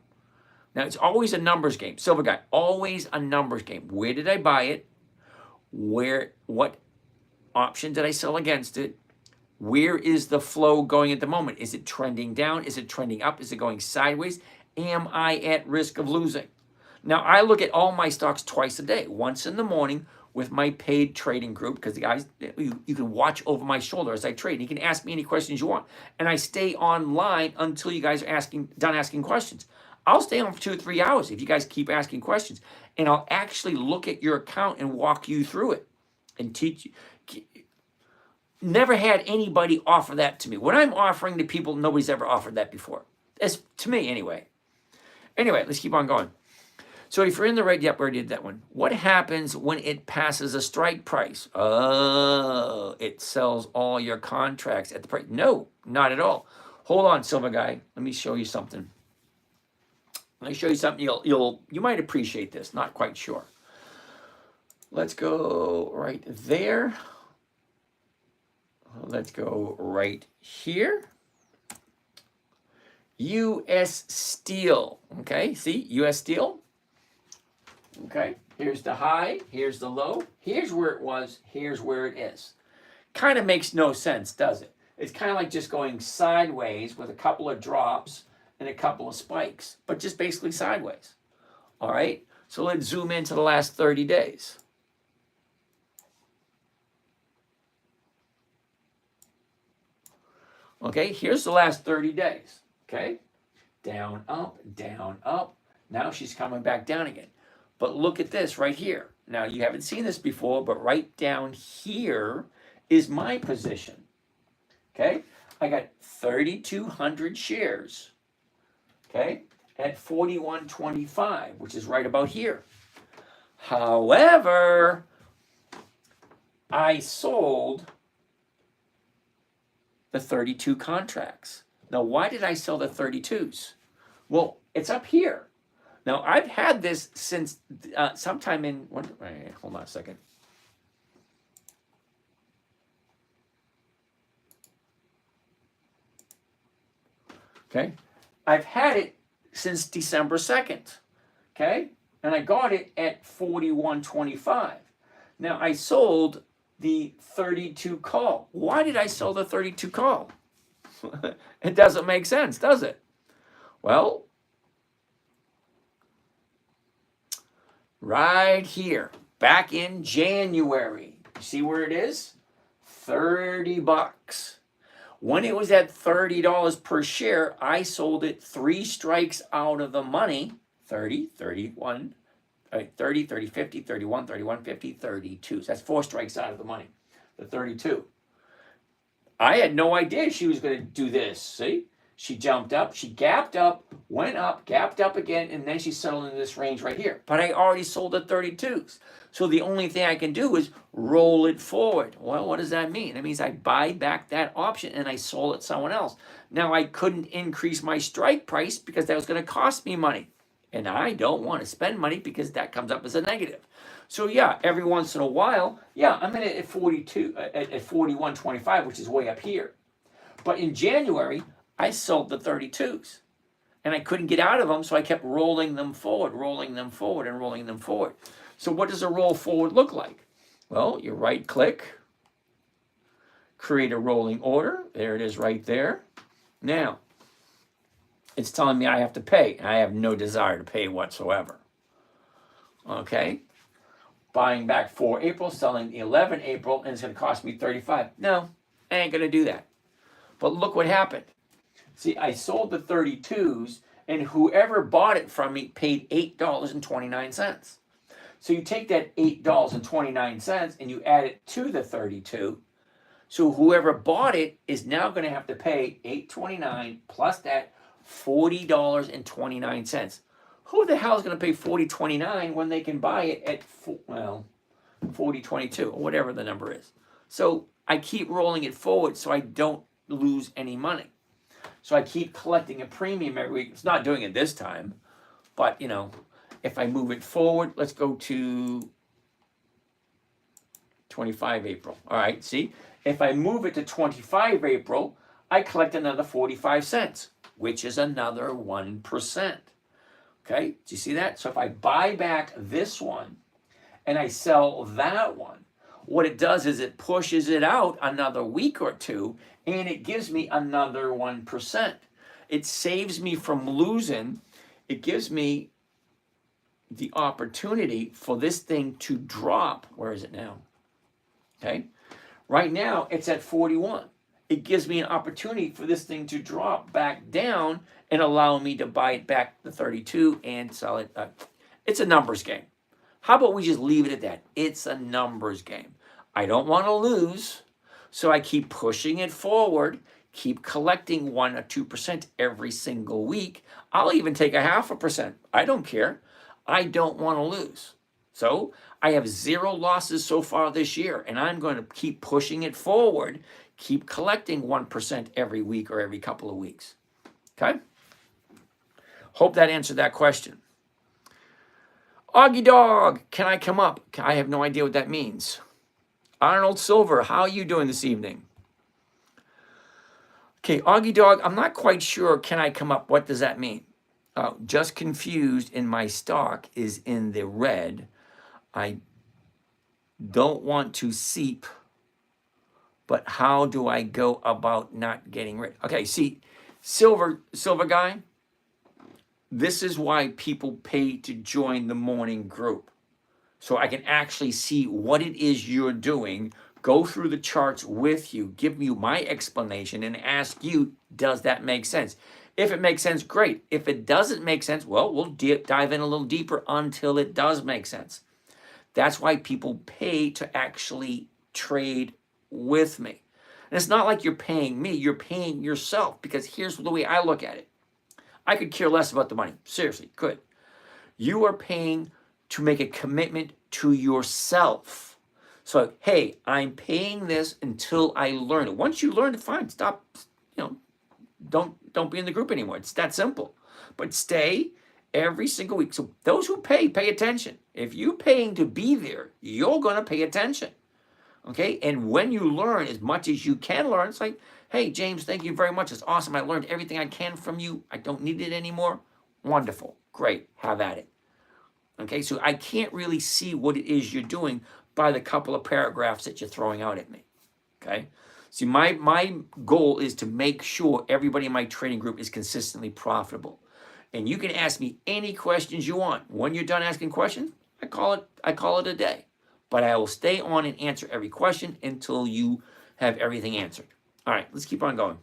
Now it's always a numbers game. Silver guy, always a numbers game. Where did I buy it? What option did I sell against it? Where is the flow going at the moment? Is it trending down? Is it trending up? Is it going sideways? Am I at risk of losing? Now, I look at all my stocks twice a day. Once in the morning with my paid trading group, because the guys, you can watch over my shoulder as I trade. You can ask me any questions you want. And I stay online until you guys are done asking questions. I'll stay on for 2 or 3 hours if you guys keep asking questions. And I'll actually look at your account and walk you through it and teach you. never had anybody offer that to me. What I'm offering to people, nobody's ever offered that before. As to me, anyway. Anyway, let's keep on going. So if you're in the red, yep, we already did that one. What happens when it passes a strike price? Oh, it sells all your contracts at the price. No, not at all. Hold on, Silver Guy. Let me show you something. Let me show you something you might appreciate this. Not quite sure. Let's go right there. Let's go right here. U.S. Steel. Okay, see, U.S. Steel. Okay, here's the high, here's the low, here's where it was, here's where it is. Kind of makes no sense, does it? It's kind of like just going sideways with a couple of drops and a couple of spikes, but just basically sideways. All right, so let's zoom into the last 30 days. Okay, here's the last 30 days. Okay, down, up, down, up. Now she's coming back down again. But look at this right here. Now, you haven't seen this before, but right down here is my position. Okay? I got 3,200 shares. Okay? At 41.25, which is right about here. However, I sold the 32 contracts. Now, why did I sell the 32s? Well, it's up here. Now, I've had this since sometime in, hold on a second. Okay, I've had it since December 2nd, okay? And I got it at 41.25. Now, I sold the 32 call. Why did I sell the 32 call? It doesn't make sense, does it? Well, right here, back in January. You see where it is? 30 bucks. When it was at $30 per share, I sold it 3 strikes out of the money. 30, 31, 30, 30, 50, 31, 31, 50, 32. So that's 4 strikes out of the money, the 32. I had no idea she was going to do this. See? She jumped up, she gapped up, went up, gapped up again, and then she settled in this range right here. But I already sold the 32s. So the only thing I can do is roll it forward. Well, what does that mean? It means I buy back that option and I sold it someone else. Now, I couldn't increase my strike price because that was going to cost me money. And I don't want to spend money because that comes up as a negative. So yeah, every once in a while, yeah, I'm in it at 41.25, which is way up here. But in January, I sold the 32s and I couldn't get out of them, so I kept rolling them forward, rolling them forward, and rolling them forward. So what does a roll forward look like? Well, you right click, create a rolling order. There it is right there. Now, it's telling me I have to pay. I have no desire to pay whatsoever. Okay? Buying back 4 April, selling 11 April, and it's going to cost me 35. No, I ain't going to do that. But look what happened. See, I sold the 32s, and whoever bought it from me paid $8.29. So you take that $8.29 and you add it to the 32. So whoever bought it is now going to have to pay $8.29 plus that $40.29. Who the hell is going to pay $40.29 when they can buy it at $40.22 or whatever the number is? So I keep rolling it forward so I don't lose any money. So I keep collecting a premium every week. It's not doing it this time, but you know, if I move it forward, let's go to 25 April. All right, see? If I move it to 25 April, I collect another 45 cents, which is another 1%. Okay, do you see that? So if I buy back this one and I sell that one, what it does is it pushes it out another week or two and it gives me another 1%. It saves me from losing. It gives me the opportunity for this thing to drop. Where is it now? Okay. Right now, it's at 41. It gives me an opportunity for this thing to drop back down and allow me to buy it back to 32 and sell it. It's a numbers game. How about we just leave it at that? It's a numbers game. I don't want to lose, So I keep pushing it forward, keep collecting 1 or 2% every single week. I'll even take 0.5%. I don't care. I don't want to lose. So I have 0 losses so far this year, and I'm going to keep pushing it forward, keep collecting 1% every week or every couple of weeks. Okay? Hope that answered that question. Augie Dog, can I come up? I have no idea what that means. Arnold Silver, how are you doing this evening? Okay, Augie Dog, I'm not quite sure. Can I come up? What does that mean? Just confused, and my stock is in the red. I don't want to seep, but how do I go about not getting rid? Okay, see, Silver guy, this is why people pay to join the morning group. So I can actually see what it is you're doing, go through the charts with you, give you my explanation, and ask you, does that make sense? If it makes sense, great. If it doesn't make sense, well, we'll dive in a little deeper until it does make sense. That's why people pay to actually trade with me. And it's not like you're paying me, you're paying yourself, because here's the way I look at it. I could care less about the money. Seriously, could. You are paying to make a commitment to yourself. So, hey, I'm paying this until I learn it. Once you learn it, fine. Stop, don't be in the group anymore. It's that simple. But stay every single week. So those who pay attention. If you're paying to be there, you're going to pay attention. Okay? And when you learn as much as you can learn, it's like, hey, James, thank you very much. It's awesome. I learned everything I can from you. I don't need it anymore. Wonderful. Great. Have at it. Okay, so I can't really see what it is you're doing by the couple of paragraphs that you're throwing out at me. Okay, see, my goal is to make sure everybody in my trading group is consistently profitable. And you can ask me any questions you want. When you're done asking questions, I call it a day. But I will stay on and answer every question until you have everything answered. All right, let's keep on going.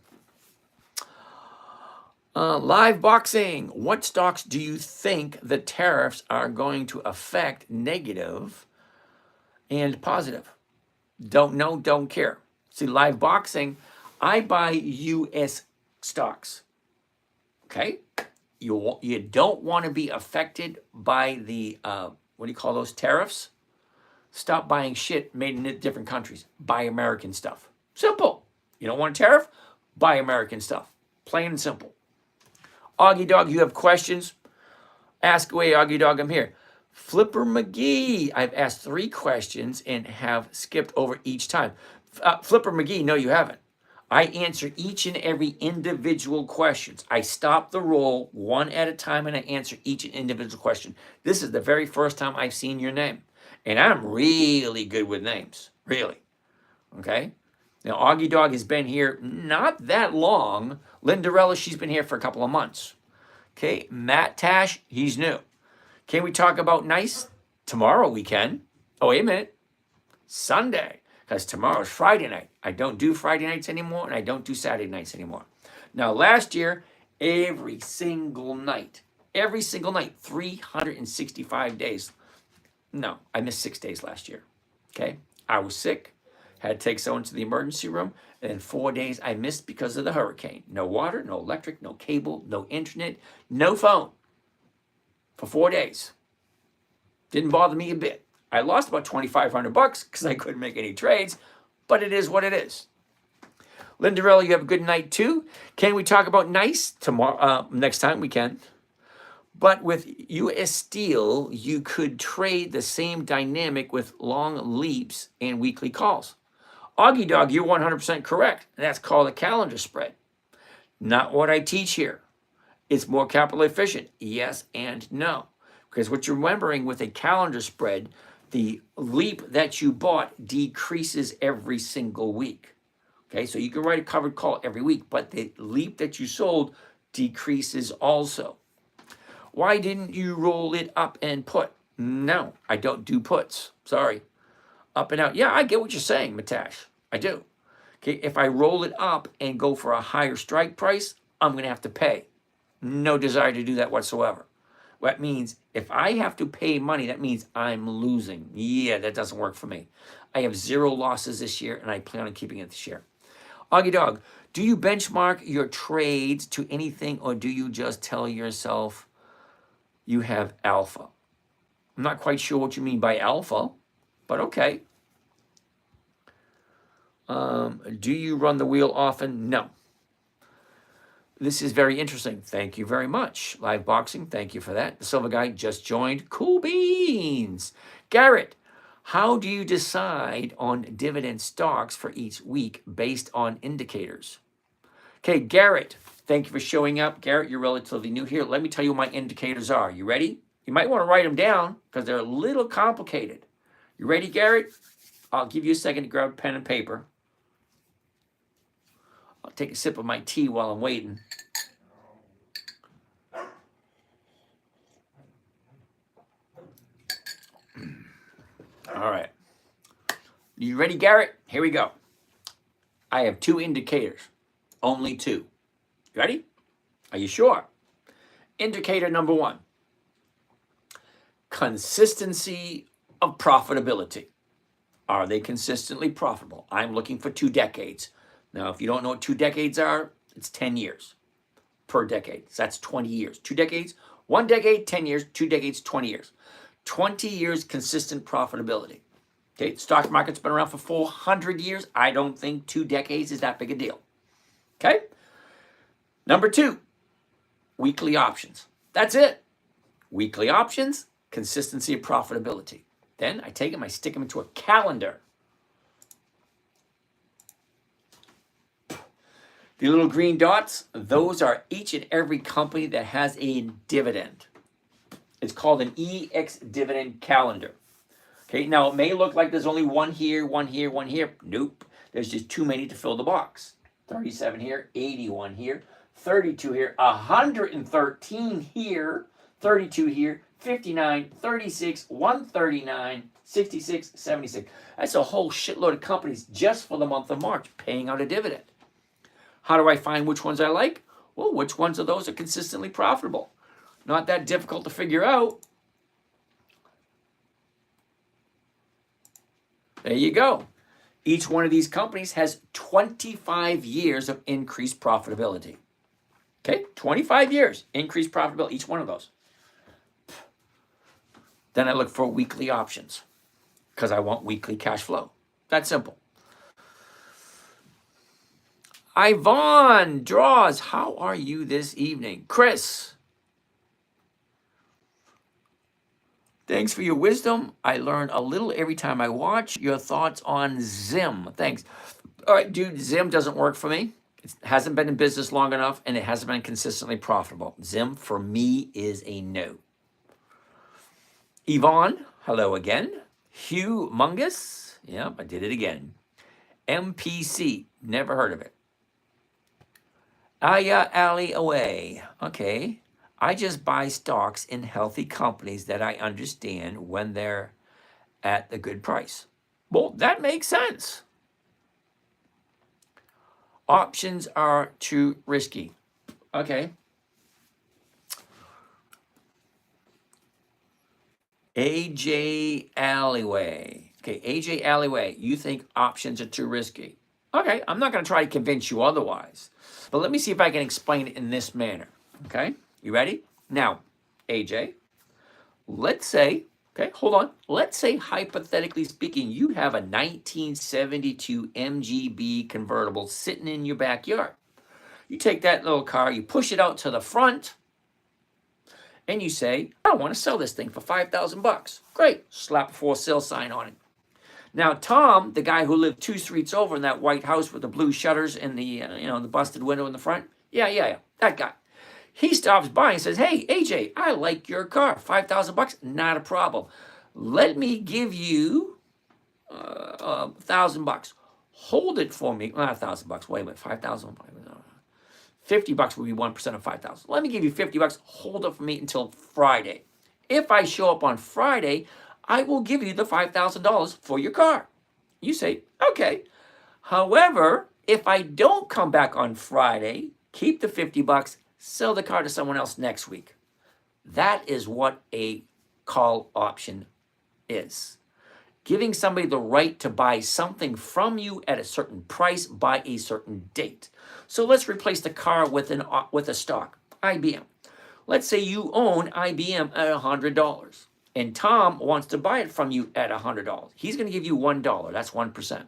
Live boxing. What stocks do you think the tariffs are going to affect, negative and positive? Don't know, don't care. See, live boxing, I buy U.S. stocks. Okay? You don't want to be affected by the, what do you call those, tariffs? Stop buying shit made in different countries. Buy American stuff. Simple. You don't want a tariff? Buy American stuff. Plain and simple. Augie Dog, you have questions? Ask away, Augie Dog, I'm here. Flipper McGee, I've asked 3 questions and have skipped over each time. Flipper McGee, no, you haven't. I answer each and every individual questions. I stop the roll one at a time and I answer each individual question. This is the very first time I've seen your name. And I'm really good with names, really. Okay? Now, Augie Dog has been here not that long. Lindarella, she's been here for a couple of months. Okay, Matt Tash, he's new. Can we talk about nice? Tomorrow we can. Oh, wait a minute. Sunday, because tomorrow's Friday night. I don't do Friday nights anymore, and I don't do Saturday nights anymore. Now, last year, every single night, 365 days. No, I missed 6 days last year. Okay, I was sick. Had to take someone to the emergency room, and then 4 days I missed because of the hurricane. No water, no electric, no cable, no internet, no phone for 4 days. Didn't bother me a bit. I lost about $2,500 because I couldn't make any trades, but it is what it is. Lindarella, you have a good night too. Can we talk about nice tomorrow? Next time we can. But with U.S. Steel, you could trade the same dynamic with long leaps and weekly calls. Augie Dog, you're 100% correct. That's called a calendar spread. Not what I teach here. It's more capital efficient. Yes and no. Because what you're remembering with a calendar spread, the leap that you bought decreases every single week. Okay, so you can write a covered call every week, but the leap that you sold decreases also. Why didn't you roll it up and put? No, I don't do puts. Sorry. Up and out. Yeah, I get what you're saying, Matash. I do. Okay, if I roll it up and go for a higher strike price, I'm going to have to pay. No desire to do that whatsoever. That means if I have to pay money, that means I'm losing. Yeah, that doesn't work for me. I have 0 losses this year, and I plan on keeping it this year. Augie Dog, do you benchmark your trades to anything, or do you just tell yourself you have alpha? I'm not quite sure what you mean by alpha, but okay. Do you run the wheel often? No. This is very interesting. Thank you very much. Live boxing, thank you for that. The Silver Guy just joined. Cool beans. Garrett, how do you decide on dividend stocks for each week based on indicators? Okay, Garrett, thank you for showing up. Garrett, you're relatively new here. Let me tell you what my indicators are. You ready? You might want to write them down because they're a little complicated. You ready, Garrett? I'll give you a second to grab pen and paper. I'll take a sip of my tea while I'm waiting. All right. You ready, Garrett? Here we go. I have 2 indicators. Only 2. You ready? Are you sure? Indicator number 1. Consistency of profitability. Are they consistently profitable? I'm looking for 2 decades. Now, if you don't know what 2 decades are, it's 10 years per decade. So that's 20 years. 2 decades, 1 decade, 10 years, 2 decades, 20 years. 20 years consistent profitability. Okay, the stock market's been around for 400 years. I don't think 2 decades is that big a deal. Okay? Number 2, weekly options. That's it. Weekly options, consistency of profitability. Then I take them, I stick them into a calendar. The little green dots, those are each and every company that has a dividend. It's called an EX dividend calendar. Okay, now it may look like there's only 1 here, 1 here, 1 here. Nope, there's just too many to fill the box. 37 here, 81 here, 32 here, 113 here, 32 here, 59, 36, 139, 66, 76. That's a whole shitload of companies just for the month of March paying out a dividend. How do I find which ones I like? Well, which ones of those are consistently profitable? Not that difficult to figure out. There you go. Each one of these companies has 25 years of increased profitability. Okay, 25 years, increased profitability, each one of those. Then I look for weekly options because I want weekly cash flow. That's simple. Yvonne Draws, how are you this evening? Chris, thanks for your wisdom. I learn a little every time I watch. Your thoughts on Zim. Thanks. All right, dude, Zim doesn't work for me. It hasn't been in business long enough, and it hasn't been consistently profitable. Zim, for me, is a no. Yvonne, hello again. Hugh Mungus, yep, I did it again. MPC, never heard of it. Aya Ali Away, okay. I just buy stocks in healthy companies that I understand when they're at the good price. Well, that makes sense. Options are too risky. Okay. AJ Alleyway. Okay, AJ Alleyway, you think options are too risky. Okay, I'm not going to try to convince you otherwise. But let me see if I can explain it in this manner. Okay, you ready? Now, AJ, let's say, okay, hold on. Let's say, hypothetically speaking, you have a 1972 MGB convertible sitting in your backyard. You take that little car, you push it out to the front, and you say, I want to sell this thing for $5,000. Great, slap a for sale sign on it. Now, Tom, the guy who lived 2 streets over in that white house with the blue shutters and the the busted window in the front, yeah, that guy. He stops by and says, hey, AJ, I like your car, $5,000, not a problem. Let me give you $1,000. Hold it for me. Not $1,000. Wait a minute, 5,000. $50 would be 1% of 5,000. Let me give you $50. Hold it for me until Friday. If I show up on Friday, I will give you the $5,000 for your car. You say, okay. However, if I don't come back on Friday, keep the $50, sell the car to someone else next week. That is what a call option is. Giving somebody the right to buy something from you at a certain price by a certain date. So let's replace the car with a stock, IBM. Let's say you own IBM at $100 and Tom wants to buy it from you at $100. He's going to give you $1. That's 1%.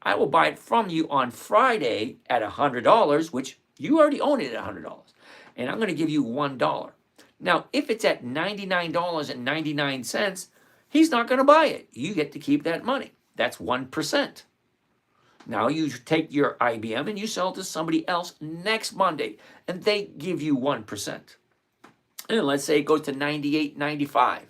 I will buy it from you on Friday at $100, which you already own it at $100. And I'm going to give you $1. Now, if it's at $99.99, he's not going to buy it. You get to keep that money. That's 1%. Now you take your IBM and you sell it to somebody else next Monday, and they give you 1%. And let's say it goes to 98, 95.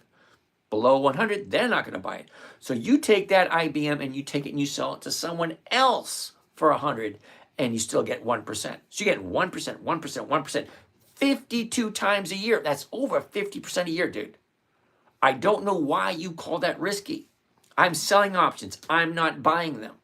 Below 100, they're not going to buy it. So you take that IBM and you take it and you sell it to someone else for 100, and you still get 1%. So you get 1%, 1%, 1%, 52 times a year. That's over 50% a year, dude. I don't know why you call that risky. I'm selling options. I'm not buying them.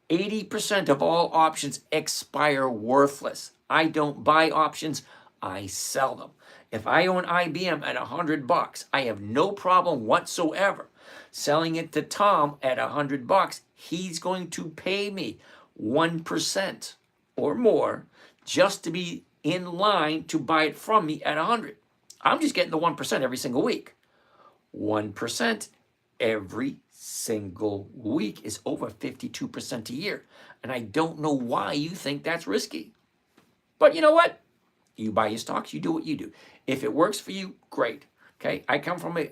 80% of all options expire worthless. I don't buy options. I sell them. If I own IBM at $100, I have no problem whatsoever selling it to Tom at $100. He's going to pay me 1% or more just to be in line to buy it from me at 100. I'm just getting the 1% every single week. 1% every single week is over 52% a year. And I don't know why you think that's risky. But you know what? You buy your stocks, you do what you do. If it works for you, great. Okay, I come from an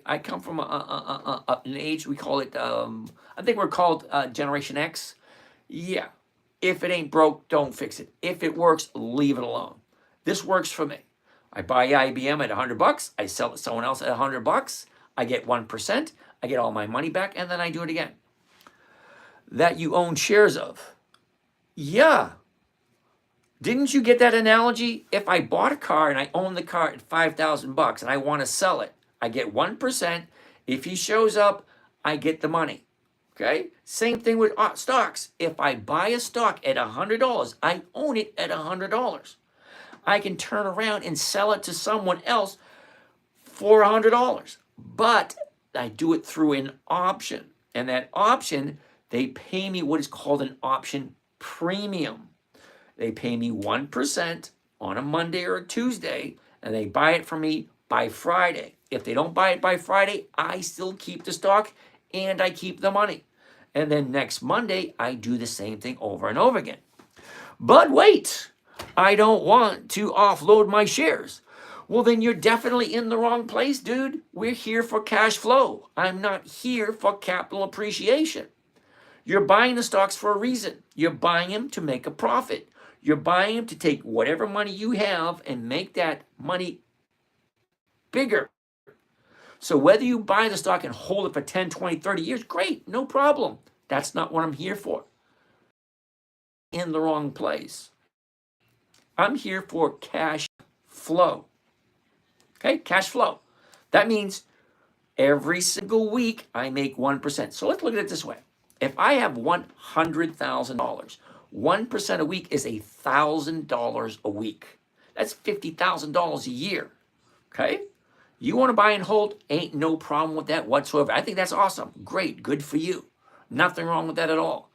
age, we call it, I think we're called Generation X. Yeah, if it ain't broke, don't fix it. If it works, leave it alone. This works for me. I buy IBM at $100. I sell it to someone else at $100. I get 1%. I get all my money back, and then I do it again. That you own shares of. Yeah. Didn't you get that analogy? If I bought a car and I own the car at $5,000 and I want to sell it, I get 1%. If he shows up, I get the money. Okay? Same thing with stocks. If I buy a stock at $100, I own it at $100. I can turn around and sell it to someone else for $100. But I do it through an option. And that option, they pay me what is called an option premium. They pay me 1% on a Monday or a Tuesday, and they buy it from me by Friday. If they don't buy it by Friday, I still keep the stock and I keep the money. And then next Monday, I do the same thing over and over again. But wait, I don't want to offload my shares. Well, then you're definitely in the wrong place, dude. We're here for cash flow. I'm not here for capital appreciation. You're buying the stocks for a reason. You're buying them to make a profit. You're buying them to take whatever money you have and make that money bigger. So whether you buy the stock and hold it for 10, 20, 30 years, great, no problem. That's not what I'm here for. In the wrong place. I'm here for cash flow. Okay, cash flow. That means every single week I make 1%. So let's look at it this way. If I have $100,000, 1% a week is $1,000 a week. That's $50,000 a year. Okay? You want to buy and hold? Ain't no problem with that whatsoever. I think that's awesome. Great. Good for you. Nothing wrong with that at all.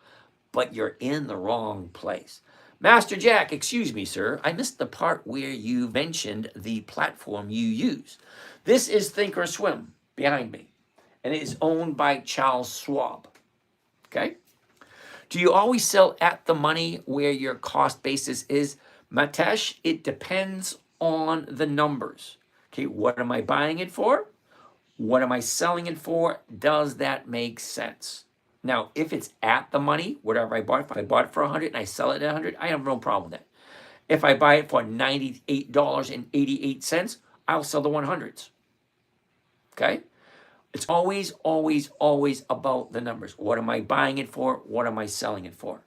But you're in the wrong place. Master Jack, excuse me, sir. I missed the part where you mentioned the platform you use. This is Thinkorswim behind me. And it is owned by Charles Schwab. Okay? Do you always sell at the money where your cost basis is? Matesh, it depends on the numbers. Okay, what am I buying it for? What am I selling it for? Does that make sense? Now, if it's at the money, whatever I bought it for, if I bought it for 100 and I sell it at 100, I have no problem with that. If I buy it for $98.88, I'll sell the 100s. Okay? It's always, always, always about the numbers. What am I buying it for? What am I selling it for?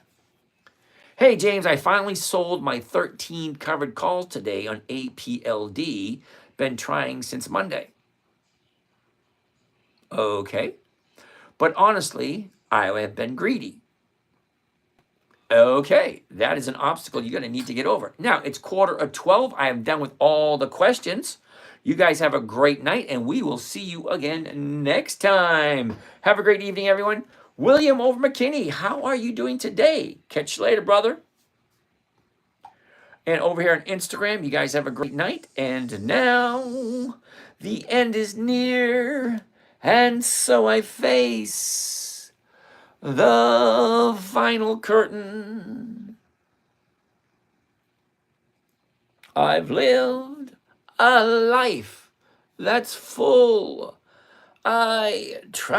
Hey, James, I finally sold my 13 covered calls today on APLD. Been trying since Monday. Okay. But honestly, I have been greedy. Okay. That is an obstacle you're going to need to get over. Now, it's 11:45. I am done with all the questions. You guys have a great night, and we will see you again next time. Have a great evening, everyone. William over McKinney, how are you doing today? Catch you later, brother. And over here on Instagram, you guys have a great night. And now the end is near, and so I face the final curtain. I've lived a life that's full. I try.